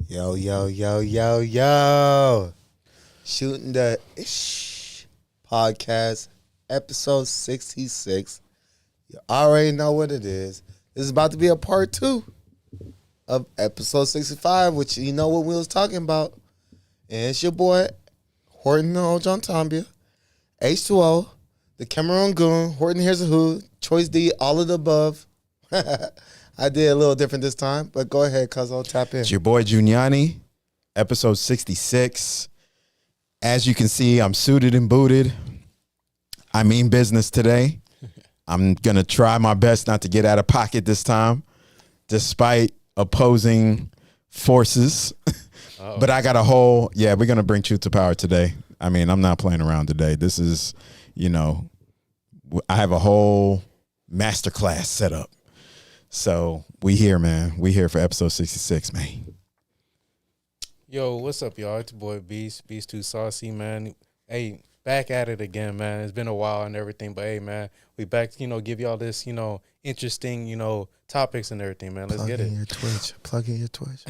Yo, yo, yo, yo, yo. Shooting the Ish podcast, episode 66. You already know what it is. This is about to be a part 2 of episode 65, which you know what we was talking about. And it's your boy, Horton John Tambia, H2O, the Cameroon Goon, Horton Here's a Who, Choice D, all of the above. I did a little different this time, but go ahead, cuz I'll tap in. It's your boy Juniani, episode 66. As you can see, I'm suited and booted. I mean business today. I'm going to try my best not to get out of pocket this time, despite opposing forces. But I got a whole, we're going to bring truth to power today. I mean, I'm not playing around today. This is, I have a whole masterclass set up. So we here, man. We here for episode 66, man. Yo, what's up, y'all? It's your boy Beast Too Saucy, man. Hey, back at it again, man. It's been a while and everything, but hey, man, we back, give y'all this, interesting, topics and everything, man. Let's get it. Plug in your Twitch.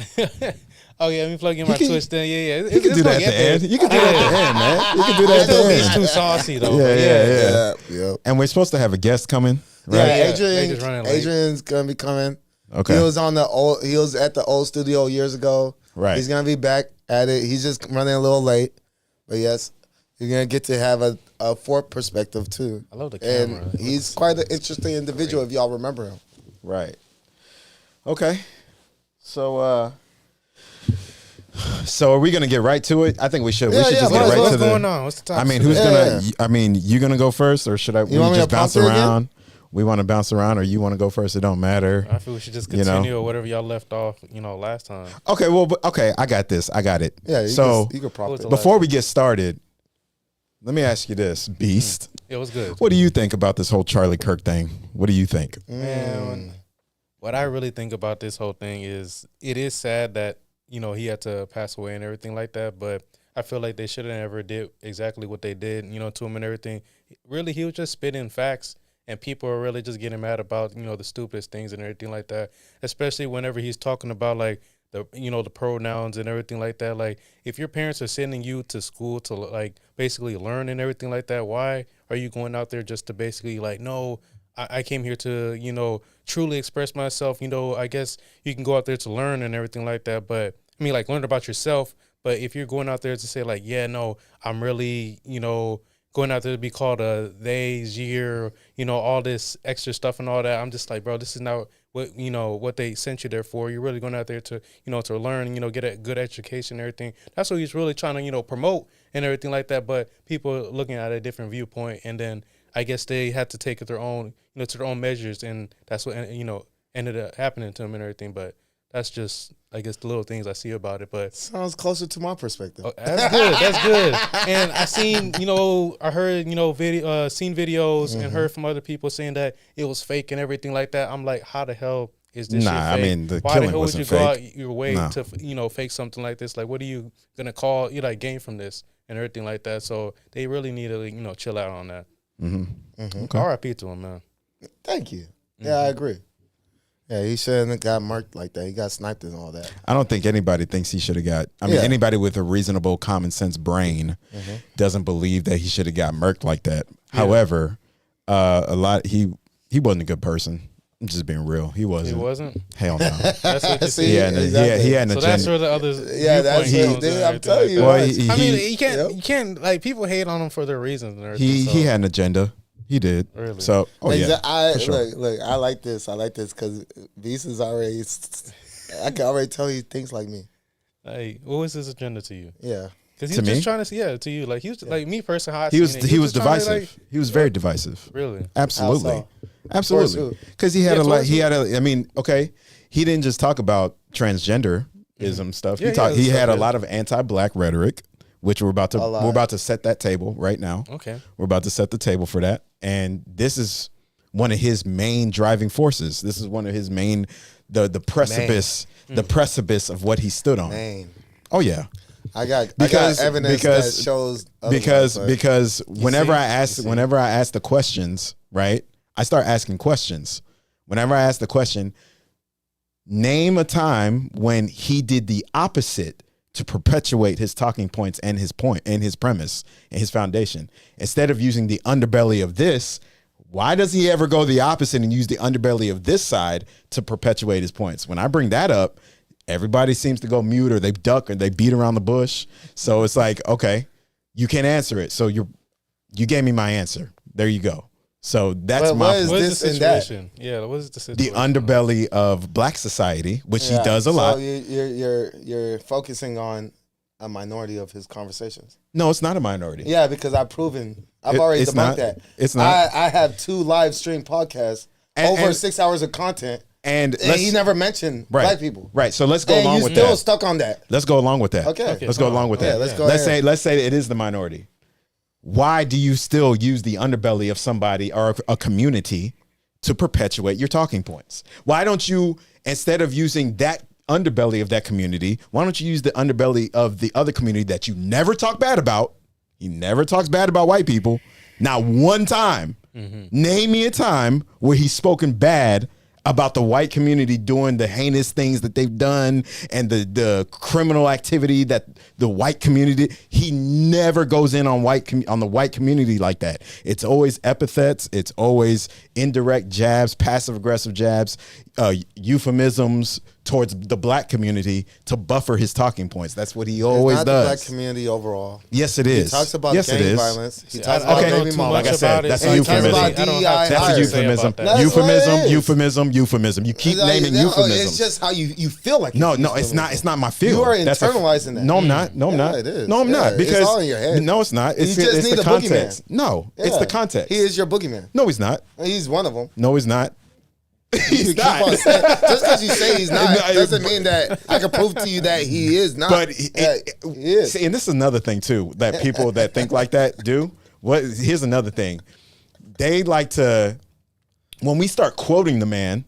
Oh, yeah, let me plug in my Twitch then. Yeah. You can do that at the end. You can do that at the end, man. You can do that at the Beast end. Too Saucy, though. Yeah. And we're supposed to have a guest coming, right? Yeah, Adrian's gonna be coming. Okay. He was at the old studio years ago. Right. He's gonna be back at it. He's just running a little late, but yes, you're gonna get to have a fourth perspective too. I love the camera. And he's quite an interesting individual if y'all remember him. Right. Okay. So are we gonna get right to it? I think we should. We should just get right what's to going on? What's the topic? I mean, who's gonna? I mean, you gonna go first, or should I? We want me just to bounce prompt you around. again? We want to bounce around, or you want to go first? It don't matter. I feel we should just continue or whatever y'all left off, last time. Okay. Well, okay. I got this. I got it. Yeah. You can prompt it. Before we get started, let me ask you this, Beast. It was good. What do you think about this whole Charlie Kirk thing? What do you think? Man, what I really think about this whole thing is it is sad that, he had to pass away and everything like that, but I feel like they should have never did exactly what they did, to him and everything. Really, he was just spitting facts, and people are really just getting mad about, the stupidest things and everything like that, especially whenever he's talking about, like, the pronouns and everything like that. Like, if your parents are sending you to school to, like, basically learn and everything like that, why are you going out there just to basically, like, no, I came here to, truly express myself. I guess you can go out there to learn and everything like that. But I mean, like, learn about yourself. But if you're going out there to say, like, yeah, no, I'm really, going out there to be called a they's year, all this extra stuff and all that, I'm just like, bro, this is not what, what they sent you there for. You're really going out there to, to learn, get a good education and everything. That's what he's really trying to, promote and everything like that. But people are looking at a different viewpoint, and then I guess they had to take it their own, to their own measures, and that's what, ended up happening to them and everything. But that's just, I guess, the little things I see about it. But sounds closer to my perspective. Oh, that's good. That's good. And I seen, I heard, seen videos and heard from other people saying that it was fake and everything like that. I'm like, how the hell is this shit fake? I mean, the Why killing the hell would wasn't you go fake. out your way to, fake something like this? Like, what are you gonna call, gain from this and everything like that? So they really need to, chill out on that. Okay. R.I.P. to him, man. Thank you. Yeah, I agree. Yeah, he shouldn't have got marked like that. He got sniped and all that. I don't think anybody thinks he should have got. I mean, anybody with a reasonable common sense brain doesn't believe that he should have got murked like that. Yeah. However, he wasn't a good person. I'm just being real. He wasn't. He wasn't? Hell no. That's what you see. He had an agenda. So that's where the others. Yeah, that's it. I'm telling you. Well, you can't like, people hate on him for their reasons and everything. He had an agenda. He did. Really? So, Look, I like this because Beast is already. I can already tell he thinks like me. Hey, what was his agenda to you? Yeah, because he was just trying to to you. Like, he was like me personally. He was divisive. He was very divisive. Really? Absolutely. Because he had a lot. I mean, okay, he didn't just talk about transgenderism stuff. He had a lot of anti-black rhetoric, which we're about to set that table right now. Okay, we're about to set the table for that, and this is one of his main driving forces. This is one of his main the precipice of what he stood on. Oh yeah. I got evidence that shows because whenever I ask the questions, right, I start asking questions. Whenever I ask the question, Name a time when he did the opposite to perpetuate his talking points and his point and his premise and his foundation. Instead of using the underbelly of this, why does he ever go the opposite and use the underbelly of this side to perpetuate his points? When I bring that up, everybody seems to go mute or they duck or they beat around the bush. So it's like, okay, you can't answer it. So you gave me my answer. There you go. So that's What is What this is the and that? situation? Yeah, what is the the situation? underbelly of black society, which Yeah, he does a so lot. You're focusing on a minority of his conversations. No, it's not a minority. Yeah, because I've already It's debunked not. that. It's not. I have 2 live stream podcasts, over And- 6 hours of content, And and he never mentioned black people. Right. So let's go And along you with still that. stuck on that. Let's go along with that. Okay. Let's go along with Yeah, that. let's go Let's ahead. say it is the minority. Why do you still use the underbelly of somebody or a community to perpetuate your talking points? Why don't you, instead of using that underbelly of that community, why don't you use the underbelly of the other community that you never talk bad about? He never talks bad about white people. Not one time. Name me a time where he's spoken bad about the white community doing the heinous things that they've done and the criminal activity that the white community. He never goes in on the white community like that. It's always epithets. It's always indirect jabs, passive aggressive jabs, euphemisms towards the black community to buffer his talking points. That's what he always It's not does. the black community overall. Yes, it is. He talks about yes, gang it is. violence. He I talks don't about okay, know baby too mama. much Like I said, about it. that's so a I can't euphemism. really- I don't have That's a too much to say euphemism. about that. That's what it is. Euphemism. You keep naming It's euphemisms. just how you feel like. No, it's no, it's not. It's not my feel. You are That's internalizing that. No, I'm not. No, I'm Yeah, not. it is. No, I'm Yeah, not. it's Because all in your head. no, it's not. It's, You just it's need the a boogeyman. context. No, it's Yeah. the context. He is your boogeyman. No, he's not. He's one of them. No, he's not. You He's keep not. on saying, just because you say he's not No, doesn't mean that I can prove to you that he is not. But he is. See, and this is another thing too that people that think like that do. Here's another thing. They like to, when we start quoting the man,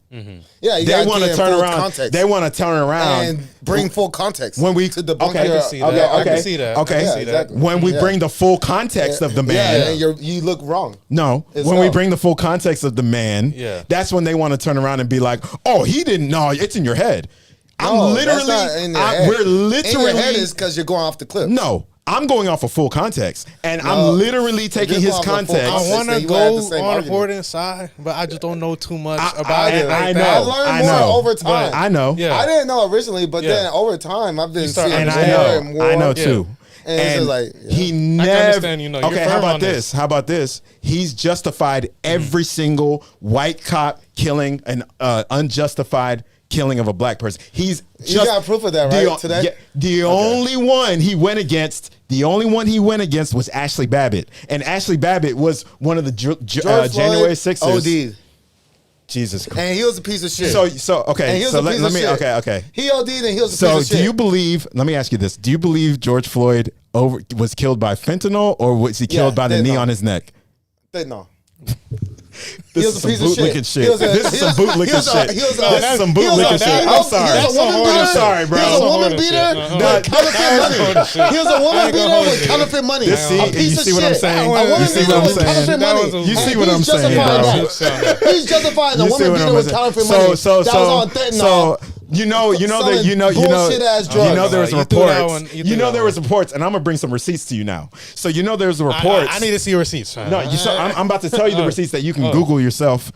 Yeah, you they gotta want to give turn full around. context They want to turn around and bring full context when we to debunk okay, your. I can see that. I can see that. Okay, I can Yeah, see that. exactly. when we Yeah. bring the full context of the man. Yeah, and you look wrong. No, It's when we wrong. bring the full context of the man, Yeah. that's when they want to turn around and be like, "Oh, he didn't know. It's in your head." No, I'm literally, that's not in your head. we're literally. In your head is because you're going off the cliff. No, I'm going off of full context, and No, I'm literally taking you're his going off of full context. I context. want Then to you would have go the same on argument. Horton's side, but I just don't know too much I about it. Like I that. know. I learned I more know. over time. I know. Yeah. I didn't know originally, but Yeah. then over time, I've been start seeing And more I and know. more. I know Yeah. too. And it's just like, yeah. he I can never. understand, you're Okay, how firm about on this? How about this? He's justified every single white cop killing an unjustified killing of a black person. He's You got proof of that, right, today? Yeah, the only one he went against. The only one he went against was Ashley Babbitt, and Ashley Babbitt was one of the George January Floyd 6th. OD'd. Jesus Christ. And he was a piece of shit. So And okay. he was So a piece let of me shit. okay. He OD'd and he was a So piece of shit. do you believe? Let me ask you this: do you believe George Floyd was killed by fentanyl, or was he killed by the they knee know. on his neck? No. This was is a some piece of bootlicking shit. shit. He was a- This is some he was bootlicking a- shit. he was a- This is some he was a- bootlicking shit. I'm sorry. He was a woman beater. I'm sorry, bro. He was a woman That's beater some with counterfeit money. He was a woman beater with counterfeit money. This- see- A you piece of see what I'm shit. saying? A You woman see beater what I'm with saying? counterfeit That money. was a- You see And what I'm he's saying, justifying bro? that. He's justifying the You see woman what beater I'm with saying? counterfeit money. That was on fentanyl. So you know that bullshit-ass drugs. there was You threw that one- reports. you You threw know that there was one. reports, and I'm gonna bring some receipts to you now. So you know there's reports. I need to see receipts. No, I'm about to tell you the receipts that you can Google yourself.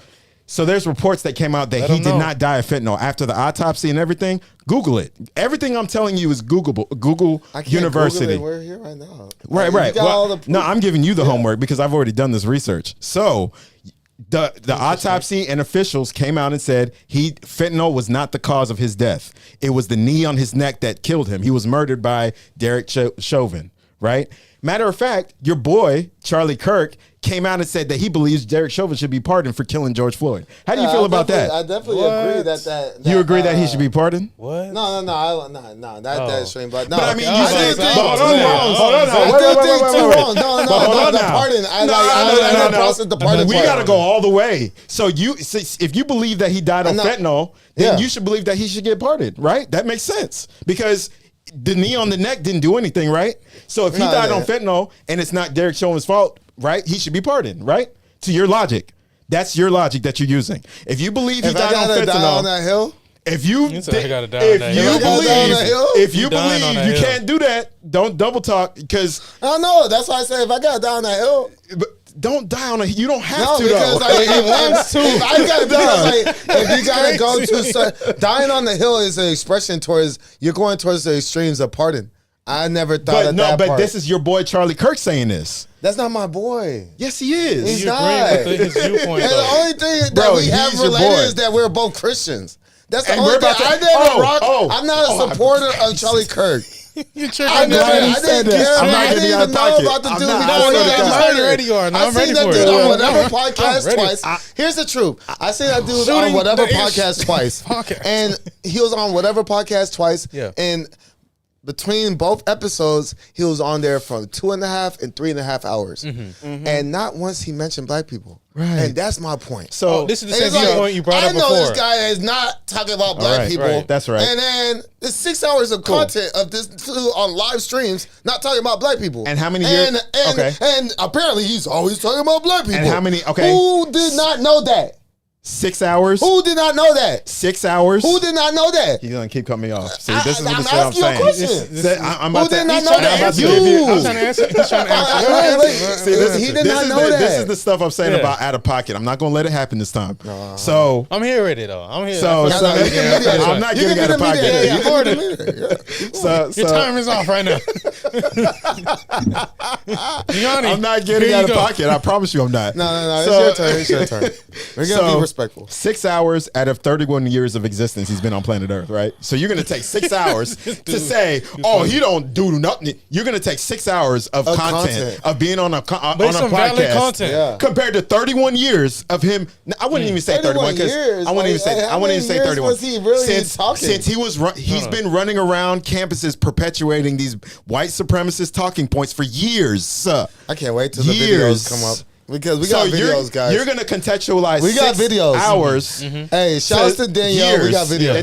So there's reports that came out that Let he him did know. not die of fentanyl after the autopsy and everything. Google it. Everything I'm telling you is Googleable. Google I can't University. Google it. We're here right now. Right, You right. got Well, all the proof. no, I'm giving you the homework because I've already done this research. So the autopsy and officials came out and said fentanyl was not the cause of his death. It was the knee on his neck that killed him. He was murdered by Derek Chauvin, right? Matter of fact, your boy, Charlie Kirk, came out and said that he believes Derek Chauvin should be pardoned for killing George Floyd. How do you feel about that? I definitely agree that You agree that he should be pardoned? What? No, that's extreme. But no, But I mean, you I said, do think hold on, two now, wrongs. hold on now. I Wait, do wait, think wait, two wait, wrongs. wait. But hold No, on the now. pardon. I No. don't process the pardon. We part. got to go all the way. So if you believe that he died of No. fentanyl, then Yeah. you should believe that he should get pardoned, right? That makes sense because the knee on the neck didn't do anything, right? So if he No, it died on didn't. fentanyl and it's not Derek Chauvin's fault, right? He should be pardoned, right? To your logic. That's your logic that you're using. If you believe he If I died on gotta die on fentanyl, that hill, If you You said I gotta die on that hill. if you You dying on believe that you hill. can't do that, don't double talk because I don't know. That's why I say if I got down that hill. don't die on a. You don't have No, to because though. like, if I got if you gotta go to dying on the hill is an expression towards you're going towards the extremes of pardon. I never thought of that part. This is your boy Charlie Kirk saying this. That's not my boy. Yes, he is. He's You not. agree with his viewpoint, And the though. only thing that Bro, we have he's your related boy. is that we're both Christians. That's the And only we're thing. about to- I never rock. I'm not a I- supporter of Charlie Kirk. You I tripping? never. glad he I said didn't this. care. I'm not I getting didn't out of even know pocket. about the I'm dude not- before I he swear to got God. murdered. Ready you are. Now I I'm seen ready that for dude it. on Yeah. whatever I'm podcast ready. twice. Here's the truth. I seen that dude on Shooting whatever the ish. podcast twice. Podcast. And he was on whatever podcast twice. Yeah. And between both episodes, he was on there for 2.5 and 3.5 hours. And not once he mentioned black people. Right. And that's my point. So Oh, this is the And same it's like, viewpoint you brought I up know before. this guy is not talking about black right, people. right. That's right. And then it's 6 hours of content of this dude on live streams not talking about black people. And how many and, years- And, okay. and apparently he's always talking about black people. And how many- okay. Who did not know that? 6 hours. Who did not know that? 6 hours. Who did not know that? He's gonna keep cutting me off. See, I- this is I'm what I'm asking you a saying. question. I'm Who about did to- not he's know trying- that? I'm about to You. give you- I'm trying to answer. He's trying to answer. See, this, He did this not is know the, that. This is the stuff I'm saying Yeah. about out of pocket. I'm not gonna let it happen this time. So, I'm here with it though. I'm here. so, I'm so you can be the I'm not You getting can out be of the pocket. mediator. Yeah, You can be the mediator. So, Your so time is off right now. Gianni, I'm not getting here out you of go. pocket. I promise you, I'm not. No. So- It's your turn. It's your turn. We're going to be respectful. 6 hours out of 31 years of existence, he's been on planet Earth, right? So you're gonna take 6 hours to say, "Oh, he don't do nothing." You're gonna take 6 hours of content of being on a on But it's a some valid podcast content. Yeah. compared to 31 years of him. I wouldn't even say 31 because years? I wouldn't even Like, say how I wouldn't even many say years 31. was he really talking? Since he was he's been running around campuses perpetuating these white supremacist talking points for years. I can't wait till the Years. videos come up. Because we got videos, guys. You're gonna contextualize. We got 6 videos. hours. Hey, shouts to Danielle. We got videos.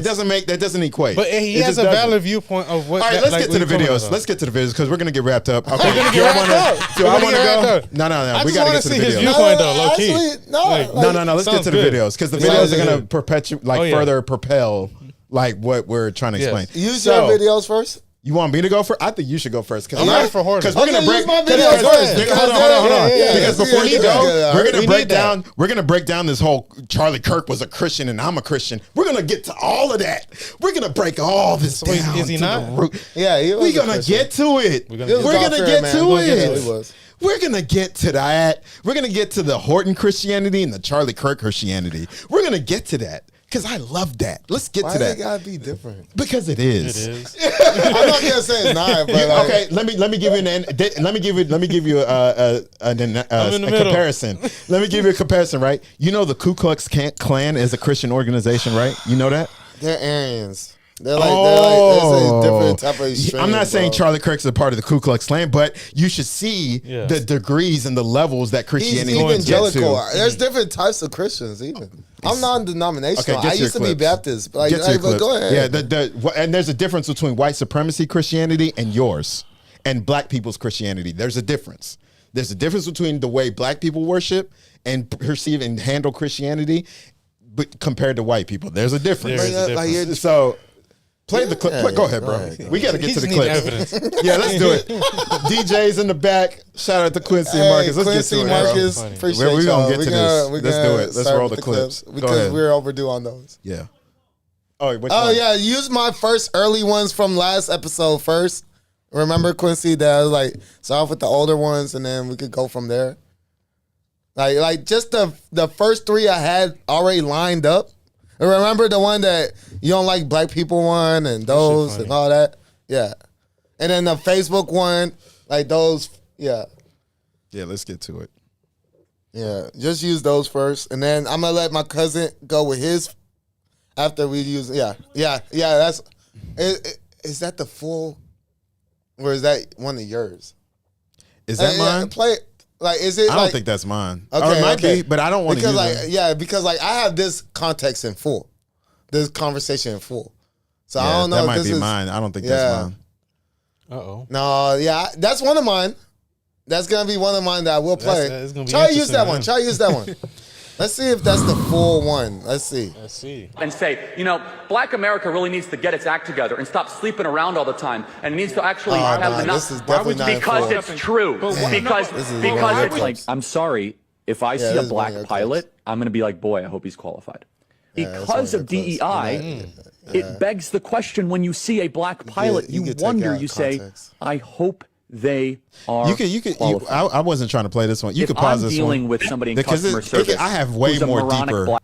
That doesn't equate. But he It has just a doesn't. valid viewpoint of what. All right, that- let's like, get to the what you're talking videos. about. Let's get to the videos because we're gonna get wrapped up. Okay, We're gonna do get I wrapped wanna- up. Do We're I gonna want to get wrapped go? up. No. I We just gotta wanna get to the see his videos. viewpoint, though, low key. Actually, no. Like, No. Let's get Sounds to the good. videos because the Sounds videos are good. gonna perpetuate, Oh, yeah. further propel, what we're trying to Yes. explain. Use So, your videos first. You want me to go first? I think you should go first. I'm ready for Horton. Because we're Okay, gonna break. use my because- videos because- first, because- because hold on. yeah, Because yeah, before yeah, you yeah, go, yeah. we're gonna We break need that. down. We're gonna break down this whole Charlie Kirk was a Christian and I'm a Christian. We're gonna get to all of that. We're gonna break all this So down. is he to not? the root. Yeah, he was We're a gonna Christian. get to it. We're He gonna was We're a gonna God-fearing get man. to We're gonna get it. to he was. We're gonna get to that. We're gonna get to the Horton Christianity and the Charlie Kirk Christianity. We're gonna get to that because I love that. Let's get Why to does that it gotta be different? because it is. It is. I'm not gonna say it's not, but like, Okay, let me give you a middle. comparison. Let me give you a comparison, right? You know the Ku Klux Klan is a Christian organization, right? You know that? they're Aryans. They're like there's a different type of extreme. I'm not saying bro. Charlie Kirk's a part of the Ku Klux Klan, but you should see Yeah. the degrees and the levels that He's Christianity gets evangelical. to. There's different types of Christians. Even I'm non-denominational. Okay, get I to your used to be clips. Baptist. Like, Get to your but go clips. ahead. Yeah, and there's a difference between white supremacy Christianity and yours, and black people's Christianity. There's a difference. There's a difference between the way black people worship and perceive and handle Christianity, but compared to white people, there's a difference. There is a Like, difference. So. Play the clip. Yeah, Go ahead, bro. go ahead. We got to get He to the just need clip. evidence. Yeah, let's do it. DJ's in the back. Shout out to Quincy and Hey, Marcus. Let's Quincy get to it, bro. Marcus, Funny. appreciate We're gonna y'all. get to this. Let's do it. Let's start roll with the clips. Go because ahead. we're overdue on those. Yeah. Oh, which Oh one? yeah, use my first early ones from last episode first. Remember, Quincy, that I was like start off with the older ones and then we could go from there. Like just the first three I had already lined up. And remember the one that you don't like black people one and those funny. and all that? Yeah. And then the Facebook one, like those, yeah. Yeah, let's get to it. Yeah. Just use those first. And then I'm gonna let my cousin go with his after we use that's is that the full or is that one of yours? Is that mine? Play like is it I like don't think that's mine. okay, Or it might okay. be, but I don't want to because use like it. because like I have this context in full. This conversation in full. So I Yeah, don't know that if might this be is mine. I don't think Yeah. that's mine. Uh-oh. No, yeah, that's one of mine. That's gonna be one of mine that I will play. That's gonna be Try to use interesting, that man. one. Try to use that one. Let's see if that's the full one. Let's see. Let's see. And say, Black America really needs to get its act together and stop sleeping around all the time, and it needs to actually have the this is definitely not because full. it's true. Because it's like, I'm sorry, if I see a black pilot, I'm going to be like, boy, I hope he's qualified. Because of DEI, it begs the question: when you see a black pilot, you wonder, you say, I hope they are I wasn't trying to play this one. You could pause this one. I'm dealing with somebody in customer service. I have way more deeper.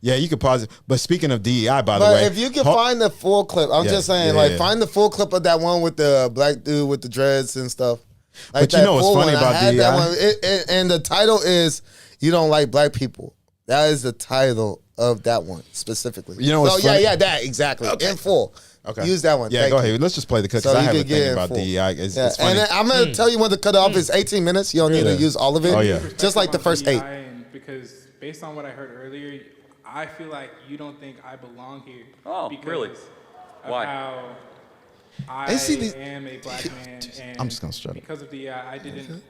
Yeah, you could pause it. But speaking of DEI, by the way. But if you can find the full clip, I'm just saying, find the full clip of that one with the black dude with the dreads and stuff. Like, but you know what's funny about DEI? That one. And the title is, You Don't Like Black People. That is the title of that one specifically. You know what's funny? Yeah, that, exactly. Okay. In full. Okay. Use that one. Yeah, go ahead. Let's just play the cut because I have a thing about DEI. It's funny. And then I'm going to tell you when the cutoff is 18 minutes. You don't need to use all of it. Oh, yeah. Just like the first 8. Because based on what I heard earlier, I feel like you don't think I belong here. Oh, really? Why? How I am a black man, and I'm just gonna shut up. because of DEI,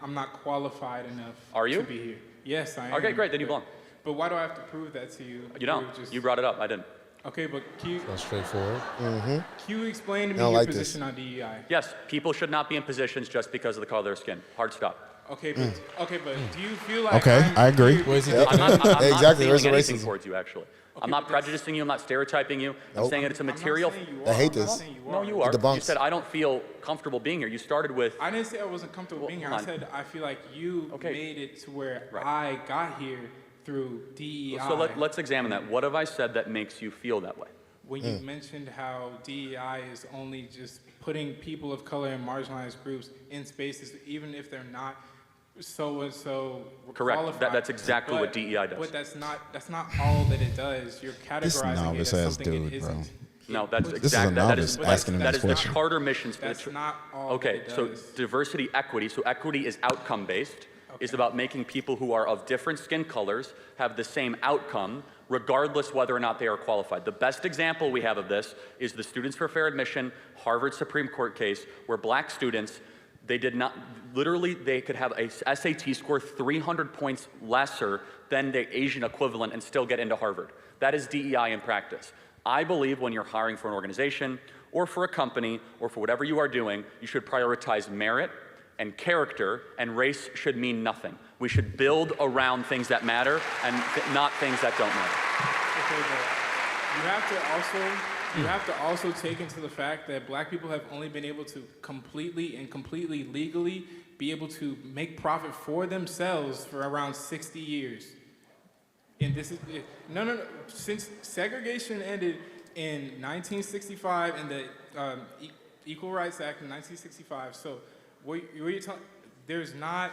I'm not qualified enough to be here. Yes, I am. Okay, great, then you belong. But why do I have to prove that to you? You don't. You brought it up. I didn't. Okay, but That's straightforward. can you explain to me your position on DEI? Yes, people should not be in positions just because of the color of their skin. Hard stop. Okay, but do you feel like Okay, I agree. I'm not Exactly, feeling there's anything racism. towards you, actually. I'm not prejudicing you. I'm not stereotyping you. I'm saying that it's a material. I hate this. No, you are. debunks. You said, I don't feel comfortable being here. You started with. I didn't say I wasn't comfortable being here. I said I feel like you made it to where I got here through DEI. So let's examine that. What have I said that makes you feel that way? When you mentioned how DEI is only just putting people of color and marginalized groups in spaces, even if they're not so Correct. qualified. That's exactly what DEI does. But that's not all that it does. You're categorizing it as something it isn't. No, that's This is a exactly that novice is asking him that this is the question. charter missions. That's not all Okay, that it so does. diversity, equity. So equity is outcome based. Is about making people who are of different skin colors have the same outcome, regardless whether or not they are qualified. The best example we have of this is the Students for Fair Admission Harvard Supreme Court case, where black students, they did not, literally they could have a SAT score 300 points lesser than the Asian equivalent and still get into Harvard. That is DEI in practice. I believe when you're hiring for an organization or for a company or for whatever you are doing, you should prioritize merit and character, and race should mean nothing. We should build around things that matter and not things that don't matter. Okay, but you have to also take into the fact that black people have only been able to completely legally be able to make profit for themselves for around 60 years. And this is no. Since segregation ended in 1965 and the Equal Rights Act in 1965, so what you're talking, there's not.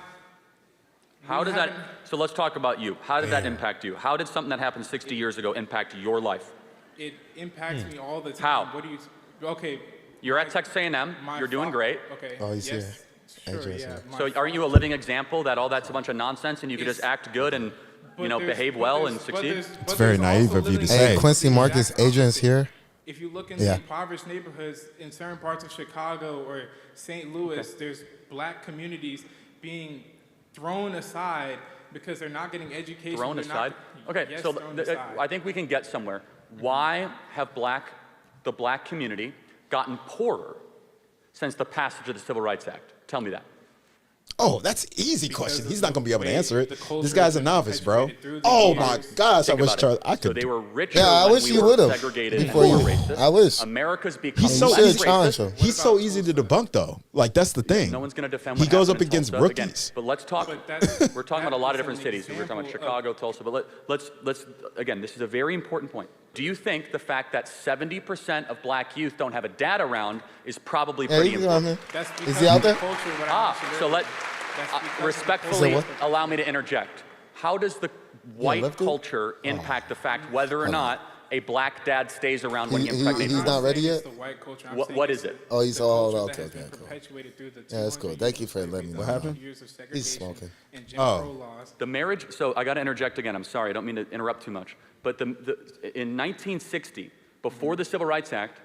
How does that? So let's talk about you. How did that impact you? How did something that happened 60 years ago impact your life? It impacts me all the time. How? What do you? Okay. You're at Texas A&M. You're doing great. Okay. Oh, he's here. Sure, Adrian's yeah. here. So aren't you a living example that all that's a bunch of nonsense and you could just act good and behave well and succeed? It's very naive of you to say. Hey, Quincy Marcus, Adrian's here. If you look in the impoverished neighborhoods in certain parts of Chicago or St. Louis, there's black communities being thrown aside because they're not getting education. Thrown aside? Okay, yes, so thrown aside. I think we can get somewhere. Why have the black community gotten poorer since the passage of the Civil Rights Act? Tell me that. Oh, that's an easy question. He's not going to be able to way answer it. the culture This guy's a has novice, bro. perpetuated through the Oh years. my gosh, I Think wish about Charles. it. I So could. they were richer Yeah, I when wish we you were would've segregated before and more you- racist. I wish. America's become He's so less should easy. challenge racist. him. He's so easy to debunk, though. Like that's the thing. No one's going to defend He what goes happened up in against Tulsa. Again, rookies. but let's talk. But that's- We're talking about a lot of different an cities. We're talking about example Chicago, Tulsa. But let's again, this is a very important point. Do you think the fact that 70% of black youth don't have a dad around is probably Yeah, pretty he's on important? here. That's Is because he out of the there? culture, what I mentioned So earlier. That's because of the respectfully Is it allow me to interject. How does the white left it? culture impact the fact whether or not a black dad stays around when he impregnates he's her? not ready It's yet? the white culture. I'm What- saying what it's is it? Oh, he's the all culture okay. that has Okay, been cool. perpetuated through the Yeah, that's cool. Thank you for letting me know. 250,000 years of He's segregation smoking. and Jim Crow laws. The marriage, so I got to interject again. I'm sorry, I don't mean to interrupt too much. But in 1960, before the Civil Rights Act,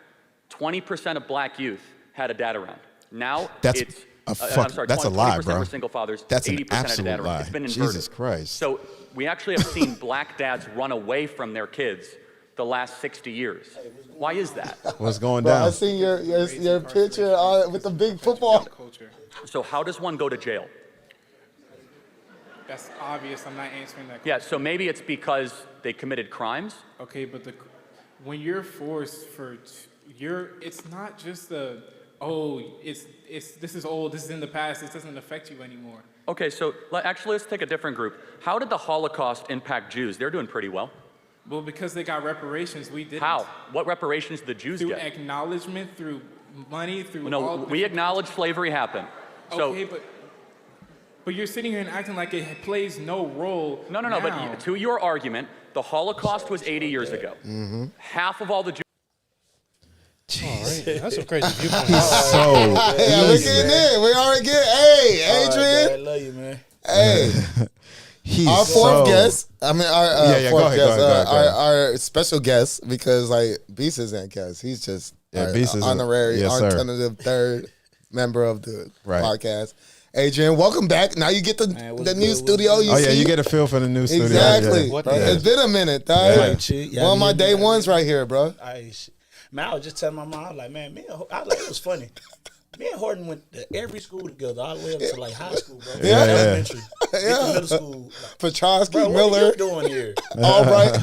20% of black youth had a dad around. Now That's- it's I'm sorry, that's a lie, 20% bro. were single fathers. That's an 80% absolute had dad. lie. It's been inverted. Jesus Christ. So we actually have seen black dads run away from their kids the last 60 years. Why is that? What's going Bro, down? I seen your picture with the big football. Culture. So how does one go to jail? That's obvious. I'm not answering that question. Yeah, so maybe it's because they committed crimes. Okay, but when you're forced it's not just this is old, this is in the past, this doesn't affect you anymore. Okay, so let's take a different group. How did the Holocaust impact Jews? They're doing pretty well. Well, because they got reparations, we didn't. How? What reparations did the Jews Through get? acknowledgement, through money, through No, all we acknowledge slavery happened. So, okay, but you're sitting here and acting like it plays no role. No, now. but to your argument, the Holocaust was 80 years ago. Mm-hmm. Half of all the Jews. That's a crazy viewpoint. So Hey, we're getting in. We already get. Hey, Adrian. I love you, man. Hey, he's our fourth guest. I mean, our Yeah, go fourth ahead, guest. go ahead. Our special guest, because like Beast isn't guest. He's just our Beast is honorary, yes, sir. alternative third member of the Right. podcast. Adrian, welcome back. Now you get the Man, what's the good, new what's studio. good? You Oh see? yeah, you get a feel for the new studio. Exactly. Yeah. What Bro, the- it's been a minute, dog. Right. Shit, One of my y'all day need me. ones right here, bro. Man, I was just telling my mom, I was like, man, it was funny. Me and Horton went to every school together, all the way up to like high school, bro. Yeah. Elementary. Get to Yeah. middle school. Like, Petrosky, bro, what Miller, are you doing here? all right.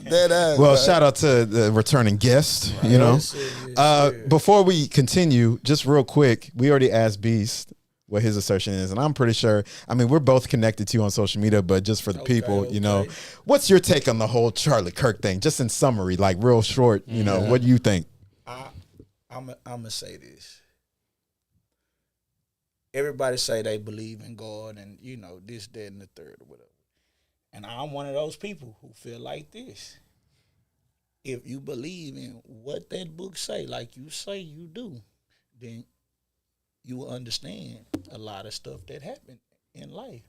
Dead ass. Well, bro. shout out to the returning guest. You know, Yes, sir. before we continue, just real quick, we already asked Beast what his assertion is, and I'm pretty sure. I mean, we're both connected to you on social media, but just for the people, you know, what's your take on the whole Charlie Kirk thing? Just in summary, like real short, you know, what do you think? I'm gonna say this. Everybody say they believe in God and you know this, that, and the third or whatever. And I'm one of those people who feel like this. If you believe in what that book say, like you say you do, then you will understand a lot of stuff that happened in life.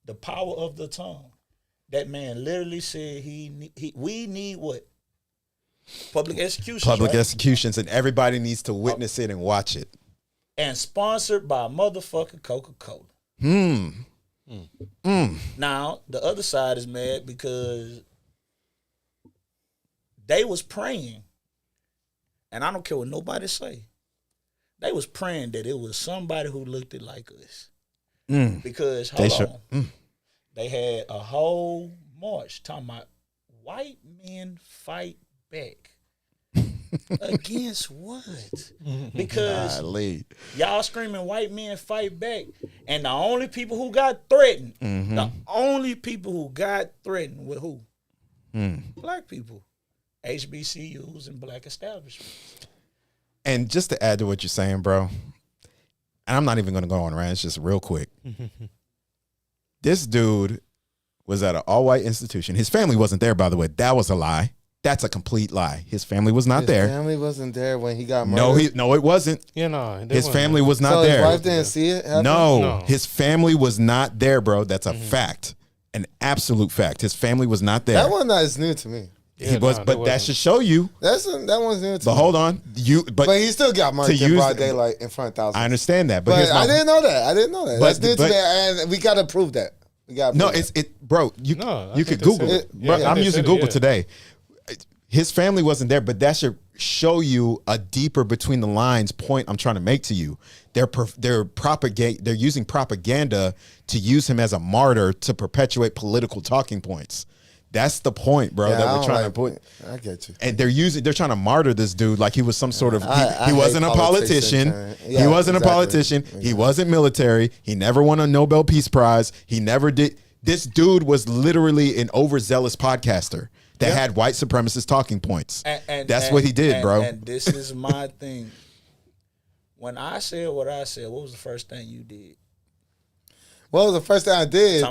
The power of the tongue. That man literally said we need what? Public executions. Public right? executions, and everybody needs to witness it and watch it. And sponsored by motherfucking Coca-Cola. Now, the other side is mad because they was praying, and I don't care what nobody say, they was praying that it was somebody who looked it like us. Because, they had a whole march talking about white men fight back. Against what? Because y'all screaming white men fight back, and the only people who got threatened, with who? Black people, HBCUs and black establishments. And just to add to what you're saying, bro, and I'm not even going to go on rant, it's just real quick. This dude was at an all-white institution. His family wasn't there, by the way. That was a lie. That's a complete lie. His family was not there. His family wasn't there when he got murdered. No, it wasn't. Yeah, no. His family was not So there. his wife didn't see it happen? No, No. his family was not there, bro. That's a fact, an absolute fact. His family was not there. That one is new to me. He was, no, but that wasn't. should show you. That one's new to But me. hold on, But he still got murdered to in use- broad daylight in front of thousands. I understand that, but But here's my, I didn't know that. But- That's new to but- me, and we got to prove that. We got No, bro. You No, I you think could they Google said it. it. Bro, Yeah, I'm they using said it, Google yeah. today. His family wasn't there, but that should show you a deeper between the lines point I'm trying to make to you. They're using propaganda to use him as a martyr to perpetuate political talking points. That's the point, bro. Yeah, that I we're don't trying like to put. I get you. And they're trying to martyr this dude like he was some sort of. I He hate wasn't a politics politician. sometimes. He Yeah, wasn't exactly. a politician. He wasn't military. He never won a Nobel Peace Prize. He never did. This dude was literally an overzealous podcaster that had white supremacist talking points. That's what he did, bro. And this is my thing. When I said what I said, what was the first thing you did? What was the first thing I did?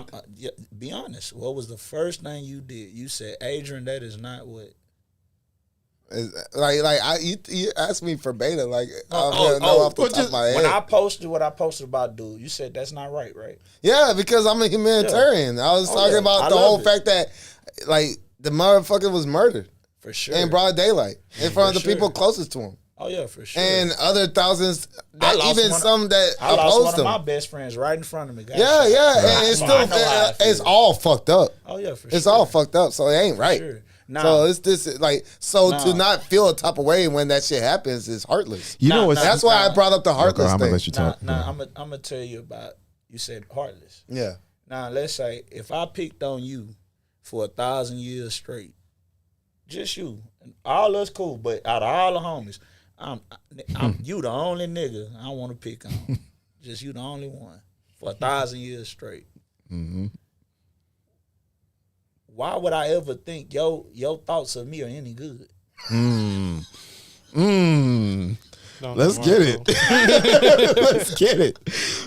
Be honest. What was the first thing you did? You said, Adrian, that is not what. You asked me for beta. Like, I don't know off the top of my head. When I posted what I posted about dude, you said that's not right, right? Yeah, because I'm a humanitarian. I was talking about I the love whole it. fact that, like, the motherfucker was murdered For sure. in broad daylight in front of the sure. people closest to him. Oh yeah, for sure. And other thousands, I lost even one- some that I lost opposed one of him. my best friends right in front of me. Got Yeah, shot. yeah, and it's So still I know how I it's feel. all fucked up. Oh yeah, for It's sure. all fucked up, so it ain't right. Sure. Nah. So it's this like to Nah. not feel a type of way when that shit happens is heartless. You know what's That's why I brought up the I'm heartless gonna thing. let you talk. I'm gonna tell you about. You said heartless. Yeah, Now let's say if I picked on you for 1,000 years straight, just you, and all us cool, but out of all the homies, I'm you the only nigga I want to pick on. Just you the only one for 1,000 years straight. Mm-hmm. Why would I ever think your thoughts of me are any good? Let's get it. Let's get it.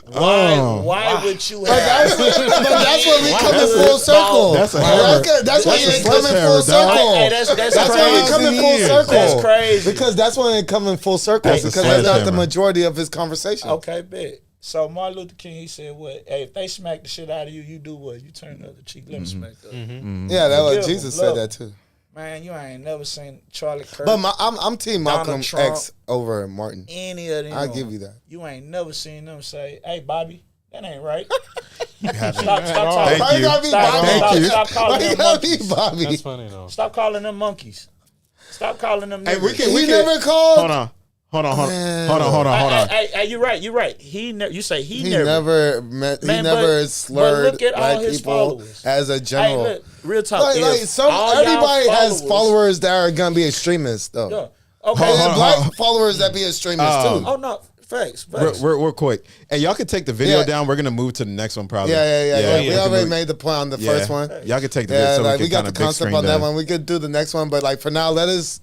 Why would you have? but that's when we come in full circle. That's a hammer. That's when That's a it come in sledgehammer, full circle. dog. Hey, that's That's when we crazy. come in full circle. That's crazy. Because that's when it come in full circle. That's a Because that's not the sledgehammer. majority of his conversation. Okay, bet. So Martin Luther King, he said, "What? Hey, if they smack the shit out of you, you do what? You turn the other cheek. Let me smack the other. Yeah, that was Forgive Jesus him, said love that too. Man, you ain't never seen Charlie Kirk. But I'm Team Donald Malcolm Trump. X over Martin. any of them. I'll give you that. You ain't never seen them say, "Hey, Bobby, that ain't right." haven't. Stop At all. talking. Thank you. gotta be Stop, Bobby? stop, Thank you. stop Why calling you them gotta be monkeys. Bobby? That's funny though. Stop calling them monkeys. Stop calling them Hey, niggas. we can. He never called. Hold on. Hey, you right. You right. You say he He never. never met. He Man, never but slurred look at all black his people followers. as a Hey, general. look, real talk. like if some all y'all everybody has followers that are gonna be extremists though. Yeah. And Okay. then black followers that be extremists too. Oh no, facts. We're quick. Hey, y'all can take the video Yeah. down. We're gonna move to the next one probably. Yeah. We can already move- made the point on the first one. Y'all can take the video Yeah, so like we we can got kind the of big concept screen on that the- one. We could do the next one, but like for now, let us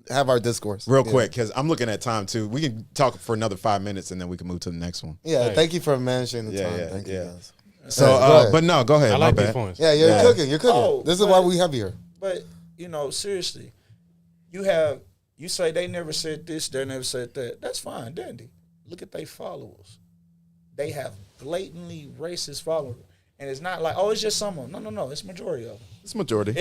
have our discourse real Yeah. quick because I'm looking at time too. We can talk for another 5 minutes and then we can move to the next one. Yeah, Hey. thank you for managing the Yeah, time. yeah, Thank yeah. you guys. So, Go ahead. but no, go ahead. I My like these bad. points. Yeah, you're Yeah. cooking. You're cooking. Oh, This is but- why we have you here. But seriously, you say they never said this, they never said that. That's fine, dandy. Look at their followers. They have blatantly racist followers, and it's not like it's just some of them. No, it's majority of them. It's majority.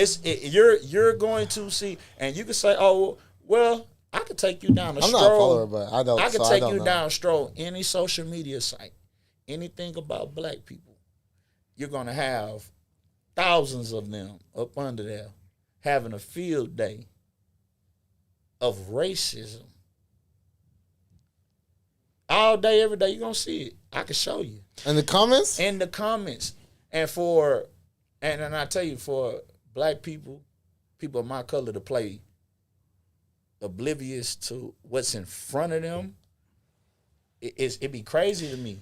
You're going to see, and you can say, well, I could take you down a I'm stroll. not a follower, but I don't. I could so take don't you know. down a stroll any social media site, anything about black people. You're gonna have thousands of them up under there having a field day of racism. All day, every day, you're gonna see it. I can show you. In the comments? In the comments. And I tell you, for black people of my color to play oblivious to what's in front of them, it'd be crazy to me.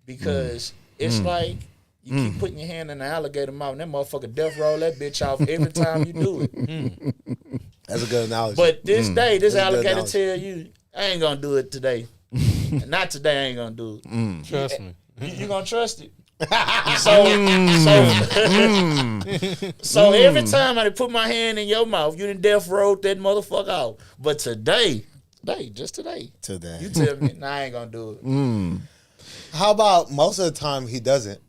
Because it's like you keep putting your hand in the alligator mouth and that motherfucker death roll that bitch off every time you do it. That's a good analogy. But this day, this That's a good alligator analogy. tell you, I ain't gonna do it today. Not today, I ain't gonna do it. Trust me. You gonna trust it? So every time I put my hand in your mouth, you done death rolled that motherfucker out. But today, just today, Today. you tell me, nah, I ain't gonna do it. How about most of the time he doesn't,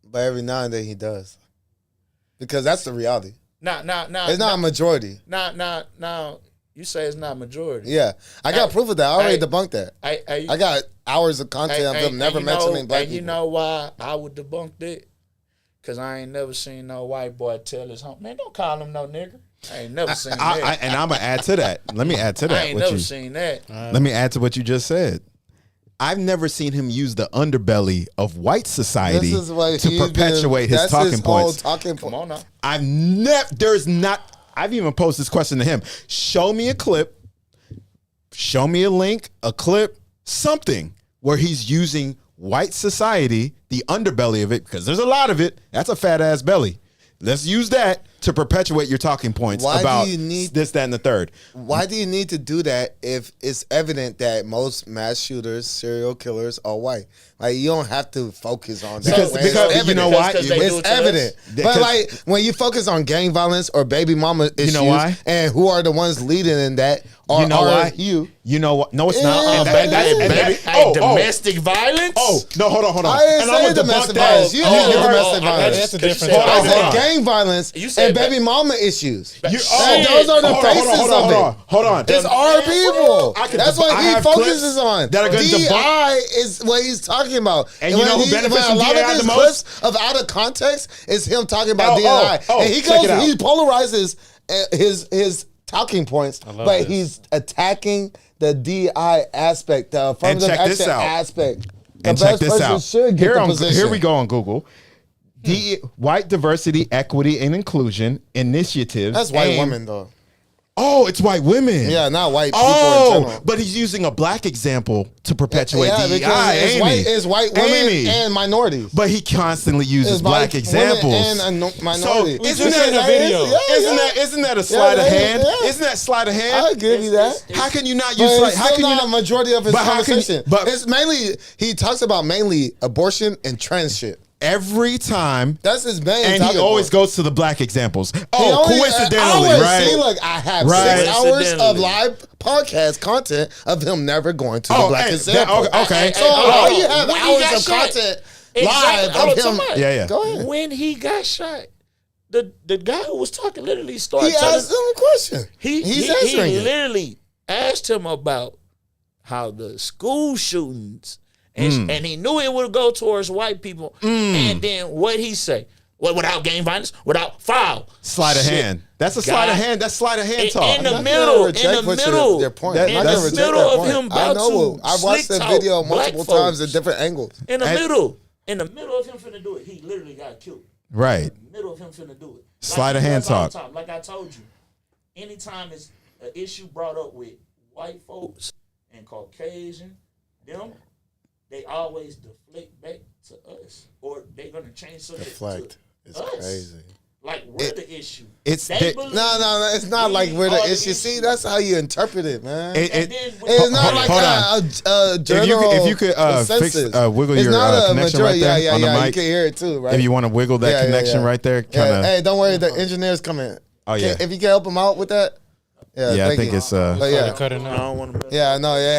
but every now and then he does? Because that's the reality. Nah, It's not a majority. Now, you say it's not majority. Yeah. I got proof of that. I already Hey. debunked that. I I got hours of content of them never mentioning black people. You know why I would debunk that? Because I ain't never seen no white boy tell his home, man, don't call him no nigger. I ain't never seen that. And I'm gonna add to that. Let me add to that. I ain't never seen that. Let me add to what you just said. I've never seen him use the underbelly of white society This is what to he's perpetuate his that's talking his whole points. talking Come point. on now. I've even posed this question to him. Show me a clip, show me a link, a clip, something where he's using white society, the underbelly of it, because there's a lot of it. That's a fat ass belly. Let's use that to perpetuate your talking points Why do about you need- this, that, and the third. Why do you need to do that if it's evident that most mass shooters, serial killers are white? Like you don't have to focus on that. Because- When it's because you evident. know why? Because they do It's it to us. evident. But Because- like when you focus on gang violence or baby mama issues, know why? and who are the ones leading in that? You know why? You. You know what? No, it's not. Yeah, And that- that's- baby. and that- Hey, domestic violence? Oh, no, hold on. I didn't And say I'm gonna domestic debunk that. violence. You did domestic violence. That's a different I topic. said gang violence You said and baby mama issues. You, Those are the faces of it. Hold on. It's our people. That's what I he have focuses clips on. that are gonna DI is what he's talking about. And you know who benefits from a lot DI of his the most? clips of out of context is him talking about DI. And he check it out. he polarizes his talking points, but this. he's attacking the DI aspect, the affirmative check this action out. aspect. The And check best this person out. should get the position. Here we go on Google. White diversity, equity, and inclusion initiatives. That's white aimed- women though. Oh, it's white women. Yeah, not white people in general. but he's using a black example to perpetuate Yeah, DEI. because it's white women Amy. and minorities. But he constantly uses It's black white examples. women and minorities. So isn't that a video? Isn't that a sleight of hand? yeah. Isn't that sleight of hand? I'll give you that. How can you not But use it's like? How still can you not a not? majority of his But how can you- conversation? but- It's mainly he talks about mainly abortion and trans shit. Every time, That's his main. and he talking always point. goes to the black examples. He Oh, only- coincidentally, I always right? See, look, I have Right. 6 hours of Coincidentally. live podcast content of him never going to the Oh, black hey, example. okay. So how you have When he hours got of shot. content Exactly. live Hold of on, him? somebody. Yeah. Go ahead. When he got shot, the guy who was talking literally started He telling asked him a question. He's answering he it. literally asked him about how the school shootings and he knew it would go towards white people. And then what he say? Well, without gang violence, without foul. Sleight of Shit. hand. That's a sleight of God. hand. That's sleight of hand In talk. the I'm not middle, gonna in reject the what middle, their point. That- I'm not that's- gonna reject middle that of point. him I about know. to I watched the slick video talk black multiple times folks. at different angles. in the And- middle of him finna do it, he literally got killed. Right. In the middle of him finna do it. Sleight of he hand does all the talk. time. Like I told you, anytime it's an issue brought up with white folks and Caucasian, them, they always deflect back to us, or they're gonna change subject Deflect. to It's us. crazy. Like we're the issue. it's They the- believe No, it's not like we're are the the issue. See, issue. that's how you interpret it, man. It- And it- then It's not like hold a general if you could fix consensus. wiggle It's your not a connection right majority. there Yeah, on the You mic. can hear it too, right? If you want to wiggle that Yeah, connection right there, Yeah, kind of. hey, don't worry. The engineer's coming. Oh, yeah. If you can help him out with that. Yeah, Yeah, I thank think you. it's But yeah, Cut it I now. don't want to. yeah, no, it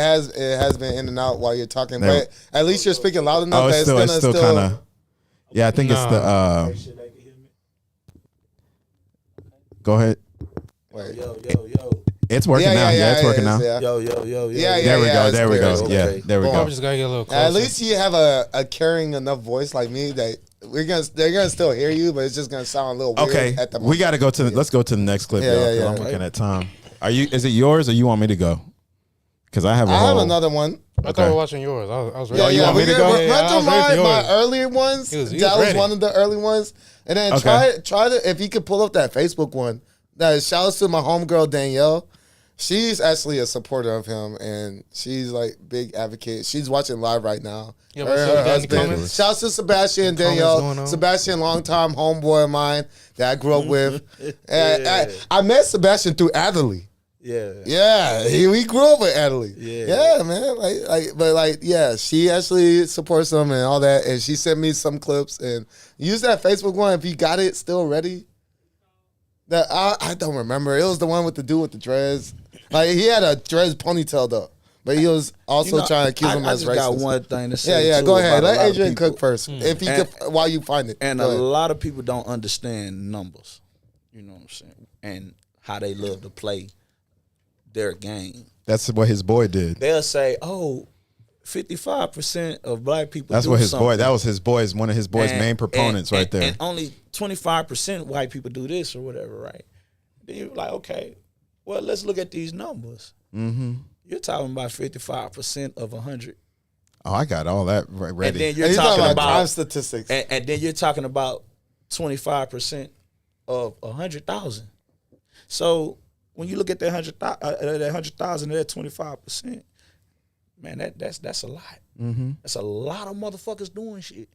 has been in and out while you're talking, There- but at least you're speaking loud enough Oh, that it's still kind of. Yeah, I think it's the. Go ahead. Wait. Yo. It's working now. Yeah, it's working now. Yeah. Yo. Yeah, There we go. it's There we clear, go. it's Yeah, clear. there we Boom. go. I just gotta get a little closer. At least you have a caring enough voice like me that they're gonna still hear you, but it's just gonna sound a little weird Okay, at the moment. we got to go to. Let's go to the next clip, Yeah, y'all. yeah, 'Cause I'm yeah. looking at time. Is it yours or you want me to go? Because I have a I have whole. another one. I thought Okay. we were watching yours. I was ready. Yeah, you yeah. want me to we go? Run Yeah, I through was ready for my yours. earlier ones. He was That was ready. one of the early ones, and then Okay. try to if you could pull up that Facebook one. That shout out to my homegirl Danielle. She's actually a supporter of him, and she's like big advocate. She's watching live right now. Yeah, Her but and so her Danny husband. comments? Shout out to Sebastian and Comments Danielle. going on? Sebastian, longtime homeboy of mine that I grew up with. And I met Sebastian through Adderley. Yeah. Yeah, we grew up with Adderley. Yeah. Yeah, man. But she actually supports him and all that, and she sent me some clips and use that Facebook one if you got it still ready. That I don't remember. It was the one with the dude with the dreads. Like he had a dreads ponytail though, but he was also trying to accuse him I as just racist. got one thing to say. Yeah, too go ahead. about a Let lot of Adrian people. cook first, if you And- could, while you find it. And Go a ahead. lot of people don't understand numbers. You know what I'm saying? And how they love to play their game. That's what his boy did. They'll say, "Oh, 55% of black people." That's do what his something. boy. That was his boy's. One of his boy's And- main proponents right there. And only 25% white people do this or whatever, right? Then you're like, okay, well, let's look at these numbers. Mm-hmm. You're talking about 55% of 100. Oh, I got all that ready. And then And you're he's talking crime about, statistics. and then you're talking about 25% of 100,000. So when you look at that 100,000, that 25%, man, that's a lot. Mm-hmm. That's a lot of motherfuckers doing shit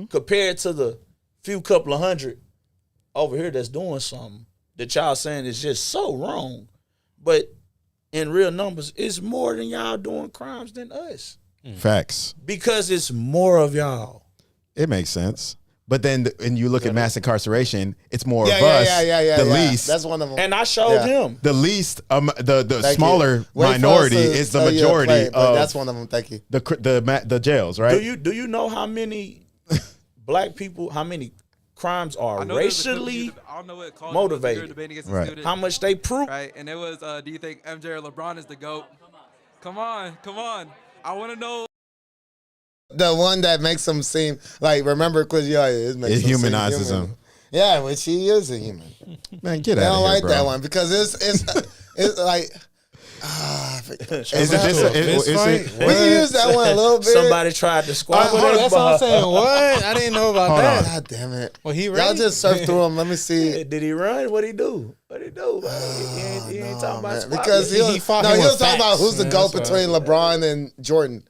compared to the few couple of hundred over here that's doing something that y'all saying is just so wrong. But in real numbers, it's more than y'all doing crimes than us Facts. because it's more of y'all. It makes sense. But then, and you look at mass incarceration, it's more Yeah, of us. yeah. The least. That's one of them. And I showed Yeah. him. The least, the Thank smaller you. Wait for minority us to is the tell you to majority play, but of that's one of them. Thank you. the jails, right? Do you know how many black people, how many crimes I are know there's a clip racially I don't know what it called. motivated. It was a debate against a Right. student, how much they prove. right? And it was, do you think MJ or LeBron is the GOAT? Come on. I want to know. The one that makes him seem like, remember, Quiz, It humanizes him. Yeah, which he is a human. Man, get I out don't of here, like bro. that one because it's like. Is it this? We can use that one a little bit. Somebody tried to squat with That's what I'm saying. What? I didn't know about Hold that. on. God damn it. Well, he Y'all ready? just surf through them. Let me see. Did he run? What'd he do? He ain't talking about Man, squat. because He fought him he was with talking about facts. who's the Yeah, GOAT that's between LeBron and Jordan.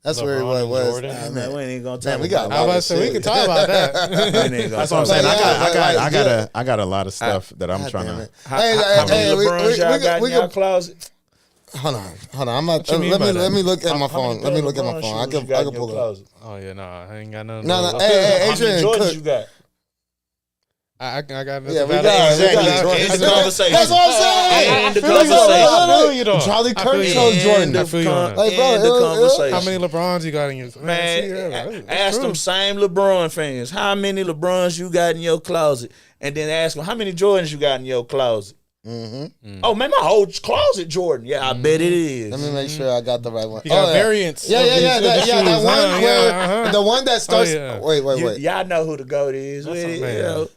That's where LeBron it and was. Jordan? Damn Man, it. we ain't gonna talk Man, we got about I was about to that say we shit. could talk about that. That's what I'm saying. Like, I got a lot of stuff that I'm God trying damn to. it. How Hey, many we LeBrons y'all got in we your could. closet? Hold on. I'm not. you mean by that? Let me look at my How many phone. Let me look at my LeBron phone. I shoes you can got in your pull it. up. closet? Oh yeah, nah, I ain't got nothing. No, to- hey, How Adrian, many Jordans Cook. you got? I got nothing. Yeah, we about got it. Jordan. End the conversation. That's what I'm saying. End the I feel you, though. conversation. I feel you, though. Charlie I Kirk feel you. chose Jordan. End I feel you on that. Like, bro, End the it was- conversation. How many LeBrons you got in your Man, ask them same LeBron fans, how many LeBrons you got in your closet? And then ask them, how many Jordans you got in your closet? Mm-hmm. Oh, man, my whole closet Jordan. Yeah, I bet it is. Let me make sure I got the right one. You got yeah. variants. Yeah, of yeah, these- yeah. of the That shoes, one huh? where Yeah, uh-huh. the one that starts. yeah. Wait. Y'all know who the GOAT is. That's with what it, I'm saying. you know.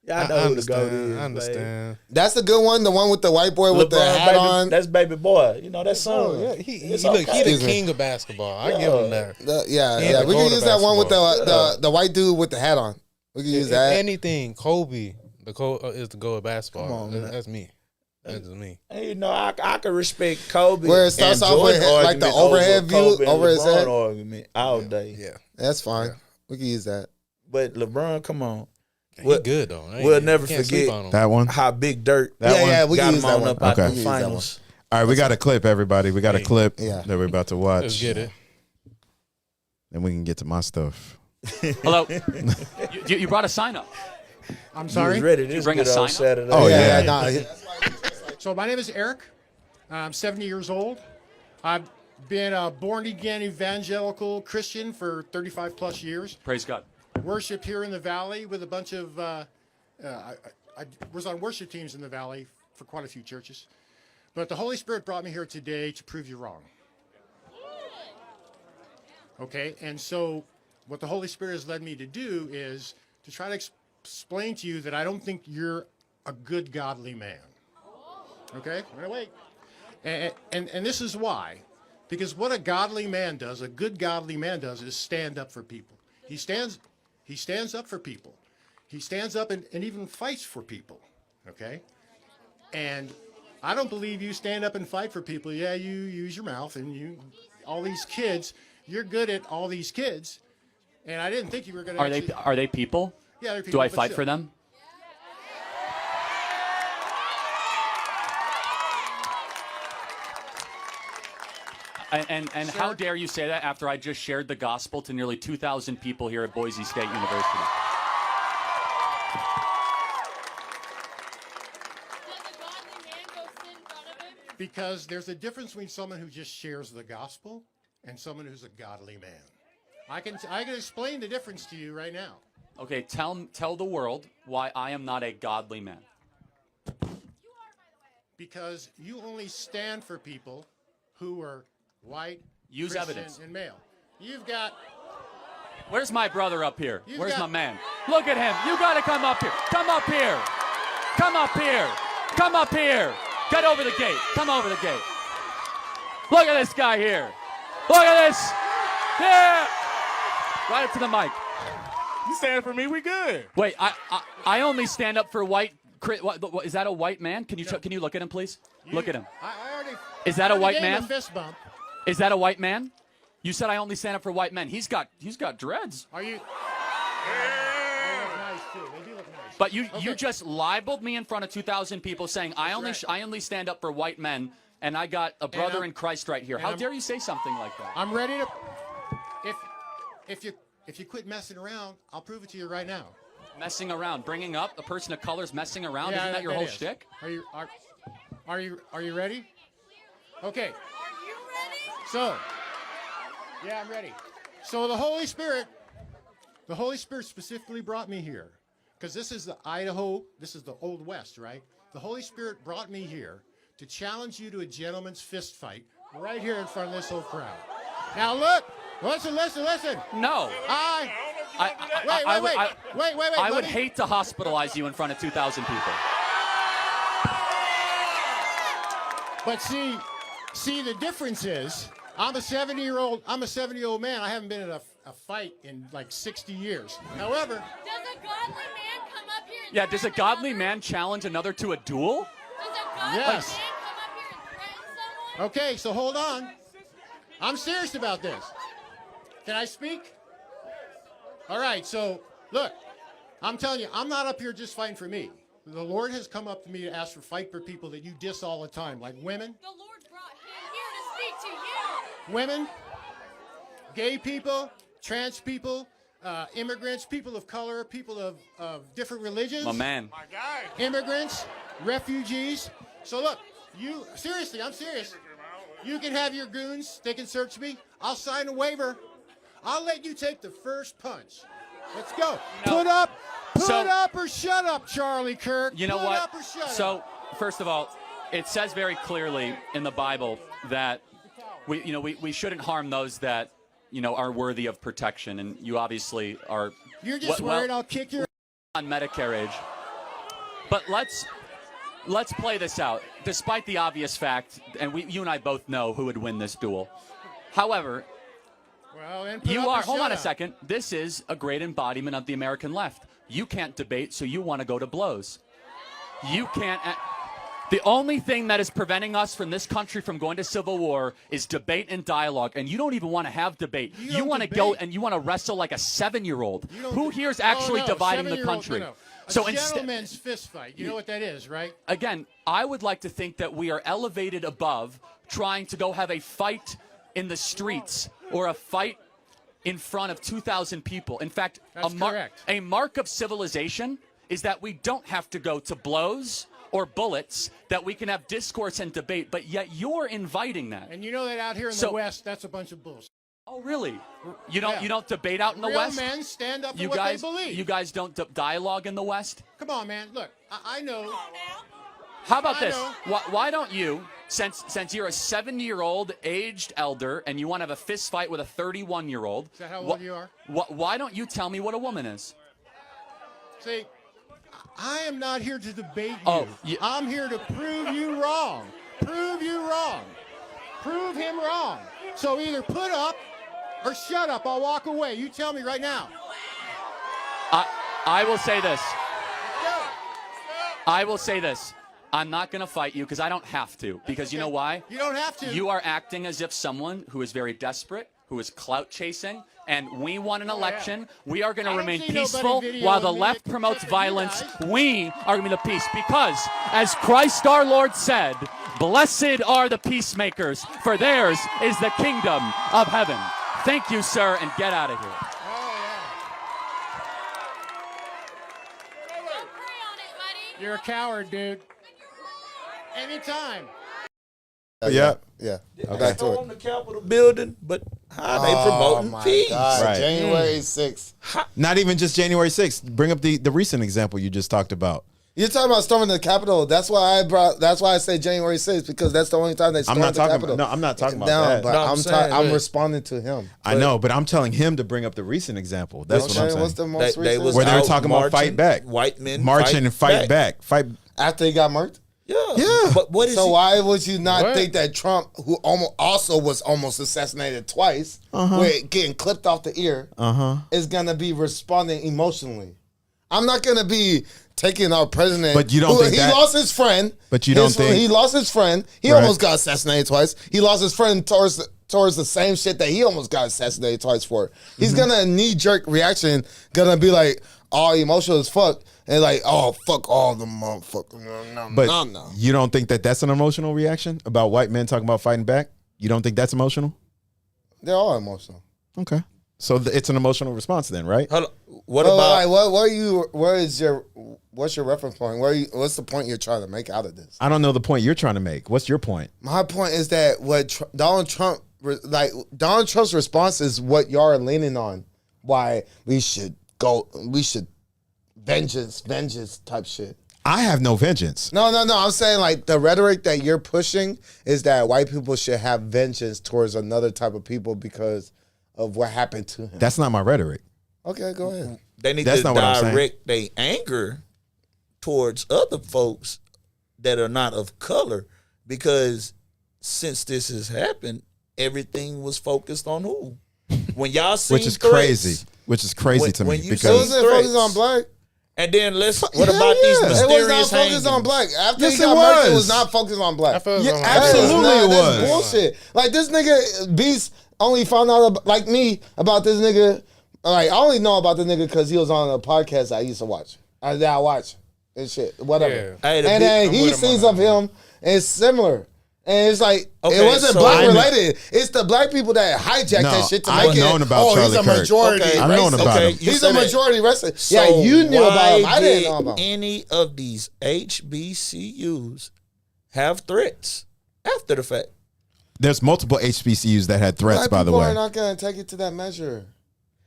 Y'all know who the GOAT is. I understand. That's the good one. The one with the white boy with the hat on. That's baby boy. You know, that's Oh son. yeah, he It's look, okay. he the Excuse me. king of basketball. I give him that. Yeah. the We goat can of use that one with basketball. the white dude with the hat on. We can use If that. anything, Kobe, is the goat of basketball. Come on, man. That's me. That's me. And, you know, I can respect Kobe. Where it starts and off with, Jordan like, the argument overhead over view Kobe and over his LeBron head. argument all day. Yeah, That's fine. We can use that. But LeBron, come on. he good though. We'll never Can't sleep forget on him. That one. how Big Dirt That one? Yeah, we got can him use that on one. up out Okay. the finals. All right, we got a clip, everybody. We got a clip Yeah. that we're about to watch. Let's get it. Then we can get to my stuff. Hello. you brought a sign up. I'm He was sorry. ready this bring a good old sign up? Saturday. Oh, yeah. Nah, So my name is Eric. I'm 70 years old. I've been a born-again evangelical Christian for 35 plus years. Praise God. Worship here in the Valley with a bunch of, I was on worship teams in the Valley for quite a few churches. But the Holy Spirit brought me here today to prove you wrong. Okay, and so what the Holy Spirit has led me to do is to try to explain to you that I don't think you're a good, godly man. Okay, I'm gonna wait. And this is why. Because what a godly man does, a good godly man does, is stand up for people. He stands up for people. He stands up and even fights for people. Okay? And I don't believe you stand up and fight for people. Yeah, you use your mouth and all these kids, you're good at all these kids. And I didn't think you were gonna Are they people? Yeah, they're people. Do I but fight still. for them? And how dare you say that after I just shared the gospel to nearly 2,000 people here at Boise State University? Because there's a difference between someone who just shares the gospel and someone who's a godly man. I can explain the difference to you right now. Okay, tell the world why I am not a godly man. Because you only stand for people who are white, Use Christian, evidence. and male. You've got Where's my brother up here? You've Where's got- my man? Look at him. You got to come up here. Come up here. Come up here. Come up here. Get over the gate. Come over the gate. Look at this guy here. Look at this. Yeah. Right up to the mic. You stand for me, we good. Wait, I only stand up for white. What, is that a white man? Can you look at him, please? Look at him. I already. Is that a I already white gave him man? A fist bump. Is that a white man? You said I only stand up for white men. He's got dreads. Are you? They look nice too. They do look nice. But you Okay. just libeled me in front of 2,000 people saying I only stand up for white men, and I got a brother in Christ right here. How dare you say something like that? I'm ready to. If you quit messing around, I'll prove it to you right now. Messing around, bringing up a person of color's messing around. Yeah, Isn't that your whole is. shtick? Are you ready? Okay. Are you ready? So, yeah, I'm ready. So the Holy Spirit specifically brought me here because this is the Idaho, this is the Old West, right? The Holy Spirit brought me here to challenge you to a gentleman's fist fight right here in front of this whole crowd. Now look, listen. No. Wait. I would hate to hospitalize you in front of 2,000 people. But see, the difference is, I'm a 70-year-old man. I haven't been in a fight in like 60 years. However, does a godly man come up here and Yeah, does a threaten godly another? man challenge another to a duel? Does a godly Yes. man come up here and threaten someone? okay, so hold on. I'm serious about this. Can I speak? All right, so look, I'm telling you, I'm not up here just fighting for me. The Lord has come up to me to ask for fight for people that you diss all the time, like women, The Lord brought him here to speak to you. women, gay people, trans people, immigrants, people of color, people of different religions. My man. Immigrants, refugees. So look, seriously, I'm serious. You can have your goons, they can search me. I'll sign a waiver. I'll let you take the first punch. Let's go. No. Put up or shut up, Charlie Kirk. You know Put what? up or shut So, up. first of all, it says very clearly in the Bible that we shouldn't harm those that are worthy of protection, and you obviously are. You're just worried I'll kick your on Medicare age. But let's play this out. Despite the obvious fact, and you and I both know who would win this duel. However, Well, then put you up or are. Hold shut on a up. second. This is a great embodiment of the American left. You can't debate, so you want to go to blows. You can't. The only thing that is preventing us from this country from going to civil war is debate and dialogue, and you don't even want to have debate. You want to go and you want to wrestle like a 7-year-old. Who here is actually dividing the 7-year-old, country? no. A So gentleman's fist fight. You know what that is, right? Again, I would like to think that we are elevated above trying to go have a fight in the streets or a fight in front of 2,000 people. In fact, That's correct. a mark of civilization is that we don't have to go to blows or bullets, that we can have discourse and debate, but yet you're inviting that. And you know that out here in the West, that's a bunch of bullshit. Oh, really? You Yeah. don't debate out in the Real West? men stand up for You what guys, they believe. you guys don't dialogue in the West? Come on, man. Look, I know. How about I this? know. Why don't you, since you're a 70-year-old aged elder and you want to have a fist fight with a 31-year-old? Is that how old you are? Why don't you tell me what a woman is? See, I am not here to debate you. Oh, I'm here to prove you wrong. Prove you wrong. Prove him wrong. So either put up or shut up. I'll walk away. You tell me right now. I will say this. Go. I will say this. I'm not going to fight you because I don't have to. Because you know why? You don't have to. You are acting as if someone who is very desperate, who is clout chasing, and we won an election. We are going to remain see nobody peaceful while the videoing me left except promotes for you violence. guys. We are going to be the peace because, as Christ our Lord said, blessed are the peacemakers, for theirs is the kingdom of heaven. Thank you, sir, and get out of here. Don't pray on it, buddy. You're a coward, dude. Anytime. Yeah. Back to it. Storm the Capitol building, but how they promoting my peace? God. Right. January 6th. Not even just January 6th. Bring up the recent example you just talked about. You're talking about storming the Capitol. That's why I say January 6th, because that's the only time they stormed the Capitol. I'm not talking about No, that. but No, I'm saying, I'm look. responding to him. I know, but I'm telling him to bring up the recent example. That's what I'm Okay, saying. what's the most They recent? was Where they were out talking about fight marching, back. White men Marching and fight back. Fight. After he got murked? Yeah. But what is So he? why would you not What? think that Trump, who also was almost assassinated twice, with getting clipped off the ear, is gonna be responding emotionally? I'm not gonna be taking our president. But you don't think he that- lost his friend. But you don't think- he lost his friend? He Right. almost got assassinated twice. He lost his friend towards the same shit that he almost got assassinated twice for. He's gonna knee-jerk reaction, gonna be like all emotional as fuck, and like, oh fuck all the motherfuckers. But No. you don't think that that's an emotional reaction about white men talking about fighting back? You don't think that's emotional? They're all emotional. Okay. So it's an emotional response then, right? Hold on. What Well, about? like, what's your reference point? What's the point you're trying to make out of this? I don't know the point you're trying to make. What's your point? My point is that Donald Trump's response is what y'all are leaning on. Why we should vengeance type shit. I have no vengeance. No. I'm saying like the rhetoric that you're pushing is that white people should have vengeance towards another type of people because of what happened to him. That's not my rhetoric. Okay, go ahead. They need That's to not what I'm saying. direct their anger towards other folks that are not of color, because since this has happened, everything was focused on who? When y'all seen Which is threats, crazy. Which is crazy to me when you It see because wasn't focused on black. And then what Hell about these yeah. mysterious It was not focused hangings? on black. After Yes, he got it murked, it was. was not focused on black. I feel Yeah, it's on absolutely That's it was. bullshit. Like this nigga Beast only found out like me about this nigga. Like I only know about the nigga because he was on a podcast I used to watch. I watch and shit, whatever. Yeah. Hey, And then I'm he with him sees on of that. him and it's similar. And it's like Okay, it wasn't so black I know- related. It's the black people that hijacked No, that shit to I've make it. known about oh, Charlie he's a Kirk. majority. Okay, I've known racist. about him. you He's said a that. majority racist. So Yeah, you knew about him. I didn't did know about him. any of these HBCUs have threats after the fact? there's multiple HBCUs that had threats, Black by the people way. are not gonna take it to that measure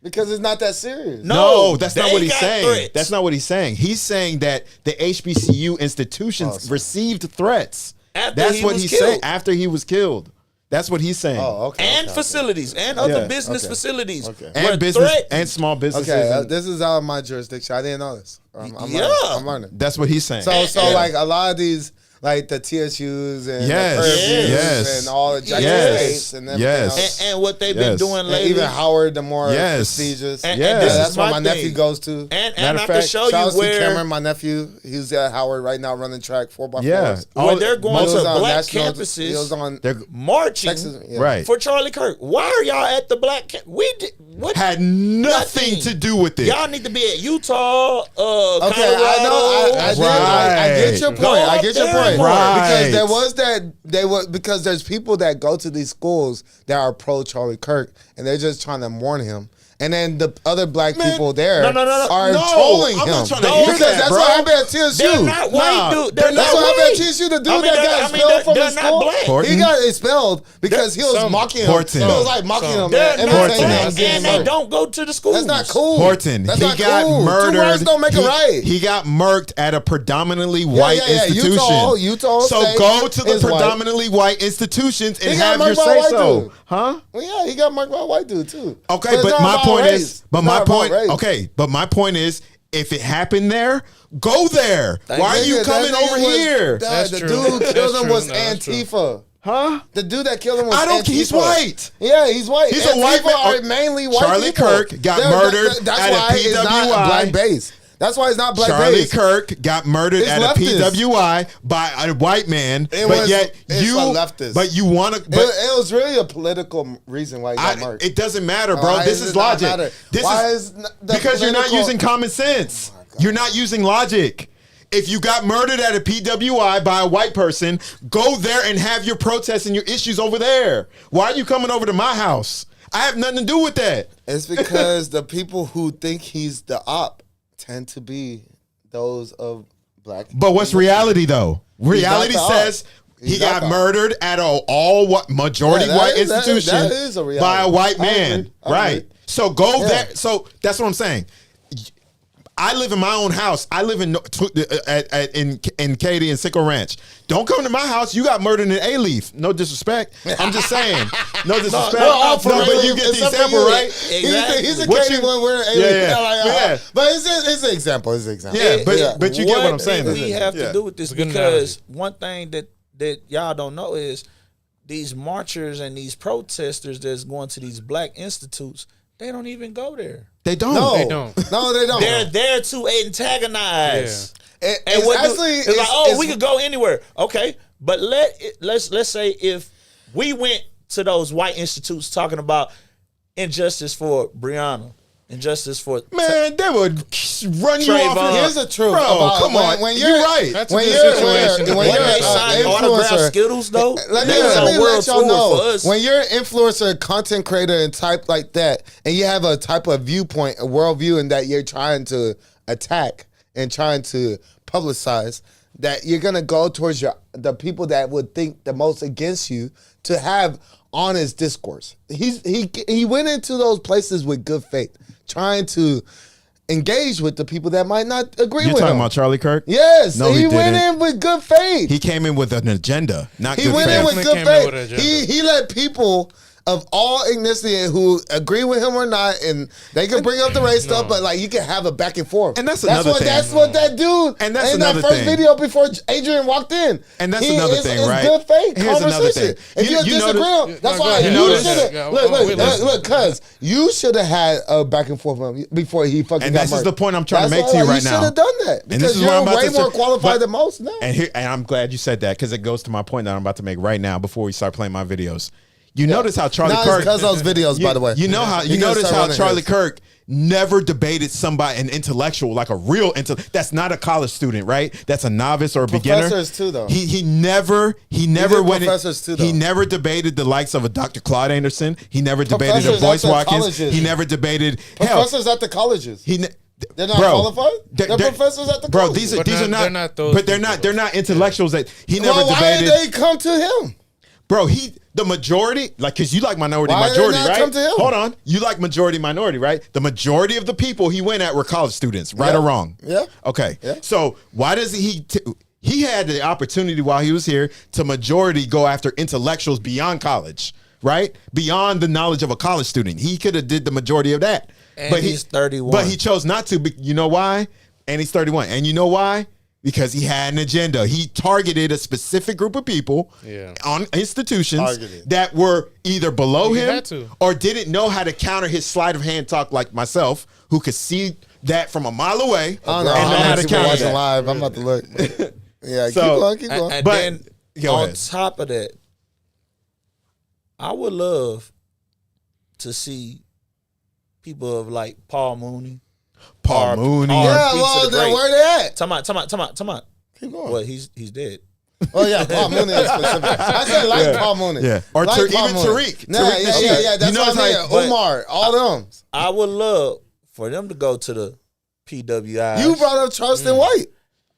because it's not that serious. No, that's not they what he's got saying. threats. That's not what he's saying. He's saying that the HBCU institutions received threats. After That's he what was he's killed. saying. After he was killed. That's what he's saying. Oh, okay. And okay, facilities and other Yeah, business okay. facilities. Okay. And were business threatened. and small businesses. Okay, and- this is out of my jurisdiction. I didn't know this. I'm Yeah. learning. I'm learning. that's what he's saying. So like a lot of these, like the TSUs and Yes, the Purdue's yes. and all the Jackson Yes. States and everything Yes. else. And what they've Yes. been doing And lately. even Howard, the more Yes. prestigious. And- and Yeah, this is that's where my my nephew thing. goes to. and Matter I of can fact, show Shout out you to where Cameron, my nephew. He's at Howard right now running track 4x4s. Yeah. when they're going He was to on black national- campuses, He was on They're marching Texas. Yeah. right. for Charlie Kirk. Why are y'all at the black camp? We did what? Had nothing to do with it. Y'all need to be at Utah, Okay, Colorado. I know. I get your Right. point. I get your point. Right. Because there was because there's people that go to these schools that are pro Charlie Kirk, and they're just trying to warn him. And then the other black people there no, are No, trolling I'm him. not trying to hear because that, that's bro. what happened at TSU. They're not white, Nah, dude. they're They're That's not what happened white. at TSU. The dude I mean, that they're- got I mean, expelled they're- from they're his not school, black. he Horton? got expelled because he was Some- mocking him. Horton. He was like mocking him. They're Man, not Horton. entertaining him, black, getting and they murked. don't go to the schools. That's not cool. Horton, That's he not got cool. murdered. Two wrongs don't make a right. He got murked at a predominantly white yeah. institution. Utah So State go to the is white. predominantly white institutions and He got have your murked by a say white so. dude. Huh? Well, yeah, he got marked by a white dude too. Okay, it's but not my about point race. is, but It's my not about point, race. okay, but my point is, if it happened there, go there. Why are you Nigga, coming that over nigga was- here? Dad, That's the true. dude That's killed him true. was No, that's true. Antifa. Huh? The dude that killed him was I don't. Antifa. He's white. Yeah, he's white. He's a white man. Are mainly white Charlie people. Kirk got They're- murdered That's at a why it's not PWI. black base. That's why it's not black Charlie base. Kirk got murdered It's at leftist. a PWI by a white man, It but was- yet it's you, a leftist. but you want to. It was really a political reason why he got murdered. It doesn't matter, bro. Why this does is it not logic. matter? This Why is is the because you're not political- using common sense. You're not using logic. If you got murdered at a PWI by a white person, go there and have your protests and your issues over there. Why are you coming over to my house? I have nothing to do with that. It's because the people who think he's the op tend to be those of black. But what's reality though? Reality not the says op. he He's not got the op. murdered at a all what majority Yeah, that white is- that is- institution that is a reality. by a white I man, agree. I right? agree. So go Yeah. there. So that's what I'm saying. I live in my own house. I live in in Katy and Sickle Ranch. Don't come to my house. You got murdered in A-Leaf. No disrespect. I'm just saying. No disrespect. all for but real, you get the except for example, you. right? Exactly. He's a What Katie you- when we're Yeah, yeah. yeah. Yeah. But it's an example. It's an example. Yeah, but you get what I'm saying. We have Yeah. to do with this It's a good because one thing that y'all don't know is these marchers and these protesters that's going to these black institutes, they don't even go there. They don't. No, They don't. No, they don't. They're there to antagonize. And It's what actually, it's like, oh, we could go anywhere. Okay, but let's say if we went to those white institutes talking about injustice for Breonna, injustice for Man, they would run you off. Trayvon. Here's the truth. Bro, about come on. When You're you're right. That's a when good you're situation. when when you're they an sign autograph influencer. Skittles though, Let me that's a let world y'all tour know for us. when you're an influencer, content creator, and type like that, and you have a type of viewpoint, a worldview, and that you're trying to attack and trying to publicize, that you're gonna go towards the people that would think the most against you to have honest discourse. He went into those places with good faith, trying to engage with the people that might not agree You're with talking him. about Charlie Kirk? Yes, No, he he went didn't. in with good faith. He came in with an agenda, not He good went in faith. with Definitely good came in with an faith. agenda. He let people of all ethnicity who agree with him or not, and they can bring up the race stuff, but like you can have a back and forth. And that's another what thing. that's what that dude. And that's in that another first thing. video before Adrian walked in. And that's another thing, it's right? Good faith Here's another conversation. thing. If you You disagree, notice- that's No, why go ahead. you notice- should Yeah, have. we listen. Look, cuz you should have had a back and forth with him before he fucking. And got this is murked. the point I'm trying to That's make to you why right now. You should have done that And this because is what I'm you're about way to say. more qualified But- than most. No. And I'm glad you said that because it goes to my point that I'm about to make right now before we start playing my videos. You notice how Charlie Nah, Kirk, it's 'cause those videos, by the way. You know how He you gonna notice start how running Charlie his. Kirk never debated somebody, an intellectual, like a real that's not a college student, right? That's a novice or a beginner. Professors too, though. He never did went. professors too, He though. never debated the likes of a Dr. Claude Anderson. He never debated a Professors Boyce at the Watkins. colleges. He never debated hell. Professors at the colleges. They're not Bro, qualified. They're professors at the bro. colleges. These are not. they're not those but they're people, not. They're not intellectuals that he never Well, why debated. did they come to him? Bro, the majority, like, because you like minority, Why did they majority, not right? come to him? Hold on. You like majority, minority, right? The majority of the people he went at were college students, right Yeah. or wrong? Yeah. Okay. Yeah. So why does he had the opportunity while he was here to majority go after intellectuals beyond college, right? Beyond the knowledge of a college student. He could have did the majority of that. And he's 31. But he chose not to. You know why? And he's 31. And you know why? Because he had an agenda. He targeted a specific group of people on institutions Targeted. that were either below He him had to. or didn't know how to counter his sleight of hand talk like myself, who could see that from a mile away I don't and know know how how many to people counter watching that. live. I'm about to look. Yeah, So- keep going. And But- then go on ahead. top of that, I would love to see people of like Paul Mooney. Paul Mooney. Yeah, Pizza well, the then Great. where they at? Come on. Keep going. Well, he's dead. Oh yeah, Paul Mooney is specific. I said like Paul Mooney. Yeah. Or like Paul even Mooney. Tariq. Nah, Tariq yeah, Nasheed. yeah. That's You know what I it's mean. like- but- Umar, all them. I would love for them to go to the PWI. You brought up Charleston White.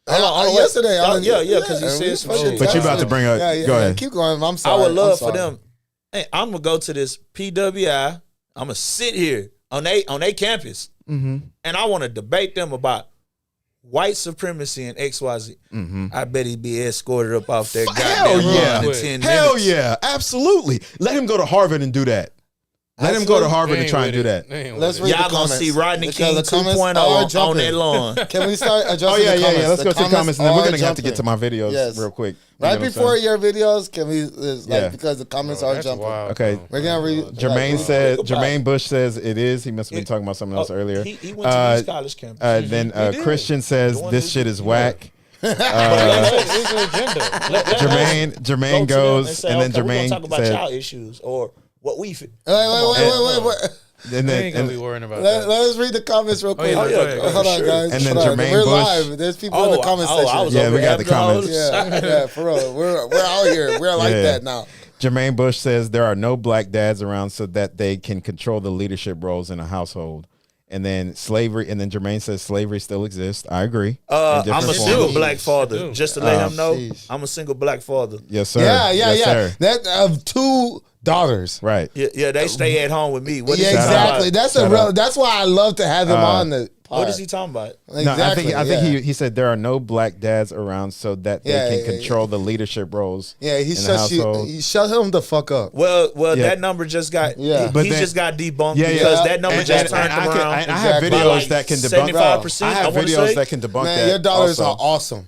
Hold on, wait. Yesterday. Yeah, 'cause he and said we some fucking shit. But you talked about to bring up- go ahead. Keep going. I'm I sorry. would love I'm for sorry. them. Hey, I'm gonna go to this PWI. I'm gonna sit here on they campus, and I want to debate them about white supremacy and XYZ. I bet he'd be escorted up off that Hell goddamn yeah. run in 10 Hell minutes. yeah. Absolutely. Let him go to Harvard and do that. Let him go to Harvard and try and do that. Let's read Y'all the gonna comments. see Rodney Because King the comments 2.0 are on jumping. that lawn. Can we start adjusting Oh, yeah, the yeah, comments? yeah. Let's go to the comments, and then we're are going to have to get jumping. to my videos Yes. real quick. You Right know what I'm before saying? your videos, can we, Yeah. because the comments are jumping. Okay. We're going to read. Jermaine like, said, think about Jermaine Bush says it is. He must have been talking about something else earlier. He went to East College campus. Then He did. Christian says Doing this his- shit is whack. Jermaine Jermaine goes, and then we're Jermaine gonna talk about said, child issues or what we. Wait. and They then ain't gonna be worrying about Let that. us read the comments real quick. yeah, go ahead, go Hold on, sure. guys. And then Hold on. Jermaine We're Bush- live. There's people in the comment I section. was Yeah, over we got the having all comments. this- Yeah, for real. We're out here. We're like Yeah. that now. Jermaine Bush says there are no black dads around so that they can control the leadership roles in a household. And then slavery, and then Jermaine says slavery still exists. I agree. In I'm different a forms. single black father. Just to let him know, sheesh. I'm a single black father. Yes, sir. Yeah. Yes, sir. That of 2 daughters. Right. Yeah, they stay at home with me. What is Yeah, he talking exactly. about? That's a real. That's why I love to have him on the pod. What is he talking about? Exactly. No, I think he said there are no black dads around so that they Yeah, can yeah, control the leadership roles. Yeah, he in the shuts you. household. He shut him the fuck up. Well, Yeah. that number just got. Yeah. But he then- just got debunked Yeah, yeah. because that number And- just and turned I could- around. I have Exactly. videos by like that can debunk. 75%. I have wanna videos say. that can debunk Man, that. your daughters also. are awesome.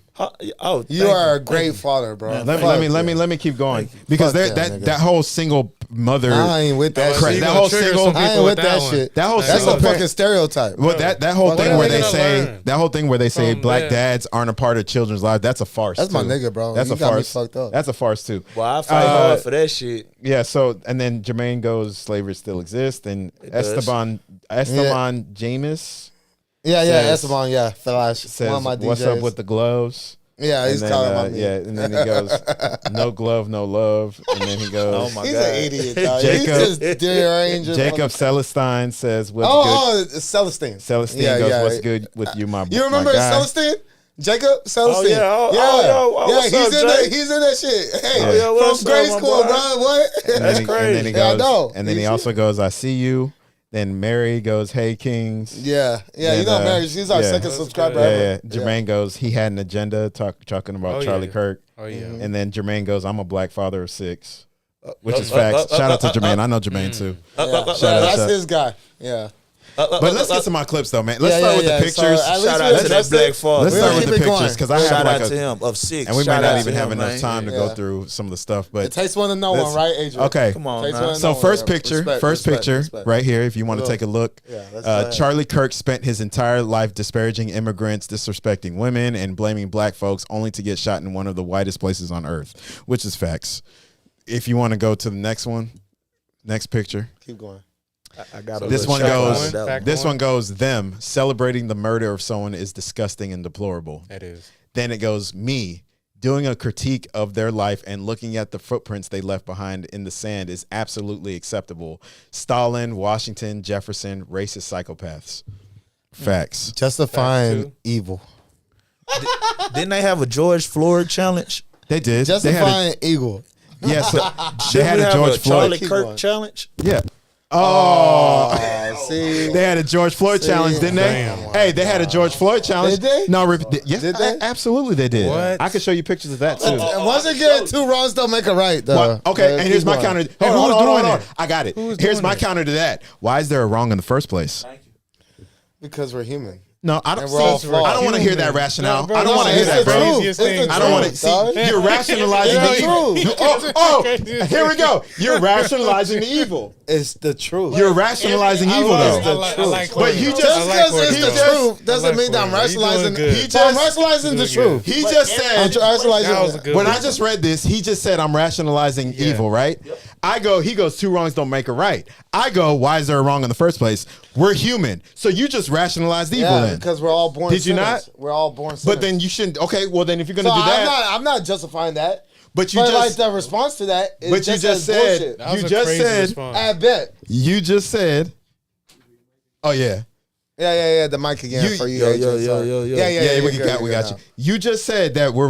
Oh, You are a great father, bro. Let me keep going because Fuck there, that nigga. that whole single mother. I ain't with that Correct. shit. That whole single. I ain't with that shit. That whole That's single a fucking stereotype. Well, that whole Fuck thing that where nigga. they Gonna say learn that whole thing where they say from black that. dads aren't a part of children's lives. That's a farce. That's my too. nigga, bro. That's You a got me farce. fucked up. That's a farce too. Well, I fight hard for that shit. Yeah. So and then Jermaine goes, slavery still exists, and does. Esteban James Yeah, says- Esteban, yeah, Flash. says, One of my DJs. "What's up with the gloves?" Yeah, he's And then, calling about me. yeah, and then he goes, "No glove, no love," and then he goes, Oh my He's God. an idiot, dog. Jacob- He's just deranged. Jacob Celestine says, "What's Oh, Celestine. Celestine Yeah, goes, yeah. "What's good with you, my You remember my guy?" Celestine? Jacob Celestine. yeah. Oh, yeah. yo, yeah, what's he's up, in that. Jake? He's in that shit. Hey, Oh, yeah, what's from grade up, my school, boy? bro. What? And then he crazy. goes, Yeah, I know. and then he also goes, "I see you." Then Mary goes, "Hey Kings." Yeah. Then, You know, Mary, she's our second subscriber ever. Jermaine goes, "He had an agenda," talking about Charlie Kirk. Oh yeah. And then Jermaine goes, "I'm a black father of 6," which is facts. Shout out to Jermaine. I know Jermaine too. That's his guy. Yeah. But let's get to my clips though, man. Let's start with the pictures. Shout out to that black father. Let's start with the pictures because I have Shout like out to him of 6. and we Shout might out not to even have him, enough man. time to go through some of the stuff. But It takes one to know one, right, Adrian? Okay, Come on, Takes man. one to so know first one, picture, Respect. right here. If you want to take a look, let's go ahead. Charlie Kirk spent his entire life disparaging immigrants, disrespecting women, and blaming black folks, only to get shot in one of the whitest places on earth, which is facts. If you want to go to the next one, next picture. Keep going. I got This one goes, them celebrating the murder of someone is disgusting and deplorable. It is. Then it goes, me doing a critique of their life and looking at the footprints they left behind in the sand is absolutely acceptable. Stalin, Washington, Jefferson, racist psychopaths. Facts. Justifying evil. Didn't they have a George Floyd challenge? They did. Justifying evil. Yeah, so they had a George Charlie Floyd. Kirk challenge? Yeah. Oh, see, they had a George Floyd challenge, didn't they? Hey, they had a George Floyd challenge. Did they? No, yes, Did they? absolutely they did. What? I could show you pictures of that too. And once again, 2 wrongs don't make a right, though. Well, okay, and here's my counter. Hey, who's doing it? I got it. Here's my counter to that. Why is there a wrong in the first place? Because we're human. No, I don't. And we're all I don't want to hear that rationale. I don't want to hear it's that, the bro. truth. It's the I don't want to truth, see. dog. You're rationalizing It's the the evil. truth. Oh, here we go. You're rationalizing the evil. It's the truth. You're rationalizing evil, though. But you Just just because it's the truth doesn't mean that I'm rationalizing. I'm rationalizing the truth. He just said. Rationalizing. When I just read this, he just said I'm rationalizing evil, right? I go, he goes, 2 wrongs don't make a right. I go, why is there a wrong in the first place? We're human. So you just rationalized evil then. Because we're all born Did you sinners. not? We're all born sinners. But then you shouldn't. Okay, well then if you're going to So do that. I'm not justifying that. But you But just. like the response to that is But you just just as said. bullshit. That was You a just crazy said. response. I bet. You just said. Oh, yeah. Yeah. The mic again for you. AJ, sorry. Yeah. We got you. You just said that we're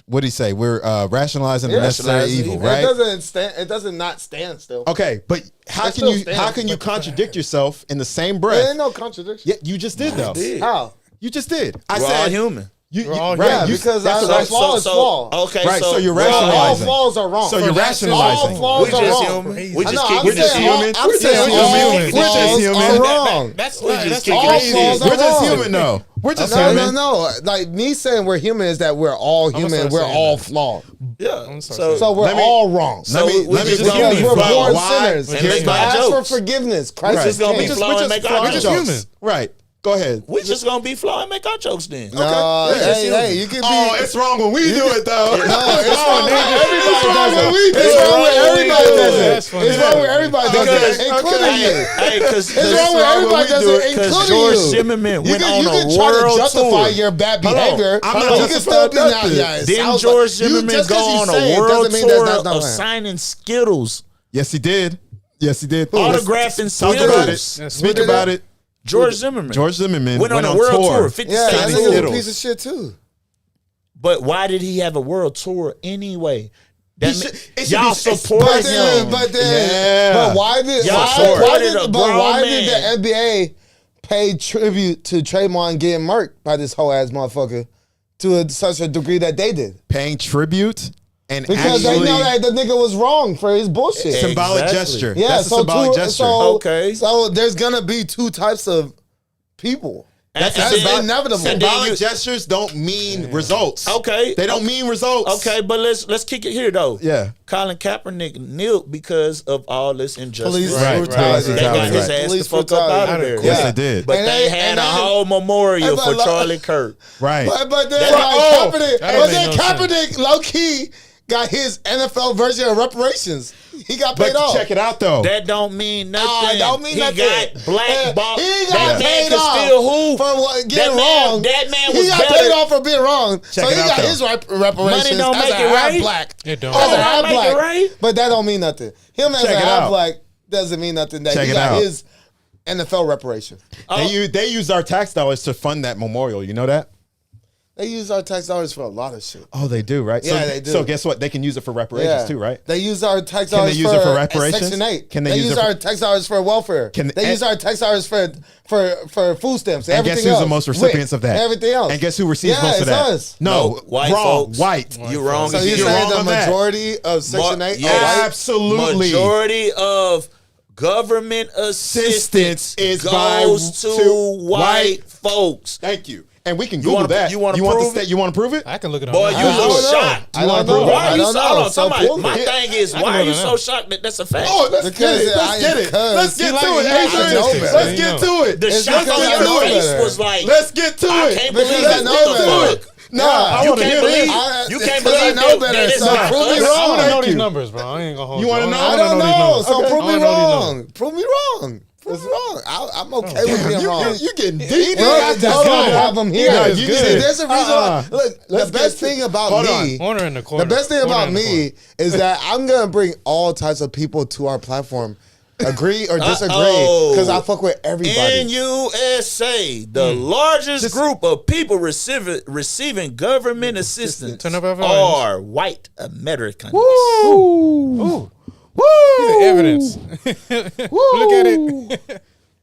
what did he say? We're rationalizing the necessary evil, right? It doesn't not stand still. Okay, but how It can you still stands. contradict yourself in the same There breath? ain't no contradiction. Yeah, you just did though. How? You just did. I We're said all human. Yeah, because that's our flaw is flaw. Okay, Right, so you're All rationalizing. flaws are wrong. So you're rationalizing. All flaws We are just wrong. human. We I just know, keep I'm We're just saying all- human. I'm We're just saying all human. We're just flaws human. are wrong. That's just not keep all crazy. flaws are We're just wrong. human though. We're just No, human. no. Like me saying we're human is that we're all human. start We're saying all that. flawed. Yeah. So we're all wrong. So Let me we just let gonna me be Because we're flawed. born Why? sinners. And make our Ask for jokes. forgiveness. Christ We're is just gonna be king. flawed and make our we're just jokes. human. Right. Go ahead. We just gonna be flawed and make our jokes then. No, hey, you can be. Oh, it's wrong when we do it though. No, it's wrong when everybody does it. It's wrong when everybody does it. It's wrong when everybody does it, including you. Hey, because It's wrong when everybody does it, Because including George you. Zimmerman You went can on a try to world justify tour. your bad Hold on. behavior, I'm but not you can still be justifying not. nothing. Yeah, it Then sounds George like, Zimmerman just go 'cause you on say a it world doesn't mean that's tour not of lying. signing Skittles, Yes, he did. Yes, he did. autographing Talk about it. Skittles. Speak about it. George Zimmerman. George Zimmerman went on a world tour, 50 Yeah, that states. nigga's a Skittles. piece of shit too. But why did he have a world tour anyway? That it should y'all be- support him. But why did Y'all why supported did a grown man. the NBA pay tribute to Draymond getting murked by this whole ass motherfucker to such a degree that they did? Paying tribute and Because actually they know that the nigga was wrong for his bullshit. symbolic Exactly. gesture. Yeah, That's a symbolic gesture. So there's gonna be 2 types of people. That's inevitable. Symbolic gestures don't mean results. Okay. They don't mean results. Okay, but let's kick it here though. Yeah. Colin Kaepernick kneeled because of all this injustice. Police Right, brutality. They got his Right. ass Police the fuck up out of brutality. there. Yes, Yeah. they did. But And they they- had and a they- whole memorial But for like- Charlie Kirk. Right. But then That- like oh, Kaepernick, that but don't then make no Kaepernick low key got his NFL version of reparations. He got paid But off. check it out though. That don't mean nothing. it don't mean he nothing. got blackballed. He got That man paid can off still hoop. for what, getting That man- wrong. that man he was got better. paid off for being wrong. Check so it he out, got though. his reparations Money don't as make a it half right. black. It don't. As a Money half don't make black. it right. But that don't mean nothing. Him as Check a it half out. black doesn't mean nothing. That Check he it got out. his NFL reparation. They used our tax dollars to fund that memorial. You know that? They use our tax dollars for a lot of shit. Oh, they do, right? Yeah, so, they do. So guess what? They can use it for reparations too, right? They use our tax Can dollars they use it for reparations? Section 8. Can they use our tax dollars for welfare. They use our tax dollars for food stamps. And everything guess who's else. the most recipients of that? Everything else. And guess who receives most of it's that? Us. No, white wrong. folks. White. You wrong. So you're You're saying wrong the on that. majority of Section 8 yes. are white? Absolutely. Majority of government assistance is goes to white folks. Thank you. And we can Google wanna- that. you wanna want prove the it? You want to prove it? I can look it up. Boy, now. you I don't look know. shocked. I don't know. Why I are you don't so, know. hold on, So somebody, prove my it. thing is, I why can are you go so now. shocked that that's a fact? Oh, let's Because get it. Let's I- get it. because- Let's get See, like, to it, you have to Adrian. know better. Let's You get know. to it. The It's shock because on I your know face better. was like, Let's get to I it. can't Because believe I that. know What the better. fuck? Nah, I You want to can't hear believe this. you Because can't I believe know that better, it's so not prove me us. wrong. I want to know Thank these you. numbers, bro. I ain't gonna hold You you. wanna know? I wanna don't these know. numbers. So Okay. prove I me wanna know these wrong. Prove me wrong. Prove me wrong. I'm okay with being wrong. You getting deep. Bro, that's Hold good. on. Have them here. Yeah, That's you good. need See, it. there's a reason why. Look, the Let's best get to- thing about Hold on. me. Corner in the corner. The best thing Corner about in the me is that I'm gonna bring all types of people to our platform. Agree or disagree, because I fuck with everybody. In USA, the largest group of people receiving government assistance Turn up our volumes. are white Americans. Woo! Woo! The evidence. Look at it.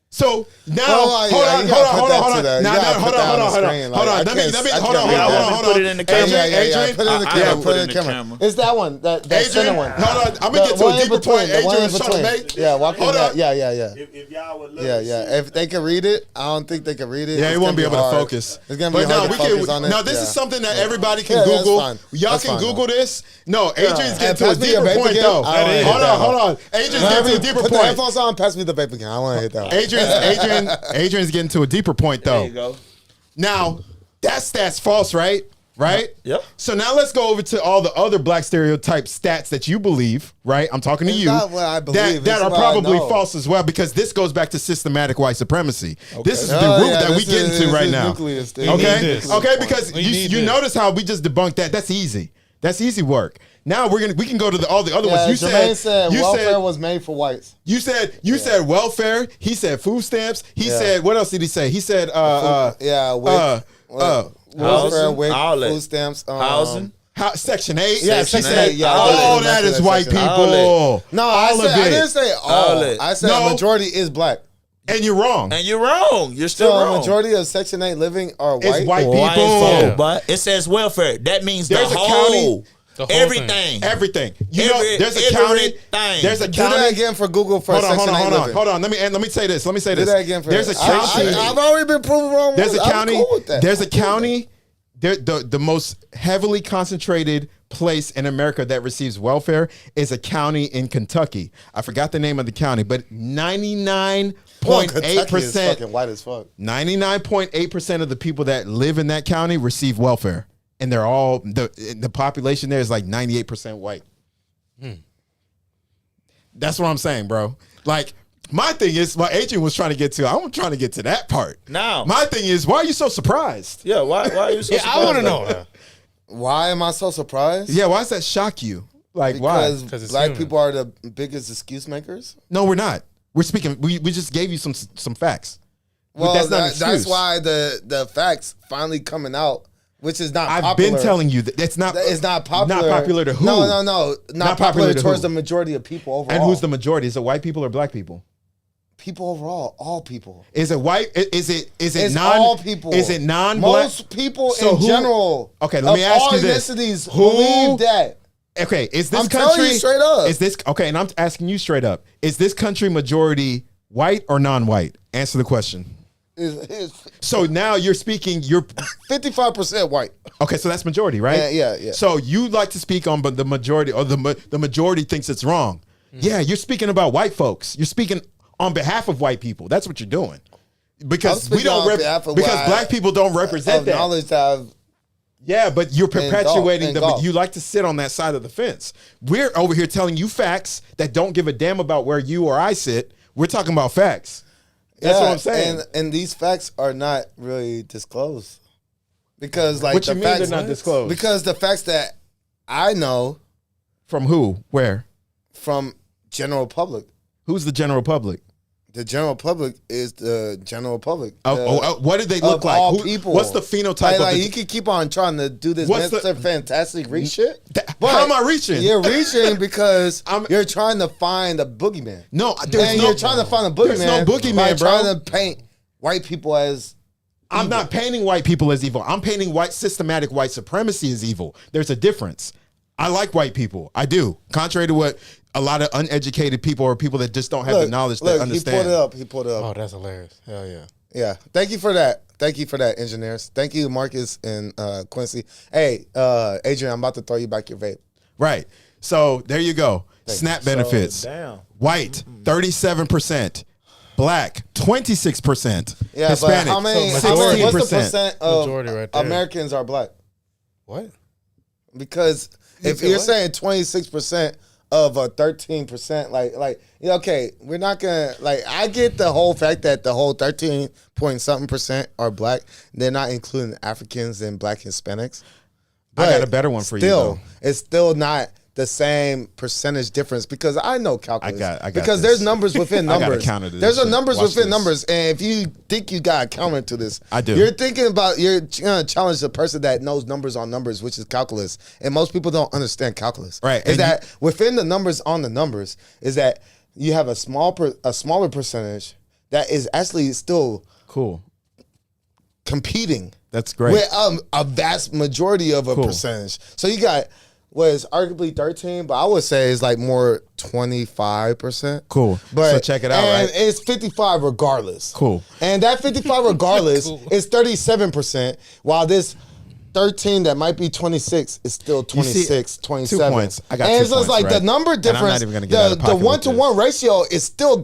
So now, Oh, yeah, you gotta put that to the- you gotta put that on the screen, like, I Let me, can't- let me, I hold on, can't hold read on, that. hold on. Put it in the Adrian, camera. Adrian, Put it in the I camera. put Put it it in in the the camera. camera. It's that one. That Adrian, center one. hold on. I'm gonna get to one a in deeper between, point the one in Adrian's trying to between. make. Yeah, walk in Hold that. on. Yeah. If y'all would Yeah. If they can read it, I don't think they can read it. Yeah, It's he won't be gonna able to hard. focus. It's gonna be But hard no, to we focus on it. can. Now, this is something that everybody can Yeah, that's Google. fine. Y'all That's can fine, Google though. this. No, Adrian's Hey, getting to a pass me your deeper vape point again. though. I wanna hit Hold that on, hold one. on. Adrian's getting to a deeper Put the point. headphones on. Pass me the vape again. I want to hit that one. Adrian's getting to a deeper point though. There you go. Now, that's false, right? Right? Yep. So now let's go over to all the other black stereotype stats that you believe, right? I'm talking to It's you. not what I believe, That it's are what I probably know. false as well, because this goes back to systematic white supremacy. This is the Oh, root yeah, that we this get is- into this right is now. nucleus, dude. We need Okay? this. Okay, because We you need you this. notice how we just debunked that. That's easy. That's easy work. Now we can go to all the other Yeah, ones. You Jermaine said you welfare said was made for whites. you said welfare. He said food stamps. He Yeah. said what else did he say? He said welfare, WIC, all that. food stamps, Housing. Section 8. Yeah, She Section said 8, yeah, all that's that is Section white 8. people. No, all of I it. didn't say all. All it. I said No. a majority is black. And you're wrong. And you're wrong. You're still So a wrong. majority of Section 8 living are It's white. white White people. folk, but it says welfare. That means There's the a whole, county- The whole everything. Everything. You know, Every- there's a county. everything. There's a Do that county. again for Google for Hold on, Section 8 hold on. living. Hold on. Let me say this. Let me say Do this. that again for There's a county. I've already been proven wrong. There's a I'm county. cool with that. There's a I'm cool with county. The most heavily concentrated place in America that receives welfare is a county in Kentucky. I forgot the name of the county, but that. Well, Kentucky is 99.8%. fucking white as fuck. 99.8% of the people that live in that county receive welfare, and they're all the population there is like 98% white. That's what I'm saying, bro. Like, my thing is, what Adrian was trying to get to, I'm trying to get to that part. Now. My thing is, why are you so surprised? Yeah, why are you so Yeah, I want to surprised? know. Why am I so surprised? Yeah, why does that shock you? Like, why? Because it's black human. people are the biggest excuse makers. No, we're not. We're speaking. We just gave you some facts. Well, that's not an that's excuse. why the facts finally coming out, which is not I've popular. been telling you that it's not. It's not popular. Not popular to who? No. Not popular to towards who? the majority of people overall. And who's the majority? Is it white people or black people? people overall? All people. Is it white? Is it It's non? all people. Is it non-black? Most people So in who- general. Okay, let me of ask all you this. ethnicities Who- believe that. Okay, is this I'm country telling you straight up. Is this okay? And I'm asking you straight up: is this country majority white or non-white? Answer the question. It's So now you're speaking. You're 55% white. okay. So that's majority, right? Yeah. So you like to speak on, but the majority or the majority thinks it's wrong. Yeah, you're speaking about white folks. You're speaking on behalf of white people. That's what you're doing. I'm Because we speaking don't on behalf of because what black people don't represent of that. knowledge that I've Yeah, but you're perpetuating the. engulfed. You like to sit on that side of the fence. We're over here telling you facts that don't give a damn about where you or I sit. We're talking about facts. That's what I'm saying. And these facts are not really disclosed. Because like What the you mean facts they're not disclosed? Because the facts that I know From who? Where? from general public, Who's the general public? The general public is the general public. What did they look like? All people. What's the phenotype? Like you could keep on trying to do this Mr. Fantastic reach shit. How am I reaching? You're reaching because you're trying to find a boogeyman. No, you're trying to find a boogeyman. There's no boogeyman, by bro. trying to paint white people as I'm evil. not painting white people as evil. I'm painting systematic white supremacy as evil. There's a difference. I like white people. I do. Contrary to what a lot of uneducated people or people that just don't have the knowledge that understand. He pulled it up. Oh, that's hilarious. Hell yeah. Yeah. Thank you for that. Thank you for that, engineers. Thank you, Marcus and Quincy. Hey, Adrian, I'm about to throw you back your vape. Right. So there you go. SNAP benefits. Damn. White, 37%. Black, 26%. Yeah, Hispanic, but how many? 16%. What's the percent of Majority right there. Americans are black? What? Because if said you're what? saying 26% of a 13%, like okay, we're not gonna I get the whole fact that the whole 13 point something percent are black. They're not including Africans and black Hispanics. I got a better one for you, though. It's still not the same percentage difference because I know calculus. I got because this. there's numbers within I gotta numbers. counter this There's a shit. numbers Watch within this. numbers, and if you think you got a counter to this, I do. You're gonna challenge the person that knows numbers on numbers, which is calculus, and most people don't understand calculus. Right, Is and that within the numbers on the numbers is that you have a smaller percentage that is actually still Cool. competing. That's great. With a vast majority of a percentage. So you got what is arguably 13, but I would say it's like more 25%. Cool. But So check it out, and right? it's 55 regardless. Cool. And that 55 regardless is 37%, while this 13 that might be 26 is still 26, 27. 2 points. I got and 2 it's just points, like the right? number And I'm difference, not even gonna get out of the pocket with one-to-one ratio is still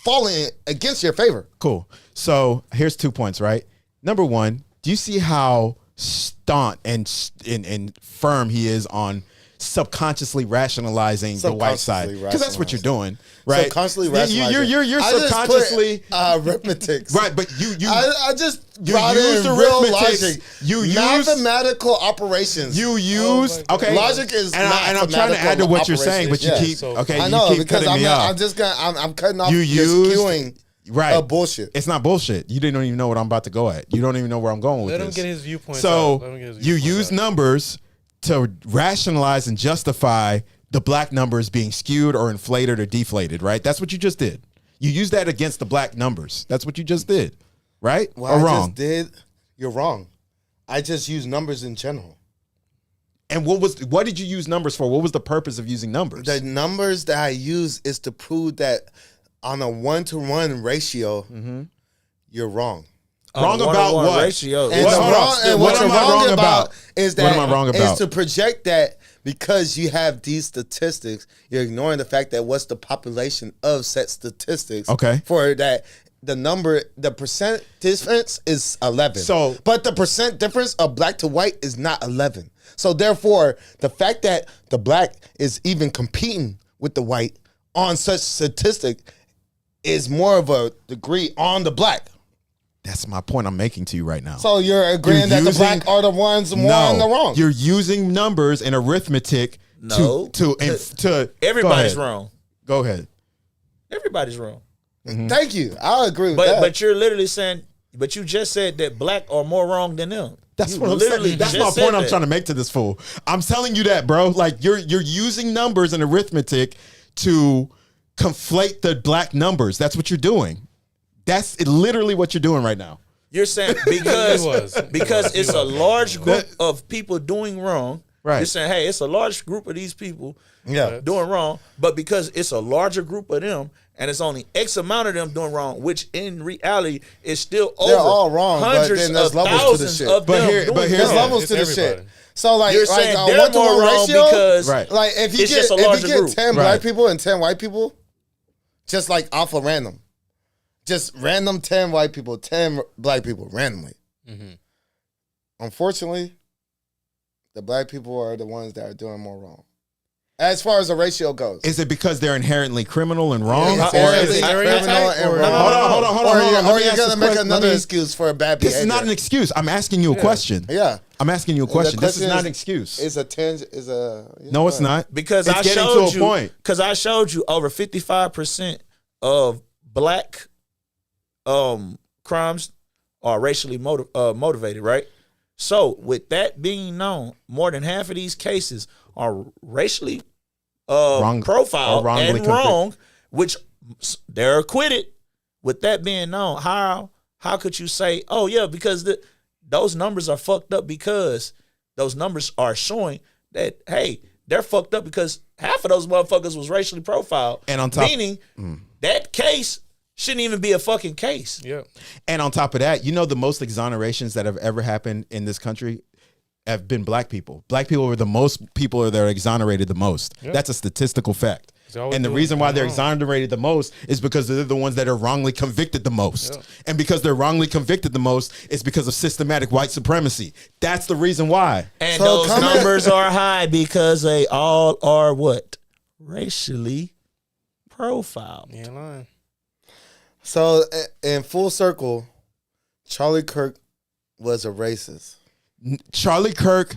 falling against your favor. Cool. So here's 2 points, right? Number one, do you see how staunch and firm he is on subconsciously rationalizing the white side? Because that's what you're doing, right? Subconsciously rationalizing. You're I just subconsciously put, arithmetics. right, but I just you brought used in real arithmetics. logic. You used mathematical operations. You used okay. Logic is and I'm trying to add to what you're saying, but you keep okay. I know you keep because cutting me off. I'm just gonna. I'm cutting off. You You're used skewing right bullshit. It's not bullshit. You didn't even know what I'm about to go at. You don't even know where I'm going with Let this. him get his viewpoint. So you use numbers to rationalize and justify the black numbers being skewed or inflated or deflated, right? That's what you just did. You used that against the black numbers. That's what you just did, right? What or I wrong? just did. You're wrong. I just use numbers in general. And what did you use numbers for? What was the purpose of using numbers? The numbers that I use is to prove that on a 1-to-1 ratio, you're wrong. Wrong about what? Ratio. And, what you're wrong about is that what am I wrong about? is to project that because you have these statistics, you're ignoring the fact that what's the population of set statistics. Okay. For that, the percent difference is 11. So, but the percent difference of black to white is not 11. So therefore, the fact that the black is even competing with the white on such statistic is more of a degree on the black. That's my point I'm making to you right now. So you're agreeing that the black are the ones more on the wrong. You're using numbers and arithmetic to everybody's wrong. Go ahead. Everybody's wrong. Thank you. I agree with But that. but you're literally saying, but you just said that black are more wrong than them. That's You what I'm literally saying. That's just my said point I'm that. trying to make to this fool. I'm telling you that, bro. Like you're using numbers and arithmetic to conflate the black numbers. That's what you're doing. That's literally what you're doing right now. You're saying because it's a large group of people doing wrong. Right. You're saying, hey, it's a large group of these people Yeah. doing wrong, but because it's a larger group of them and it's only X amount of them doing wrong, which in reality is still over They're all wrong, but hundreds then there's of levels to the thousands shit. of But them here- doing but here's There's wrong. levels to the everybody. shit. So like, You're like saying a they're 1-to-1 more wrong ratio, because Right. like if you it's get just a if you larger get group. 10 Right. black people and 10 white people, just like off of random, just random 10 white people, 10 black people randomly. Unfortunately, the black people are the ones that are doing more wrong. As far as the ratio goes. Is it because they're inherently criminal and wrong? It's Or is inherently it, criminal and wrong. Hold on. Or Let me you're ask going to this make question. another Let me- excuse for a bad This behavior. is not an excuse. I'm asking you a question. Yeah. I'm asking you a question. The This is not an is- excuse. Is a tinge, is a... No, it's not. Because it's I getting showed to a you point. because I showed you over 55% of black crimes are racially motivated, right? So with that being known, more than half of these cases are racially profiled and wrong, which they're acquitted. With that being known, how could you say, oh yeah, because those numbers are fucked up, because those numbers are showing that, hey, they're fucked up because half of those motherfuckers was racially profiled. And on top, meaning that case shouldn't even be a fucking case. Yeah. And on top of that, you know, the most exonerations that have ever happened in this country have been black people. Black people are the most people that are exonerated the most. Yeah. That's a statistical fact. And the reason why they're exonerated the most is because they're the ones that are wrongly convicted the most. Yeah. And because they're wrongly convicted the most, it's because of systematic white supremacy. That's the reason why. And so those numbers are high because they all are what? Racially profiled. You ain't lying. So in full circle, Charlie Kirk was a racist. Charlie Kirk,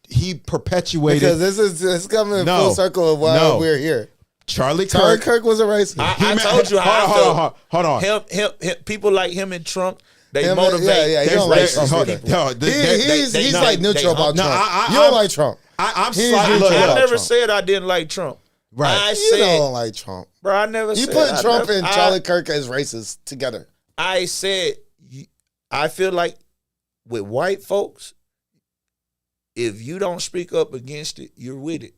he perpetuated, because this is coming in full circle of why we're here. Charlie Kirk was a racist. I told you how. Hold on. Him, people like him and Trump, they motivate. Yeah, he don't like Trump he's like neutral about Trump. You don't like Trump. I'm slightly. I never said I didn't like Trump. Right. I You said, don't like Trump. bro, I never You said. put Trump and Charlie Kirk as racist together. I said, I feel like with white folks, if you don't speak up against it, you're with it.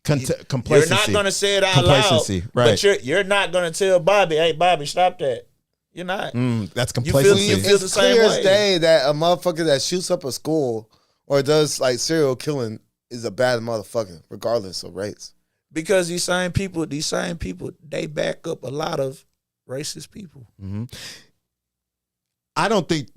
Complacency. You're not going to say it out loud, right. but you're not going to tell Bobby, hey, Bobby, stop that. You're not. That's complacency. You feel the same clear way. as day that a motherfucker that shoots up a school or does like serial killing is a bad motherfucker, regardless of race. Because these same people, they back up a lot of racist people. Mm-hmm. I don't think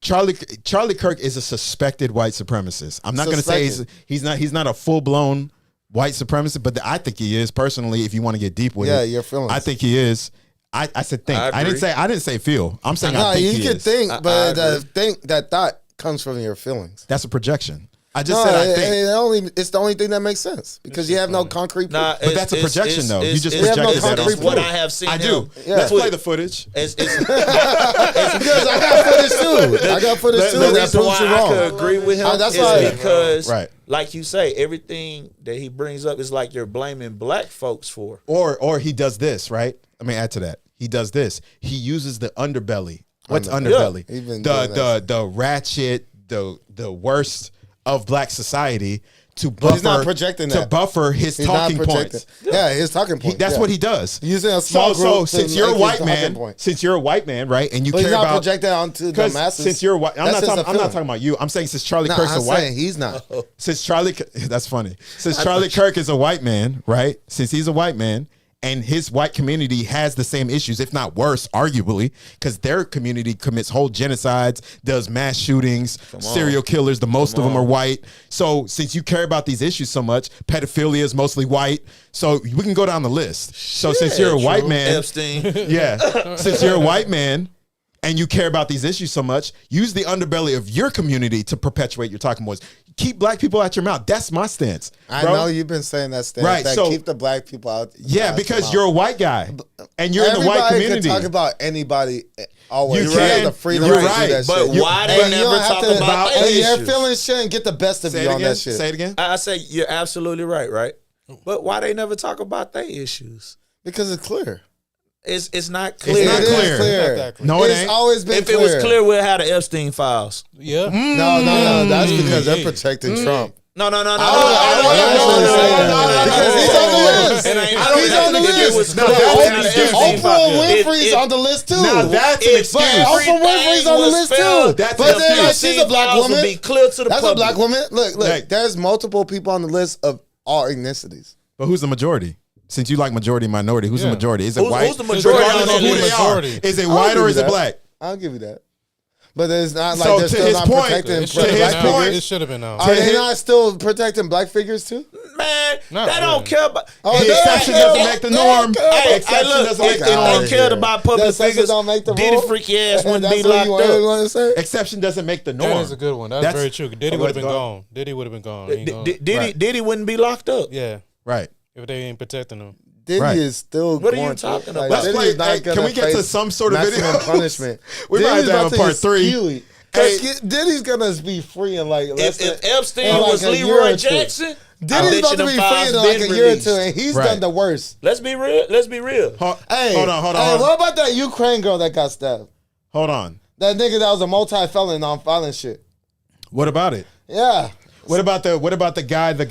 Charlie Kirk is a suspected white supremacist. I'm not going to say he's not a full blown white supremacist, but I think he is personally. If you want to get deep with it, your feelings. I think he is. I said think. I didn't say feel. I'm saying I think he is. You can think, but that thought comes from your feelings. That's a projection. I just said I think. It's the only thing that makes sense because you have no concrete proof. But that's a projection, though. You just projected that on what I have seen. I do. Let's play the footage. Because I got footage too. I got footage too. The That reason proves why you I wrong. could agree with him That's is why. because, Right. like you say, everything that he brings up is like you're blaming black folks for. Or he does this, right? Let me add to that. He does this. He uses the underbelly. What's underbelly? The ratchet, the worst of black society to buffer. He's not projecting that. To buffer his talking points. Yeah, his talking points. That's what he does. Using a small group. So since you're a white man, right, and you but care he's not about projecting onto the masses. Since you're white, I'm not talking about you. I'm saying since Charlie Kirk's a white. He's not. Since that's funny. Since Charlie Kirk is a white man, right? Since he's a white man. And his white community has the same issues, if not worse, arguably, because their community commits whole genocides, does mass shootings, serial killers. The most of them are white. So since you care about these issues so much, pedophilia is mostly white. So we can go down the list. So since you're a white man, Epstein. since you're a white man and you care about these issues so much, use the underbelly of your community to perpetuate your talking points. Keep black people out your mouth. That's my stance. I know you've been saying that stance. Right, That so keep the black people out. Yeah, because you're a white guy and you're in the white community. Everybody can talk about anybody always. You can. The freedom You're to do right. that But shit. why they never talk about their your issues? feelings shouldn't get the best of you on that shit. Say it again. I say you're absolutely right? But why they never talk about their issues? Because it's clear. It's not clear. It's not It clear. is clear. Not that No, it It's ain't. always been If clear. it was clear, we'd have the Epstein files. Yeah. No. That's because they're protecting Trump. No. Because he's on the list. He's on the list. Oprah Winfrey's on the list too. Now that's an excuse. Oprah Winfrey's on the list too. That's But an then excuse. she's a black woman. Be clear to the That's public. a black woman. Look. Like- There's multiple people on the list of all ethnicities. But who's the majority? Since you like majority minority, who's the majority? Is it Who's- white? who's the majority? Regardless of who Who's the they are. majority? Is it I'll white give or you is it that. black? I'll give you that. But it's not So like they're to still his not point- protecting It should have black been point- out. figures. It should have been out. Are they not still protecting black figures too? Man, Not they don't really. care about. Oh, The they exception don't doesn't care. make the They norm. don't care. Hey, Exception look, doesn't if make the they norm. cared about public Exceptions figures, don't make the Diddy rule? freaky ass wouldn't That's be what locked you up. want to say? Exception doesn't make the norm. That is a good one. That's very true. Diddy would have been gone. Diddy would have been gone. He ain't gonna- Diddy wouldn't be locked up. Yeah. Right. If they ain't protecting him. Diddy Right. is still. What are you going talking through, about? Let's Diddy play. is not Hey, gonna can we get to face some sort of maximum video? punishment? We might have Diddy's to have about a part get 3. skewy. Hey, Diddy's gonna be free in like less If than- Epstein in like was a year Leroy or two. Jackson, I Diddy's bet about you to them be free files in like been a year or released. two, and he's Right. done the worst. Let's be real. Let's be real. Hey, hold on. Hey, what about that Ukraine girl that got stabbed? Hold on. That nigga that was a multi-felon on violent shit. What about it? Yeah. What about the guy that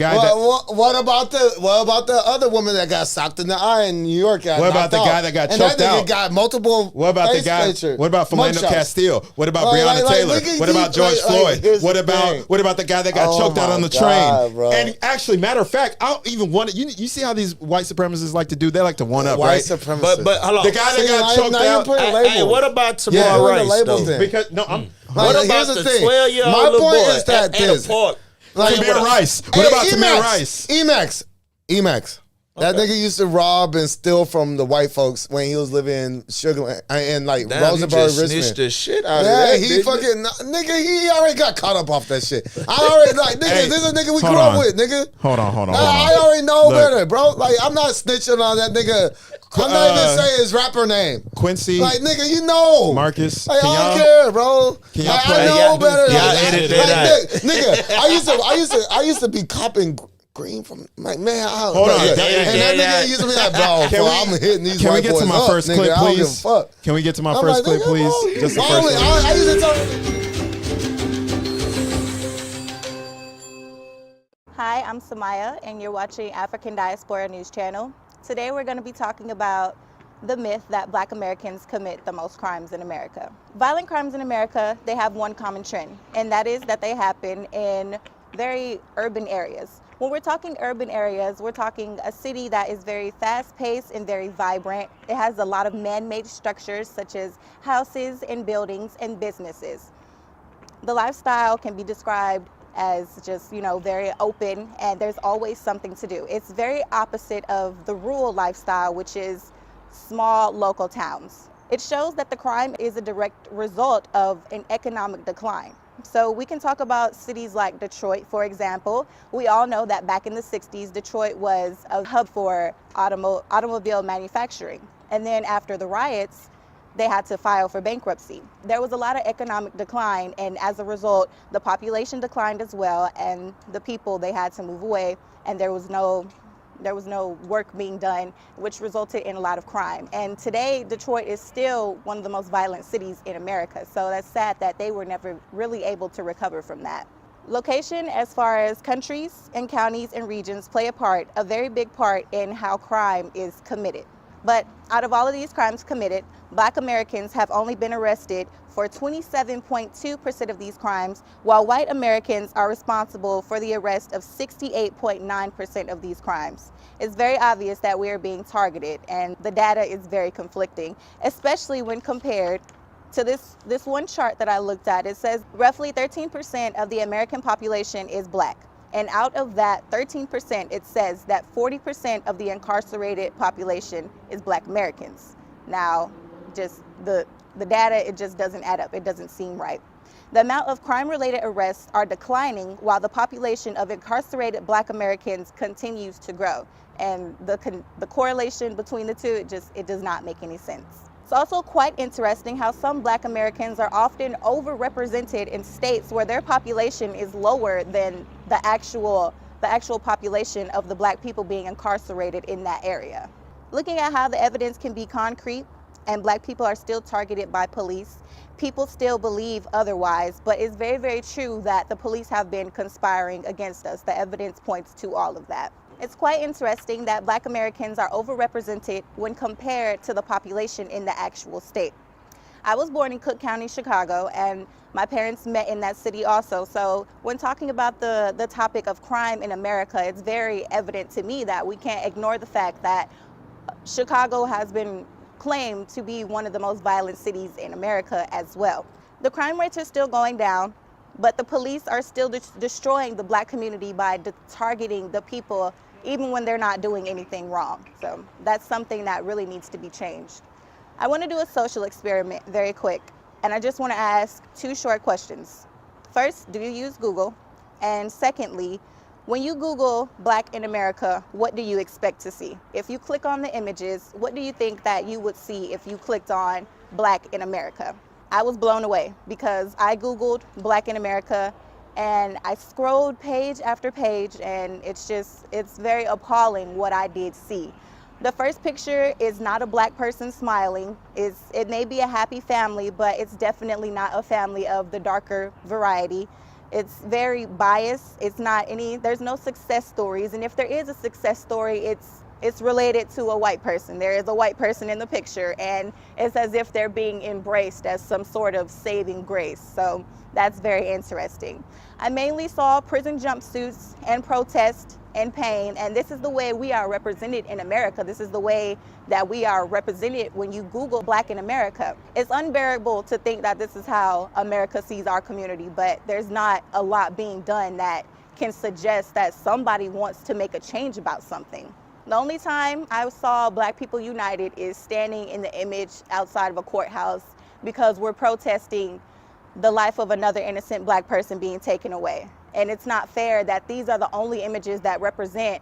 What about the other woman that got socked in the eye in New York? What about the guy that got choked that nigga out? got multiple. What about the face guy? pictures, What about Philando mugshots. Castile? What about Like, Breonna like, Taylor? nigga, What about George Floyd? here's What the about thing. what about the guy that got Oh choked out on the my God, train? bro. And actually, matter of fact, I don't even want to. You see how these white supremacists like to do? They like to one up, White right? supremacist. But hold on. The guy that got choked now you're out. putting Hey, labels. what about You're tomorrow doing the race labels though? in. Because no, I'm What Like, about here's the the thing. 12-year-old My little point boy is that at a this. park? Tamir Rice. What about Tamir Rice? Emax. That nigga used to rob and steal from the white folks when he was living in Sugarland and like Damn, Rosenberg, you just Richmond. snitched the shit out of Yeah, that, he didn't fucking nigga. He already got caught up off that shit. I already like nigga. Hey, this is a nigga we hold grew up on. with, nigga. Hold on. I already know Look. better, bro. Like I'm not snitching on that nigga. I'm not even saying his rapper name. Quincy. Like nigga, you know. Marcus. Like, Can I don't y'all- care, bro. can y'all Like, play- I know Y'all- better. y'all Like, edit like, that nigga, I used to be copping green from like man. Hold on. And Yeah, that nigga used to be like, bro, Can we- I'm hitting these Can we white get boys to my up, first nigga. clip, I don't give a please? fuck. Can we get to my I'm first like, clip, nigga, please? bro, Just the I first only- one. I used to tell Hi, I'm Samaya, and you're watching African Diaspora News Channel. Today we're going to be talking about the myth that Black Americans commit the most crimes in America. Violent crimes in America, they have one common trend, and that is that they happen in very urban areas. When we're talking urban areas, we're talking a city that is very fast-paced and very vibrant. It has a lot of man-made structures such as houses and buildings and businesses. The lifestyle can be described as just, very open, and there's always something to do. It's very opposite of the rural lifestyle, which is small local towns. It shows that the crime is a direct result of an economic decline. So we can talk about cities like Detroit, for example. We all know that back in the 60s, Detroit was a hub for automobile manufacturing. And then after the riots, they had to file for bankruptcy. There was a lot of economic decline, and as a result, the population declined as well, and the people, they had to move away, and there was no work being done, which resulted in a lot of crime. And today, Detroit is still one of the most violent cities in America. So that's sad that they were never really able to recover from that. Location, as far as countries and counties and regions, play a very big part in how crime is committed. But out of all of these crimes committed, Black Americans have only been arrested for 27.2% of these crimes, while white Americans are responsible for the arrest of 68.9% of these crimes. It's very obvious that we are being targeted, and the data is very conflicting, especially when compared to this one chart that I looked at. It says roughly 13% of the American population is Black. And out of that 13%, it says that 40% of the incarcerated population is Black Americans. Now, just the data, it just doesn't add up. It doesn't seem right. The amount of crime-related arrests are declining while the population of incarcerated Black Americans continues to grow. And the correlation between the two, it does not make any sense. It's also quite interesting how some Black Americans are often overrepresented in states where their population is lower than the actual population of the Black people being incarcerated in that area. Looking at how the evidence can be concrete and Black people are still targeted by police, people still believe otherwise, but it's very, very true that the police have been conspiring against us. The evidence points to all of that. It's quite interesting that Black Americans are overrepresented when compared to the population in the actual state. I was born in Cook County, Chicago, and my parents met in that city also. So when talking about the topic of crime in America, it's very evident to me that we can't ignore the fact that Chicago has been claimed to be one of the most violent cities in America as well. The crime rates are still going down, but the police are still destroying the Black community by targeting the people even when they're not doing anything wrong. So that's something that really needs to be changed. I want to do a social experiment very quick, and I just want to ask 2 short questions. First, do you use Google? And secondly, When you Google Black in America, what do you expect to see? If you click on the images, what do you think that you would see if you clicked on Black in America? I was blown away because I Googled Black in America and I scrolled page after page, and it's very appalling what I did see. The first picture is not a Black person smiling. It may be a happy family, but it's definitely not a family of the darker variety. It's very biased. There's no success stories. And if there is a success story, it's related to a white person. There is a white person in the picture, and it's as if they're being embraced as some sort of saving grace. So that's very interesting. I mainly saw prison jumpsuits and protest and pain, and this is the way we are represented in America. This is the way that we are represented when you Google Black in America. It's unbearable to think that this is how America sees our community, but there's not a lot being done that can suggest that somebody wants to make a change about something. The only time I saw Black people united is standing in the image outside of a courthouse because we're protesting the life of another innocent Black person being taken away. And it's not fair that these are the only images that represent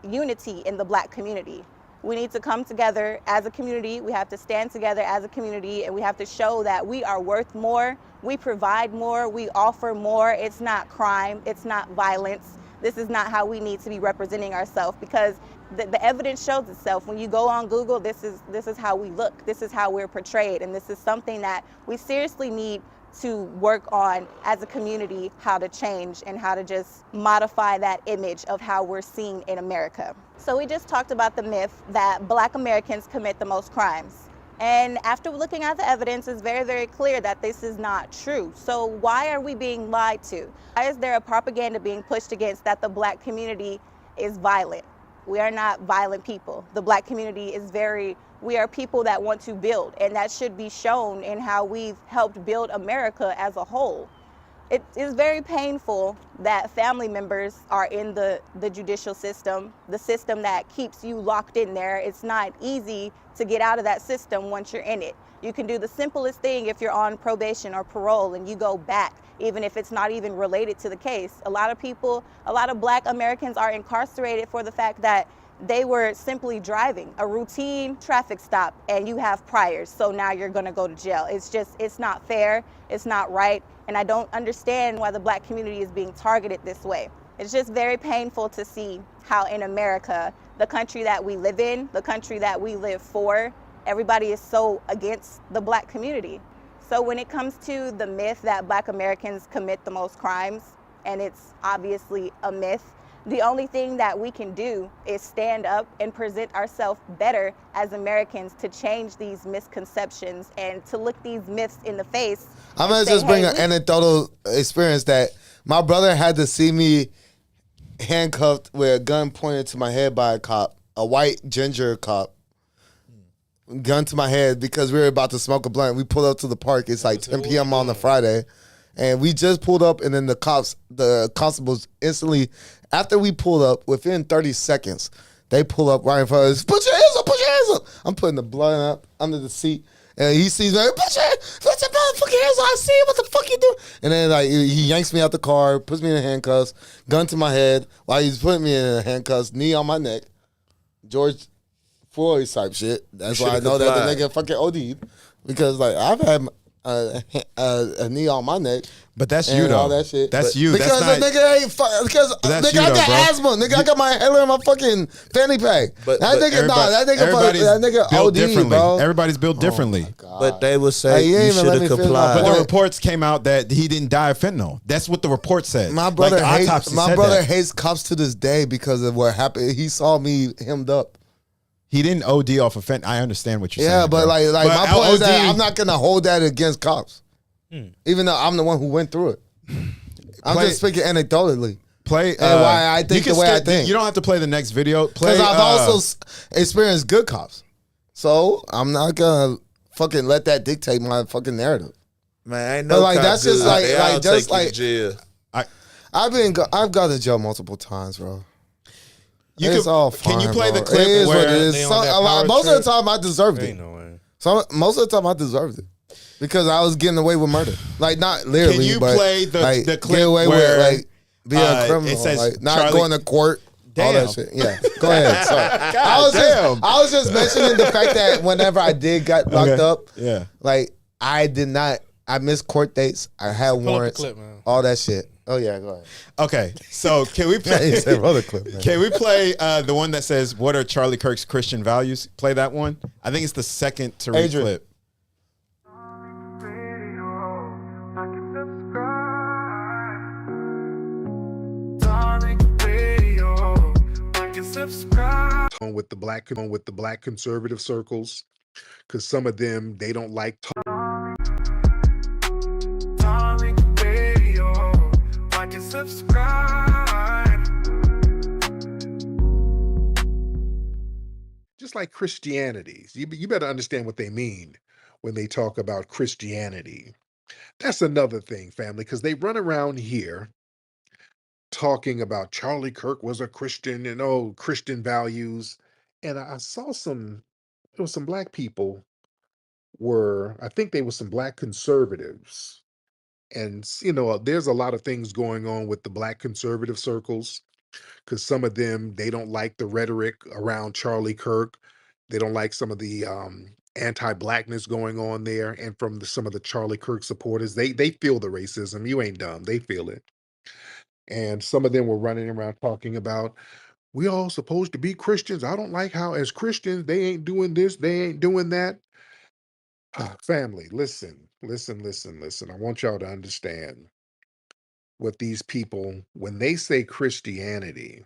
unity in the Black community. We need to come together as a community. We have to stand together as a community, and we have to show that we are worth more, we provide more, we offer more. It's not crime, it's not violence. This is not how we need to be representing ourselves, because the evidence shows itself. When you go on Google, this is how we look, this is how we're portrayed, and this is something that we seriously need to work on as a community, how to change and how to just modify that image of how we're seen in America. So we just talked about the myth that Black Americans commit the most crimes. And after looking at the evidence, it's very, very clear that this is not true. So why are we being lied to? Why is there a propaganda being pushed against that the Black community is violent? We are not violent people. The Black community we are people that want to build, and that should be shown in how we've helped build America as a whole. It is very painful that family members are in the judicial system, the system that keeps you locked in there. It's not easy to get out of that system once you're in it. You can do the simplest thing if you're on probation or parole and you go back, even if it's not even related to the case. A lot of Black Americans are incarcerated for the fact that they were simply driving a routine traffic stop and you have priors, so now you're gonna go to jail. It's not fair, it's not right, and I don't understand why the Black community is being targeted this way. It's just very painful to see how in America, the country that we live in, the country that we live for, everybody is so against the Black community. So when it comes to the myth that Black Americans commit the most crimes, and it's obviously a myth, the only thing that we can do is stand up and present ourselves better as Americans to change these misconceptions and to look these myths in the face. I'm going to just bring an anecdotal experience that my brother had to see me handcuffed with a gun pointed to my head by a cop, a white ginger cop. Gun to my head because we were about to smoke a blunt. We pulled up to the park. It's like 10 p.m. on a Friday. And we just pulled up, and then the constables instantly, after we pulled up, within 30 seconds, they pull up right in front of us. Put your hands up, put your hands up. I'm putting the blunt up under the seat. And he sees me, put your motherfucking hands up. I see you, what the fuck you doing? And then he yanks me out the car, puts me in handcuffs, gun to my head, while he's putting me in handcuffs, knee on my neck. George Floyd type shit. That's why I know that the nigga fucking OD'd. Because I've had a knee on my neck. But that's you though. All that shit. That's you. Because that's the nigga ain't because nigga I got asthma. Nigga I got my inhaler in my fucking fanny pack. That nigga built OD, differently. bro. Everybody's built differently. But they would say you should have complied. But the reports came out that he didn't die of fentanyl. That's what the report said. My brother hates cops to this day because of what happened. He saw me hemmed up. He didn't OD off of fentanyl. I understand what you're saying. Yeah, but bro. like my point is that I'm not gonna hold that against cops, even though I'm the one who went through it. I'm just speaking anecdotally. Play and why I think the way I think. You don't have to play the next video. Because I've also experienced good cops, so I'm not gonna fucking let that dictate my fucking narrative. Man, I ain't no. But that's just jail. I've gone to jail multiple times, bro. It's all fine, can you play bro. the clip? It is what it is. Most of the time, I deserved it. Most of the time, I deserved it because I was getting away with murder. Like not literally, can you but play the clip get away where with Be a criminal. It says like not Charlie- going to court. All Damn. that shit. Yeah. Go ahead. Sorry. God I was just mentioning the fact that whenever I did got locked up, Yeah. like I did not. I missed court dates. I had Pull up the warrants. clip, man. All that shit. Oh yeah. Go ahead. Okay, so can we play? He said, roll the clip, man. Can we play the one that says "What are Charlie Kirk's Christian values"? Play that one. I think it's the second to read Adrian. clip. With the black conservative circles, because some of them they don't like. Just like Christianity, you better understand what they mean when they talk about Christianity. That's another thing, family, because they run around here talking about Charlie Kirk was a Christian and Christian values. And I saw there was some black people I think they were some black conservatives. And, there's a lot of things going on with the black conservative circles because some of them, they don't like the rhetoric around Charlie Kirk. They don't like some of the anti-blackness going on there. And from some of the Charlie Kirk supporters, they feel the racism. You ain't dumb. They feel it. And some of them were running around talking about, we all supposed to be Christians. I don't like how as Christians, they ain't doing this, they ain't doing that. Family, listen. I want y'all to understand what these people, when they say Christianity,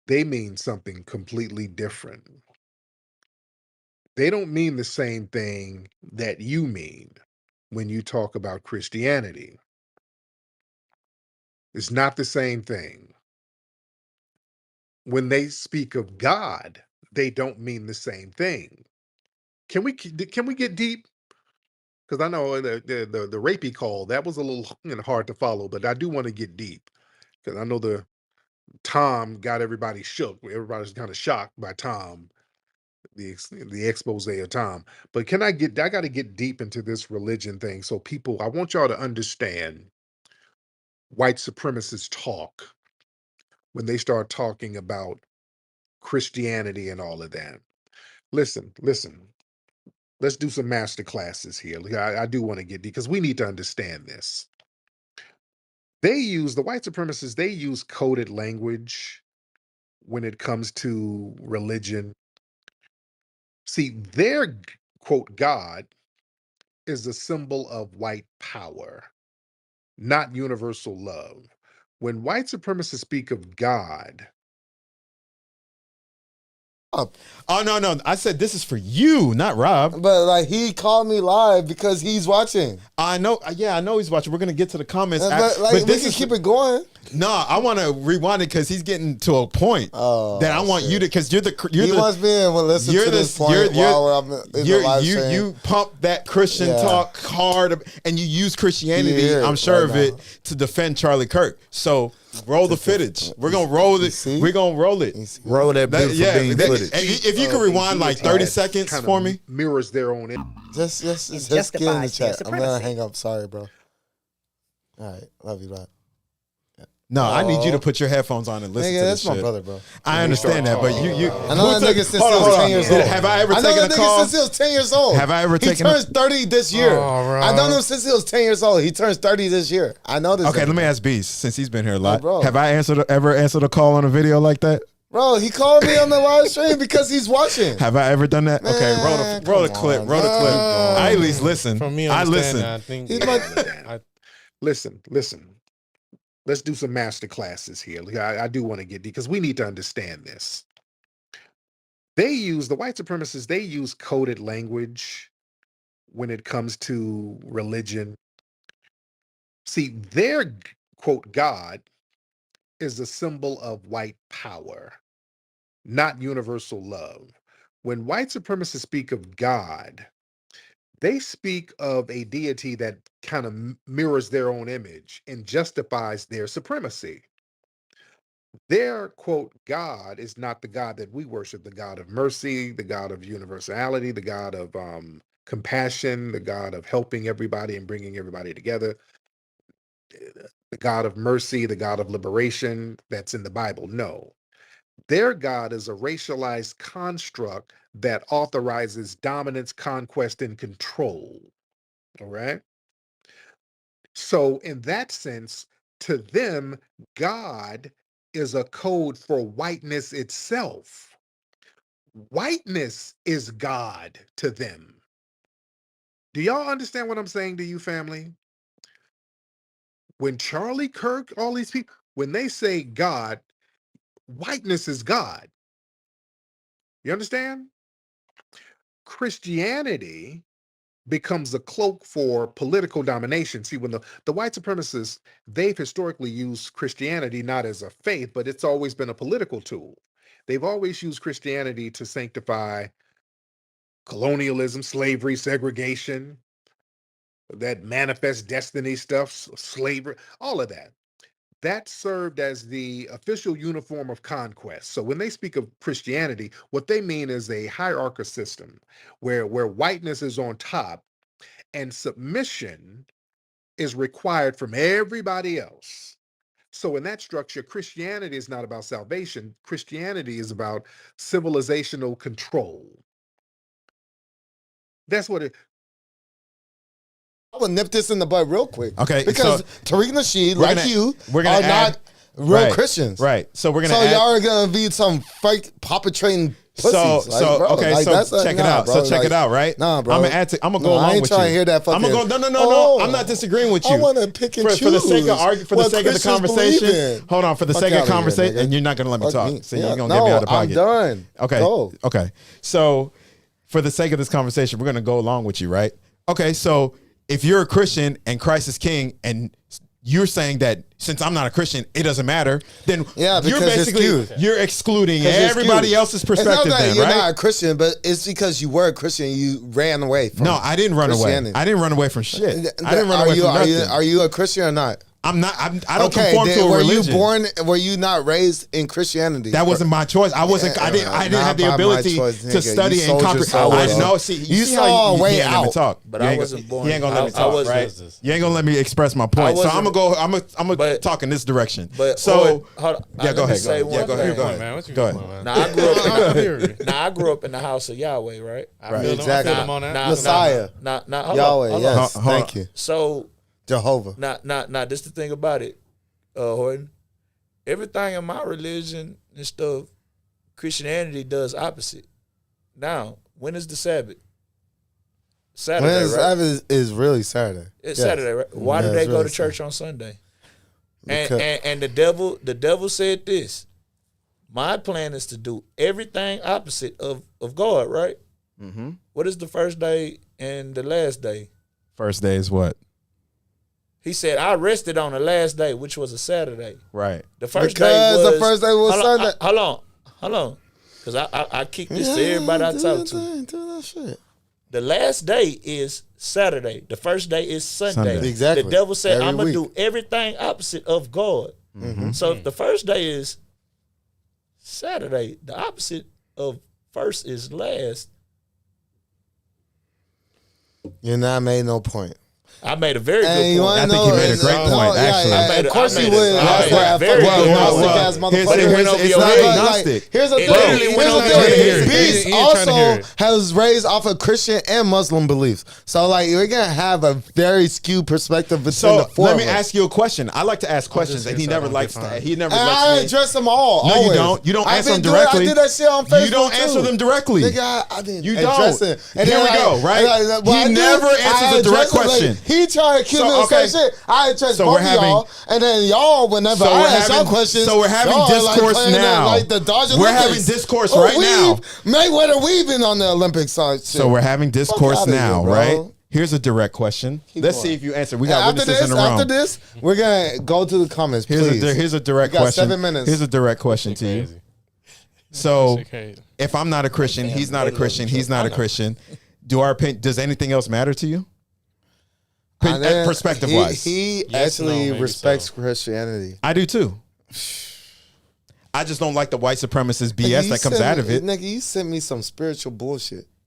they mean something completely different. They don't mean the same thing that you mean when you talk about Christianity. It's not the same thing. When they speak of God, they don't mean the same thing. Can we get deep? Because I know the rapey call, that was a little hard to follow, but I do want to get deep because I know the Tom got everybody shook. Everybody's kind of shocked by Tom, the expose of Tom. But I got to get deep into this religion thing. So I want y'all to understand white supremacists talk when they start talking about Christianity and all of that. Listen. Let's do some master classes here. I do want to get deep because we need to understand this. The white supremacists, they use coded language when it comes to religion. See, their quote God is a symbol of white power, not universal love. When white supremacists speak of God, Oh no! I said this is for you, not Rob. But like he called me live because he's watching. I know. Yeah, I know he's watching. We're gonna get to the comments. But this we can keep it going. No, I want to rewind it because he's getting to a point that I want you to, because He wants me to listen to this point while I'm in the live stream. You pump that Christian talk hard, and you use Christianity, I'm sure of it, to defend Charlie Kirk. So roll the footage. We're gonna roll it. We're gonna roll it. Roll that beautiful bean footage. If you can rewind like 30 seconds for me. Mirrors their own. Just get in the chat. I'm gonna hang up. Sorry, bro. All right, love you, bro. No, I need you to put your headphones on and listen to this that's shit. My brother, bro. I understand that, but you. I know that nigga since he was 10 years old. Have I ever taken a call? I know that nigga since he was 10 years old. Have I ever taken? He turns 30 this year. I known him since he was 10 years old. He turns 30 this year. I know this. Okay, let me ask Beast, since he's been here a lot. Have I ever answered a call on a video like that? Bro, he called me on the live stream because he's watching. Have I ever done that? Okay, roll the clip. Roll the clip. I at least listen. From me, I listen. I think. Listen. Let's do some master classes here. I do want to get deep because we need to understand this. The white supremacists, they use coded language when it comes to religion. See, their quote God is a symbol of white power, not universal love. When white supremacists speak of God, they speak of a deity that kind of mirrors their own image and justifies their supremacy. Their quote God is not the God that we worship, the God of mercy, the God of universality, the God of compassion, the God of helping everybody and bringing everybody together. the God of mercy, the God of liberation that's in the Bible. No. Their God is a racialized construct that authorizes dominance, conquest, and control. All right. So, in that sense, to them, God is a code for whiteness itself. Whiteness is God to them. Do y'all understand what I'm saying to you, family? When Charlie Kirk, all these people, when they say God, whiteness is God. You understand? Christianity becomes a cloak for political domination. See, when the white supremacists, they've historically used Christianity not as a faith, but it's always been a political tool. They've always used Christianity to sanctify colonialism, slavery, segregation, that manifest destiny stuff, slavery, all of that. That served as the official uniform of conquest. So when they speak of Christianity, what they mean is a hierarchical system where whiteness is on top and submission is required from everybody else. So in that structure, Christianity is not about salvation. Christianity is about civilizational control. That's what it. I would nip this in the bud real quick. Okay, because so Tariq Nasheed, we're like gonna- you, we're gonna are add- not real right, Christians. right. So we're gonna So add- y'all are gonna be some fake perpetrating pussies. Okay, that's so check it out. bro, So check it out, right? Nah, bro. I'm gonna go along I ain't with trying you. to hear that fucking. I'm gonna go. No. Oh, I'm not disagreeing with you. I want to pick and choose. For the sake of for the what sake of the Christians conversation. believe in. Hold on, for the Fuck sake of outta here, conversation, nigga. and you're not gonna let me Fuck talk. me. So Yeah, you're gonna get me out of pocket. I'm done. Okay. Go. Okay. So for the sake of this conversation, we're gonna go along with you, right? Okay. So if you're a Christian and Christ is King, and you're saying that since I'm not a Christian, it doesn't matter, then Yeah, you're because it's basically skewed. you're excluding 'Cause you're everybody skewed. else's perspective. It's not that Then, you're right? not a Christian, but it's because you were a Christian. You ran away from. No, I didn't run away. Christianity. I didn't run away from shit. I didn't run away from nothing. Are you a Christian or not? I'm not. I don't conform to a were religion. you born? Were you not raised in Christianity? That wasn't my choice. I wasn't. I didn't have the ability to study and comprehend. I know. See, you see saw how a way he ain't let me out. talk. But I wasn't born. He ain't gonna let me talk, right? You ain't gonna let me express my point. So I'm gonna go. I'm gonna talk in this direction. But so hold on, yeah, go ahead. Yeah, Go ahead. Go ahead. Now I grew up in the house of Yahweh, right? Exactly. Messiah. Now, Yahweh. hold on. Yes. Thank you. So Jehovah. Now, this the thing about it, Horton. Everything in my religion and stuff, Christianity does opposite. Now, when is the Sabbath? Saturday, When is right? Sabbath is really Saturday. It's Yes. Saturday, right? Why do Yeah, they it's go really to church on Sunday? Because- And the devil said this. My plan is to do everything opposite of God, right? Mm-hmm. What is the first day and the last day? First day is what? He said, I rested on the last day, which was a Saturday. Right. The first Because day was the first day was Sunday. Hold on. Because I kick this to everybody I talk to. Do that shit. The last day is Saturday. The first day is Sunday. Exactly. The devil said, Every I'm going to week. do everything opposite of God. Mm-hmm. So if the first day is Saturday, the opposite of first is last. You're not made no point. I made a very Hey, good you point. wanna I think know- you made a great no, point, yeah, actually. yeah, I made of a- course I you made a- would. I That's made why a I very fucking good agnostic point. ass Here's- motherfucker. here's- over it's your not head. agnostic. Here's the It literally thing. went Here's over the your thing. head. Beast He ain't trying to hear also it. has raised off of Christian and Muslim beliefs. So like we're gonna have a very skewed perspective between So the four let me of us. ask you a question. I like to ask questions, and he here so I never don't likes get that. fined. He never And I lets me. address them all. No, always. you don't. You don't I've answer them been doing- directly. I did that shit on Facebook. You don't answer too. them directly. Nigga, I didn't You address don't. it. And Here then we go, right? He never answers a direct question. He tried to accuse me of okay. saying shit. I addressed So both we're of having- y'all, and then y'all, whenever So I we're ask y'all having- questions, so we're having y'all are discourse playing now. Like the Dodger We're Olympics. having discourse Oh, right now. Mayweather weaving on the Olympics. So we're having discourse outta here, now, bro. right? Here's a direct question. Let's going. see if you answer. We got After witnesses this, in the room. after this, we're gonna go to the comments. Please. Here's a direct We got question. 7 minutes. Here's a direct question to you. Crazy. So, Shit crazy. if I'm not a Christian, he's not a Christian, he's not a Christian. Does anything else matter to you? Perspective wise, he Yes, actually no, maybe respects so. Christianity. I do too. I just don't like the white supremacist BS that comes out of it. Nigga, you sent me some spiritual bullshit.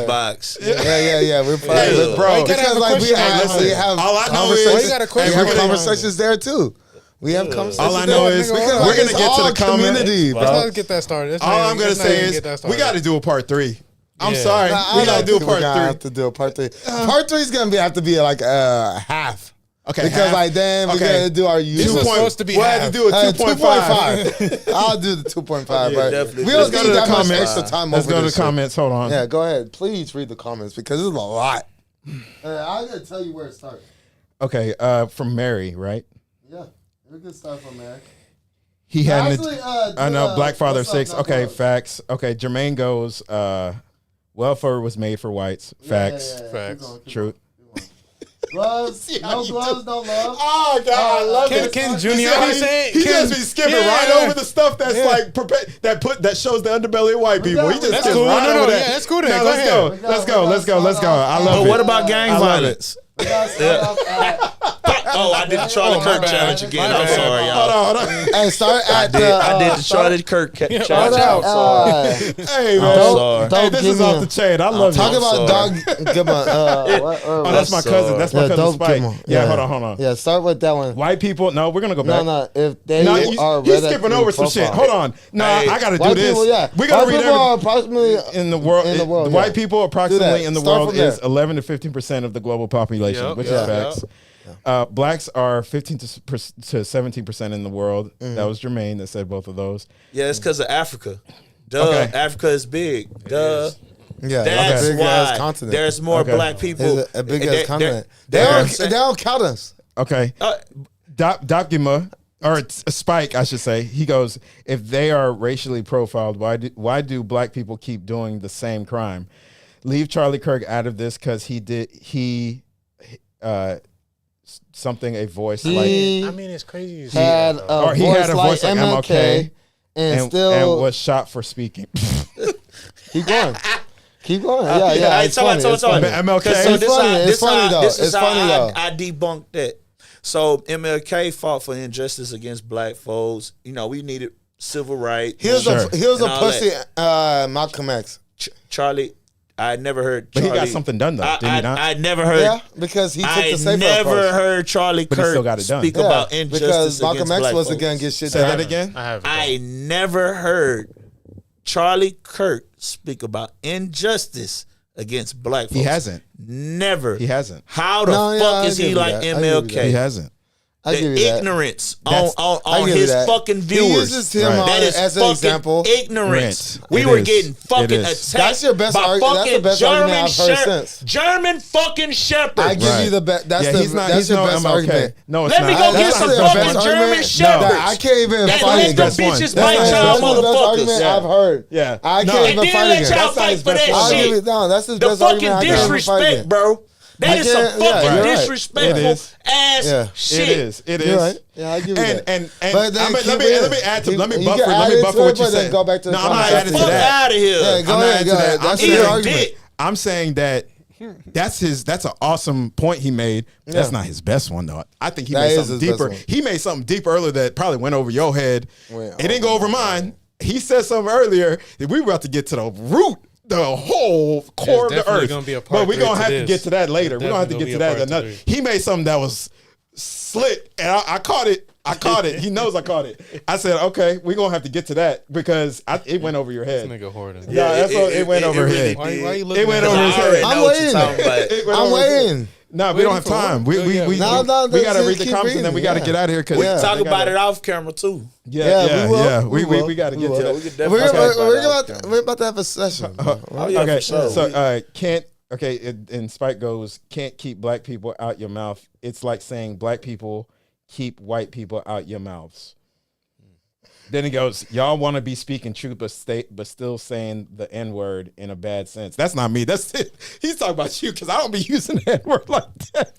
Xbox. Yeah. We're playing, Yeah. Bro, because like we have all I know conversations. is you got a question we have behind conversations there too. We have conversations. all I know there. is Because, we're like, gonna it's get to all the comment. community, Let's bro. not get that started. All I'm gonna say is we got to do a part 3. I'm Yeah. sorry, Nah, we I got to don't do a think we're part gonna 3. have to do a part 3. Part 3 is gonna have to be like half. Okay, because half. like then we're Okay. gonna do our This usual. was supposed to be We'll have half. to do a 2.5. 2.5. I'll do the 2.5, but definitely. we Let's don't go to need the that much comments. extra time Let's over go to the this shit. comments. Hold on. Yeah, go ahead. Please read the comments because there's a lot. I'm gonna tell you where it starts. Okay, from Mary, right? Yeah, we can start from there. He had Actually, I know Black Father what's up, 6. no Okay, problem. facts. Okay, Jermaine goes, welfare was made for whites. Facts. Yeah, Facts. keep going. Truth. Gloves, no gloves, no love. Oh God, I love it. Ken Jr. He saying He just be skipping right over the stuff that's like that shows the underbelly of white people. He just That's skips cool. right No, over that. yeah, that's cool then. No, Go let's go. ahead. Let's go. I love But it. what about gang I love violence? We gotta start off at, Oh, I did the Charlie my Kirk bad. challenge again. My I'm bad. sorry, y'all. Hold on. and start at I did the Charlie Kirk challenge. Hold I'm on. sorry. Hey man, I'm sorry. hey, this is off the chain. I love Talk it. about sorry. dog. Give my, Oh, that's my cousin. That's my cousin dope Spike. Gimel. Yeah, hold on. Yeah, start with that one. White people. No, we're gonna go back. No, if they No, are he's skipping over some shit. Hold on. No, Hey, I gotta do white this. people, yeah. We gotta White read people are every approximately in the world. in the world, the yeah. white people approximately in the Start world from there. is 11 to 15% of the global population, Yep, which yeah, is facts. Blacks are 15 to 17% in the world. That was Jermaine that said both of those. Yeah, it's because of Africa. Duh, Okay. Africa is big. Duh. Yeah, That's it's a big ass why continent. there's more Okay. black people. It's a big They- ass continent. they're- They don't count us. Okay. Dopgima, or Spike, I should say. He goes, if they are racially profiled, why do black people keep doing the same crime? Leave Charlie Kirk out of this because something a voice like I mean, it's crazy. You Had say that, a or he had a voice like MLK and and still was shot for speaking. keep going. Keep going. Yeah. Hey, It's funny. It's funny. MLK. So It's funny. It's funny though. This is It's how funny though. I debunked that. So MLK fought for injustice against black folks. You know, we needed civil rights. He was Sure. a and all pussy. that. Malcolm X. Charlie, I never heard. But Charlie, he got something done though, did he not? I never heard. Yeah, because he took I the safer never approach. heard Charlie But he still Kirk got it done. speak Yeah, about injustice because Malcolm against X black wasn't folks. gonna get shit Say done. that again. I have. I never heard Charlie Kirk speak about injustice against black folks. He hasn't. Never. He hasn't. How the No, yeah, fuck I is give he you like that. I give you MLK? He hasn't. I give The you that. ignorance That's- on give you his that. fucking He viewers. uses him Right. That is as an fucking example. ignorance. Right. We It were is. getting fucking It is. attacked That's your best by argument. That's the fucking best argument German I've heard shep- since. German fucking shepherds. I give Right. you the best. That's Yeah, the he's not. that's He's your no best MLK. argument. No, it's Let not. me go That's get some the fucking best German argument shepherds. that I can't even That fight let them against. bitches That's bite not- y'all That's the best argument motherfuckers. I've heard. Yeah. I No. can't And even then fight let against. y'all That's not fight his for best that I'll argument. give shit. it down. That's his The best argument. fucking I can't even fight disrespect, against. bro. That is some can't- yeah, fucking you're right. disrespectful It is. ass Yeah. shit. It is. It is. You're right. Yeah, I give you that. And But then let keep me it. add to You- let me you buffer can let add me into buffer it, what you but then said. go back to the No, I'm not conversation. adding to Fuck that. out of here. Yeah, go I'm not ahead. adding Go to that. ahead. That's I'm your Eat a argument. dick. I'm saying that that's an awesome point he made. That's not his best one though. I think he That made is something his best deeper. one. He made something deeper earlier that probably went over your head. Went It didn't go over mine. He said something earlier that we were about to get to the root, the whole core of the definitely earth. gonna be a part But we're three gonna to have to this. get to that later. We're gonna have to Definitely get to gonna that. be a part Another. three. He made something that was slick, and I caught it. I caught it. He knows I caught it. I said, okay, we're gonna have to get to that because it went over your head. This nigga hoarding. Yeah, that's what it went over his head. Why you looking It went at over me? his I already head. I'm know what you're waiting. talking about. It went I'm over his head. waiting. No, we don't have Waiting for time. what? We Yeah, we No, got to read the keep comments and then we got to reading, get out of here because We can Talk about it off camera too. Yeah, we will. We will. We got to We get will. to Yeah, that. we could definitely talk about it. We're about to have a session. Oh, yeah, Okay, for sure. so can't and Spike goes, can't keep black people out your mouth. It's like saying black people keep white people out your mouths. Then he goes, y'all want to be speaking truth, but still saying the N-word in a bad sense. That's not me. That's it. He's talking about you because I don't be using the N-word like that.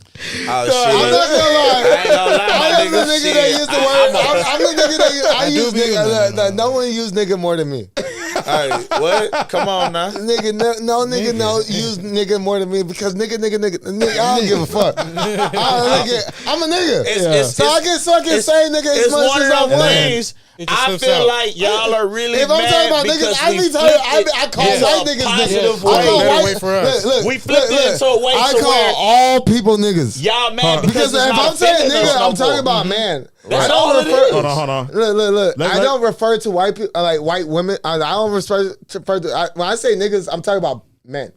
Oh, shit. I'm not gonna lie. I ain't gonna lie, my I'm the nigga. nigga Shit. that used the word. I'm the nigga that I use be nigga. using that. No one use nigga more than me. Hey, what? Come on now. Nigga, no nigga, no use nigga more than me because nigga, I don't give a fuck. I'm a nigga. So I can say nigga as It's much one as of I them want. things. It just I slips feel out. like y'all are really If I'm mad talking about because niggas, I we be telling flipped I it call into white a niggas positive niggas. I call way. Better white way for us. Look, We flipped it into a way I to call where all people niggas. y'all mad Because because if it's not I'm saying offending us nigga, no I'm talking more. about man. That's I don't all it refer. is. Hold on. Look. Let- I don't refer to white people like white women. I don't refer to when I say niggas. I'm talking about men.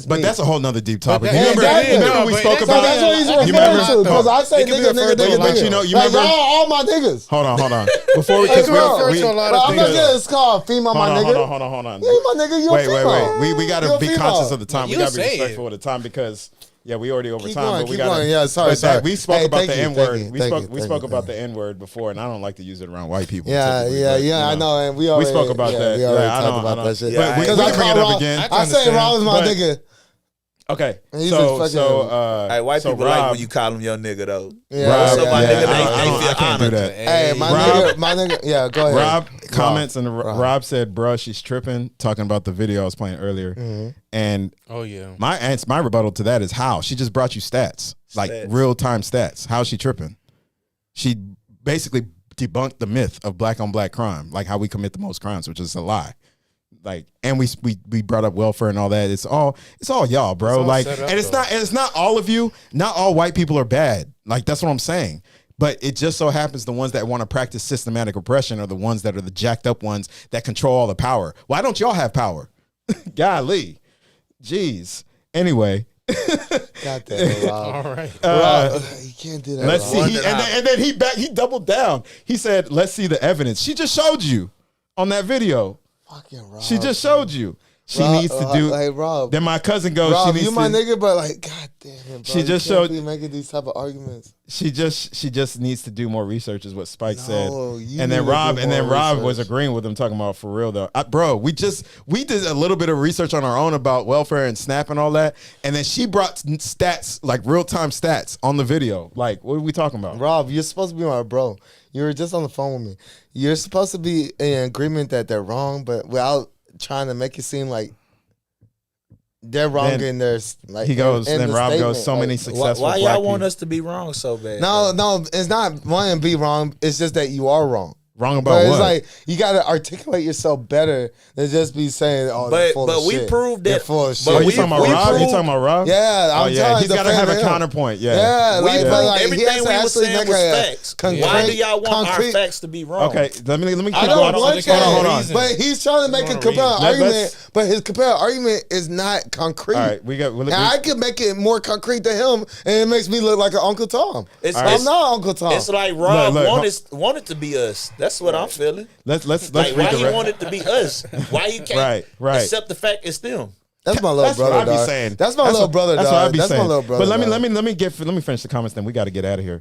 But that's a whole nother deep topic. that- Remember we spoke about. that's what he's you referring remember? to. Because I say It can be nigga, referred to a nigga, lot. nigga. You know, you Like, remember- y'all all my niggas. Hold on. Before we, Like, because bro, refer to a lot of I'm not things. getting this call female, my nigga. Hold on. You ain't my nigga, you a female. Wait. We got You to a be female. conscious of the time. You We got to be say it. respectful of the time because we already over Keep time. going, But we keep got going. Yeah, sorry. We spoke Hey, about thank the you, N thank word. you, We thank spoke you, we thank spoke you, about thank the N word before, and I don't like to use it around white people. Yeah, typically, yeah, but, I know, and we already spoke about that. We already Yeah, I talked know, about that shit. Yeah, Because we I can bring call it up Rob. again. I say Rob is my But- nigga. Okay, And he's so a fucking- Hey, white so people Rob, like when you call them your nigga though. Yeah, Rob, So my yeah, nigga, I they feel can't do honored. that. Hey, my nigga. Yeah, go ahead. Rob comments and Rob. Rob said, "Bruh, she's tripping." Talking about the video I was playing earlier, and Oh yeah. my rebuttal to that is how she just brought you stats, like Stats. real time stats. How is she tripping? She basically debunked the myth of black on black crime, like how we commit the most crimes, which is a lie. Like, and we brought up welfare and all that. It's all y'all, bro. It's all Like, set up, and it's not all of you. Not all white people are bad. Like, that's what I'm saying. But it just so happens the ones that want to practice systematic oppression are the ones that are the jacked up ones that control all the power. Why don't y'all have power? Golly, jeez. Anyway, God damn it, Rob. All right. Rob, you can't do that. let's Rob. see. And then he doubled down. He said, "Let's see the evidence." She just showed you on that video. Fucking Rob. She just showed you. She Rob, needs to do. Hey, Rob. Then my cousin goes. Rob, she needs you my to, nigga, but like, god damn it, bro. She You just can't showed- be making these type of arguments. She just needs to do more research, is what Spike said. you And then need to Rob do and then more Rob was research. agreeing with him, talking about for real though. Bro, we did a little bit of research on our own about welfare and SNAP and all that, and then she brought stats, like real time stats on the video. Like, what are we talking about? Rob, you're supposed to be my bro. You were just on the phone with me. You're supposed to be in agreement that they're wrong, but without trying to make it seem like they're wrong Then in their like. he goes. in Then the Rob statement. goes. So Like, many successful. Why black y'all want people. us to be wrong so bad? No, it's not wanting to be wrong. It's just that you are wrong. Wrong about But it's what? like you got to articulate yourself better than just be saying, "Oh, they're full of we shit. proved They're that. full of but Oh, shit." you talking about Rob? You talking about Rob? Yeah, Oh I'm yeah. telling He's you, got to defend have a him. counterpoint. Yeah. Yeah, We like, proved but like, he everything has to we were actually saying make was a facts. Why do y'all want our concrete- facts to be wrong? Okay. Let me keep I going. don't want Hold on, that. hold on. But he's trying to make a compelling Let's- argument, but his compelling argument is not concrete. All right, we got. And I could make it more concrete to him, and it makes me look like an Uncle Tom. I'm not Uncle Tom. It's like Rob Look, wanted to be us. That's what I'm feeling. Let's Like, read why the he rest. wanted to be us? Why he can't Right. accept the fact it's them? That's my little That's brother. what I be dog. saying. That's my little brother. That's dog. what I be That's saying. my little brother. But let dog. me finish the comments. Then we got to get out of here.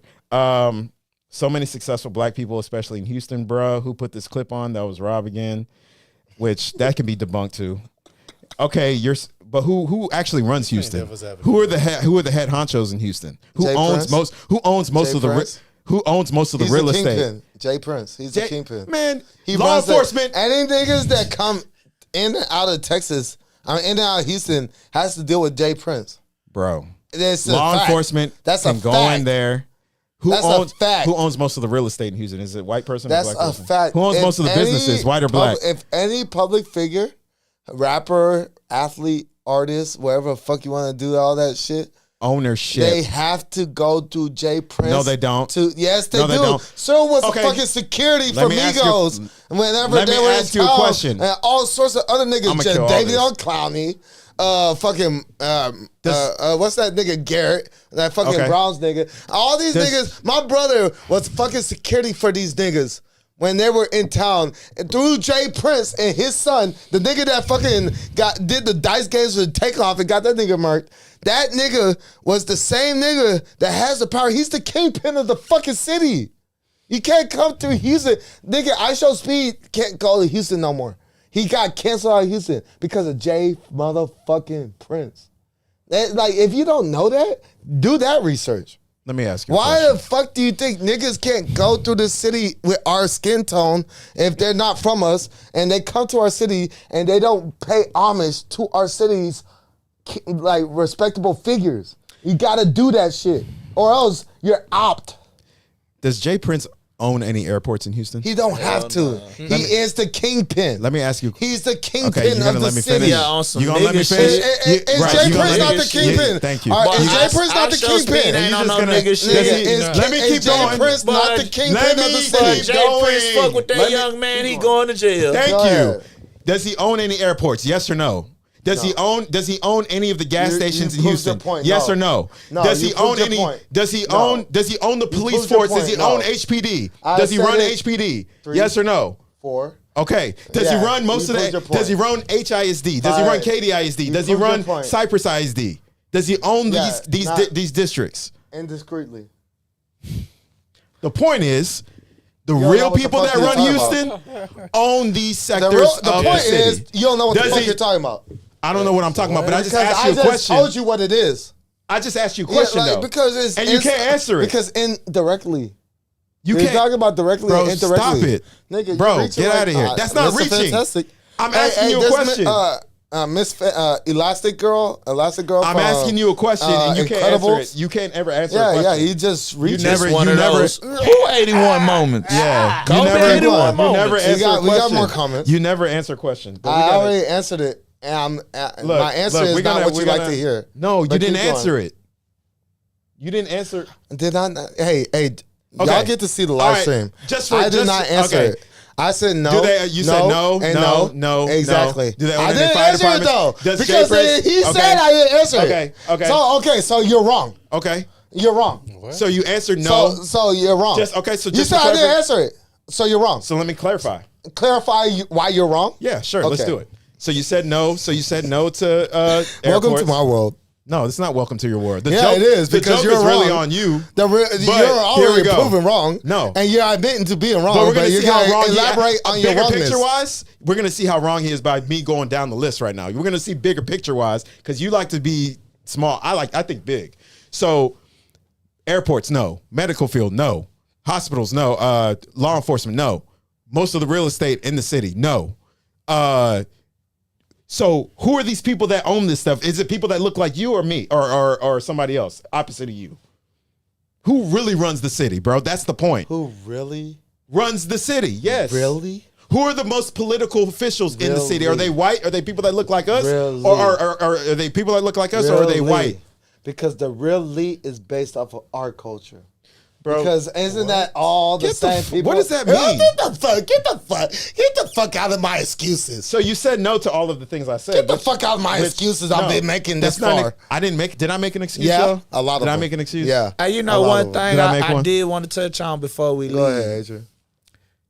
So many successful black people, especially in Houston, bro. Who put this clip on? That was Rob again, which that can be debunked too. Okay, but who actually runs Houston? Who are the head honchos in Houston? Who Jay owns Prince? most? Who owns most Jay of the? Prince? Who owns most of the He's real the estate? kingpin. Jay Prince. He's the kingpin. Man, He law runs enforcement. Any niggas that come in and out of Texas, in and out of Houston, has to deal with Jay Prince. Bro, That's a law fact. enforcement That's a can go fact. in there. Who That's a owns fact. Who owns most of the real estate in Houston? Is it white person That's or black a person? fact. Who owns If most of the any businesses, white or black? If any public figure, rapper, athlete, artist, whatever the fuck you want to do, all that shit, Ownership. they have to go through Jay Prince. No, they don't. Yes, they No, do. they don't. So was Okay. fucking security Let for me ask you- Migos whenever let they me were ask in you a town, question. and all sorts of other niggas, I'ma just kill all David this. on Clowney, what's that nigga Garrett, that fucking Okay. Browns nigga. All these niggas. My brother was fucking security for these niggas when they were in town, and through Jay Prince and his son, the nigga that fucking did the dice games with Takeoff and got that nigga marked. That nigga was the same nigga that has the power. He's the kingpin of the fucking city. You can't come to Houston. Nigga, I Show Speed can't go to Houston no more. He got canceled out of Houston because of Jay motherfucking Prince. Like, if you don't know that, do that research. Let me ask you. Why the fuck do you think niggas can't go through the city with our skin tone if they're not from us, and they come to our city and they don't pay homage to our city's like respectable figures? You gotta do that shit, or else you're out. Does Jay Prince own any airports in Houston? He don't have to. He is the kingpin. Let me ask you. He's the kingpin Okay, you of gonna the let me city. finish? Yeah, on some You gonna let me nigga finish? shit. Is Right, Jay you gonna Prince let not me- the kingpin? yeah, thank you. Is But Jay Prince not the I Show Speed kingpin? ain't You on just no gonna- nigga does shit. he- let me keep Is Jay going. Prince not the But kingpin let of the me city? keep Jay going. Prince fuck with that Let me- young man, he going to jail. Thank Go you. ahead. Does he own any airports? Yes or no? Does he own any of the gas stations in Houston? Point. Yes or no? No. Does he own any? Point. Does he own the police force? Does he own HPD? Does he run HPD? 3, yes or no? 4. Okay. Does he run most of the? Does he run HISD? Does he run KDISD? Does he run Cypress ISD? Does he own these districts? Indiscreetly. The point is, the real people that run Houston own these sectors the of point the city. is, you don't know what the fuck you're talking about. I don't know what I'm talking about, but I just asked you a I question. told you what it is. I just asked you a question, though. Because and you can't answer it. Because indirectly. You're talking about directly bro, and indirectly. Stop it. Nigga, bro, get out of here. That's not reaching. Fantastic. I'm asking you a question. Miss Elastic Girl. I'm asking you a question and you can't answer it. You can't ever answer a question. Yeah, he just reached one of those. Who 81 moments? Yeah. You never answer a question. We got more comments. You never answer a question. I already answered it. And my answer is not what you like to hear. No, you didn't answer it. You didn't answer. Did I not? Hey, y'all get to see the live stream. I did not answer it. I said no. You said no, no. Exactly. Do they own I their didn't fire answer it though Does because he said I didn't answer it. Okay. So you're wrong. Okay. You're wrong. What? So you answered no. So you're wrong. So you said I didn't answer it. So you're wrong. So let me clarify. Clarify why you're wrong. Yeah, sure. Let's do it. So you said no. So you said no to welcome to my world. No, it's not welcome to your world. It is because the joke you're is wrong. really on you. You're already proven wrong. No, and you're admitting to being wrong. But we're going to see how wrong elaborate on your wrongness. Picture wise, we're going to see how wrong he is by me going down the list right now. We're going to see bigger picture wise because you like to be small. I think big. So airports, no. Medical field, no. Hospitals, no. Law enforcement, no. Most of the real estate in the city, no. So who are these people that own this stuff? Is it people that look like you or me or somebody else opposite of you? Who really runs the city, bro? That's the point. Who really runs the city? Yes. Really? Who are the most political officials in the city? Are they white? Are they people that look like us? Really? Or are they people that look like us or are they white? Because the real elite is based off of our culture. Bro, because isn't that all the same people? What does that mean? Get the fuck out of my excuses. So you said no to all of the things I said. Get the fuck out of my excuses. I've been making this far. I didn't make. Did I make an excuse? Yeah, though? a lot of them. Did I make an excuse? Yeah. You know one thing I did want to touch on before we leave. Go ahead, Adrian.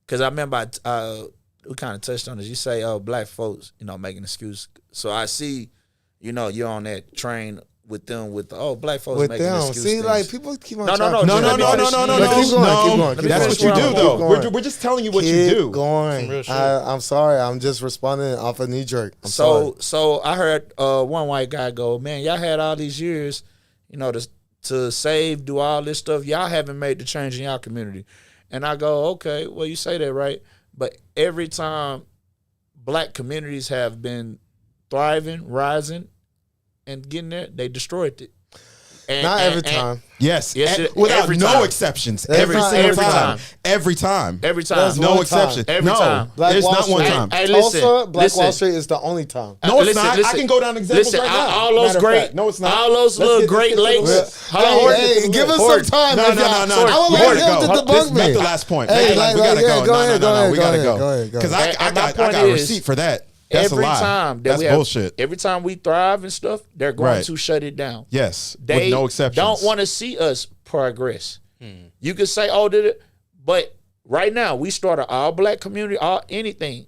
Because I remember we kind of touched on this. You say, black folks, making excuse. So I see, you're on that train with them black folks with making excuses. See, like people keep on no. Keep going. That's what you do, though. We're just telling you what you do. Keep going. I'm sorry. I'm just responding off a knee jerk. So I heard one white guy go, man, y'all had all these years, to save, do all this stuff. Y'all haven't made the change in y'all community. And I go, okay, well, you say that, right? But every time black communities have been thriving, rising, and getting there, they destroyed it. Not every time. Yes. Without no exceptions. Every single time. Every time. Every time. No exception. Every time. There's not one time. Hey, Tulsa, Black Wall Street is the only time. No, it's not. I can go down examples right now. All those great. No, it's not. All those little Great Lakes. Hey, give us some time. No. I will let him to debunk me. Make the last point. Hey, we gotta go. No, we gotta go. go. Because I got a receipt for that. That's a lie. That's bullshit. Every time we thrive and stuff, they're going to shut it down. Yes, they with no exceptions. Don't want to see us progress. You can say, did it? But right now, we start an all-black community, anything.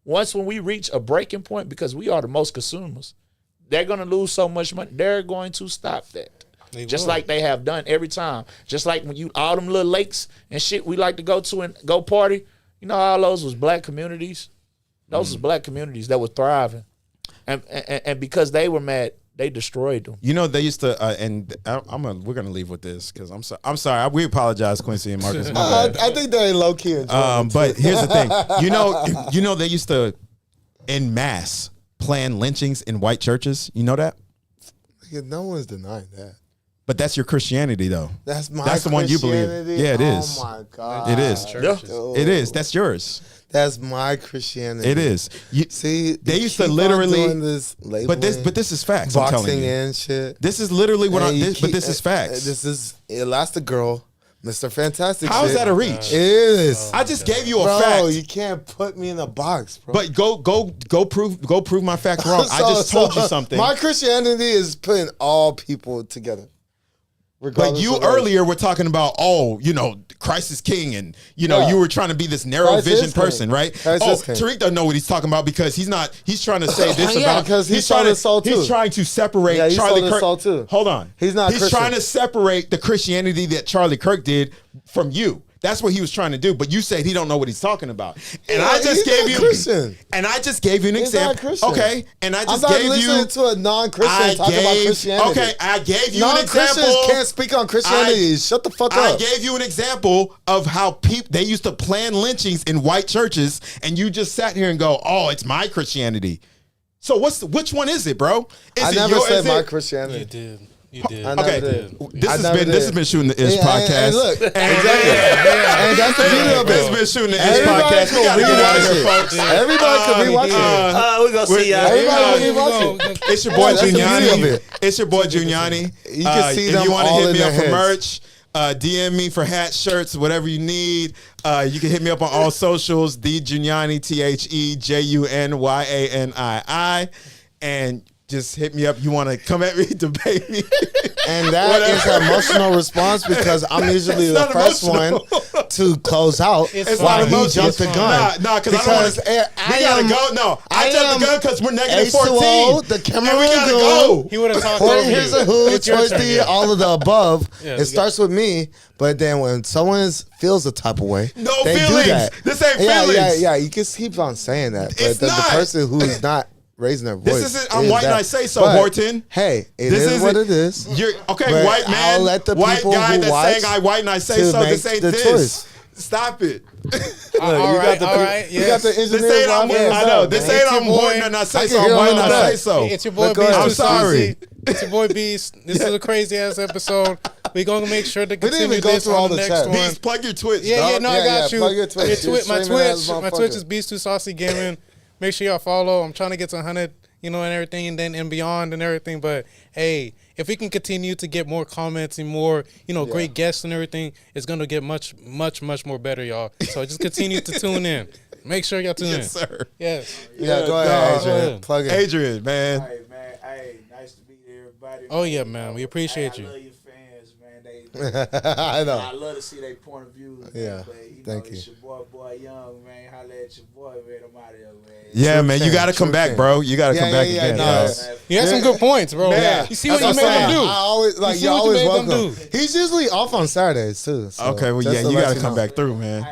When we reach a breaking point, because we are the most consumers, they're going to lose so much money. They're going to stop that. Just like they have done every time. Just like when all them little lakes and shit we like to go to and go party, all those was black communities. Those was black communities that were thriving, and because they were mad, they destroyed them. They used to, and we're gonna leave with this because I'm sorry. We apologize, Quincy and Marcus. I think they're low key. But here's the thing. They used to, en masse, plan lynchings in white churches. You know that? No one's denying that. But that's your Christianity, though. That's the one you believe. Yeah, it is. Oh my God, it is. It is. That's yours. That's my Christianity. It is. They used to literally. But this is facts. I'm telling you. And shit. This is literally what. But this is facts. This is Elastic Girl, Mr. Fantastic. How is shit. that a reach? It is. I just gave you a Bro, fact. you can't put me in a box, bro. But go prove my fact wrong. I just told you something. My Christianity is putting all people together. But you earlier were talking about, Christ is king, and you were trying to be this narrow Christ vision is king. person, right? Christ is king. Tariq doesn't know what he's talking about because he's trying to say this Yeah, about because he's trying to soul too. He's trying to separate Yeah, he's Charlie sold his Kirk. soul too. Hold on. He's not He's Christian. trying to separate the Christianity that Charlie Kirk did from you. That's what he was trying to do, but you said he don't know what he's talking about. And I just gave you Christian. And I just gave you an He's example. not Christian. Okay, and I just I'm not gave listening you to a non-Christian talk about Christianity. Okay, I gave you an Non-Christians example. can't speak on Christianity. Shut the fuck I up. gave you an example of how they used to plan lynchings in white churches, and you just sat here and go, "Oh, it's my Christianity." So which one is it, bro? I never said my Christianity. You did. You did. I never Okay, did. this has been Shooting the Ish podcast. And look, and that's the beauty of it. This has been Shooting the Ish Everybody podcast. We gotta get out of can here, rewatch folks. it. Everybody can rewatch it. We're gonna see y'all. Everybody can rewatch it. It's your boy That's the beauty of Giuliani. it. It's your boy Giuliani. You can see if them you want to all hit in me their up for heads. merch, DM me for hats, shirts, whatever you need. You can hit me up on all socials. DJuniani, TheJunianii, and just hit me up. You want to come at me, debate me. And that is an emotional response because I'm usually the first one to close out It's while fine. he jumped the gun. Nah, because I gotta go. No, I jumped the gun because we're negative 14. The camera and we gotta go. go. He would have talked Point, over here's you. a who, It's your turn, twisty, yeah. all of the above. Yeah, It starts with me, but then when someone feels a type of way, No they feelings. do that. This ain't Yeah, feelings. yeah. You can keep on saying that, but It's the not. person who is not raising their voice. This isn't. I'm white and I say so, But, Horton. Hey, it This is what isn't- it is. You're okay, But white man, I'll let the white people guy who that's watch saying I white and I say to so. This make ain't the this. choice. Stop it. All right. You got the This engineer. ain't I'm, rocking I us know. up, This man. ain't It's I'm your boy. Horton and I I say can so. hear I'm white all and of I that. say so. It's your boy But go Beast. ahead. I'm sorry. It's your boy Beast. This is a crazy ass episode. We're gonna make sure to We didn't continue even go this through all on the the next chat. one. Beast, plug your Twitch. Yeah, dog. I got you. Plug your Twitch. You're My streaming as Twitch motherfucker. is Beast 2 Saucy Gaming. Make sure y'all follow. I'm trying to get to 100, and everything, and then and beyond and everything. But hey, if we can continue to get more comments and more, great guests and everything, it's gonna get much, much, much more better, y'all. So just continue to tune in. Make sure y'all tune in. Yes, sir. Yes. Yeah, go ahead, Go Adrian. ahead. Plug it. Adrian, man. Hey man, hey, nice to meet everybody. Oh yeah, man. We appreciate Hey, you. I love your fans, man. I know. I love to see their point of view. Man. Yeah, But, thank it's you. your boy Young, man. Holla at your boy, man. I'm out of here, man. Yeah, man. You King, got to come true back, king. bro. You got to come back again. no, dog. You had some good points, bro. Man, You see what that's you what made I'm him saying. do. I always You see you're what you always made them welcome. do. He's usually off on Saturdays too. So Okay, well, just yeah, to you let got to come know. back through, man.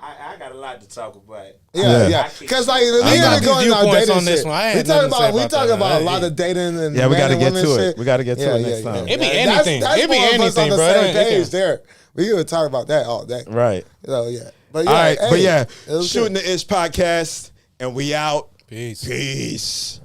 I got a lot to talk about. Yeah. Because like we got didn't go these in our viewpoints dating on this shit. one. I We ain't talk nothing to say about about that. a lot of dating and Yeah, we got gotta to get to it. We gotta get to it next time. It be That's- anything. That's It be more of us anything, on the bro. same It can- page there. We could talk about that all day. Right. So yeah. But yeah, All right. hey, But yeah, it was Shooting good. the Ish podcast, and we out. Peace. Peace.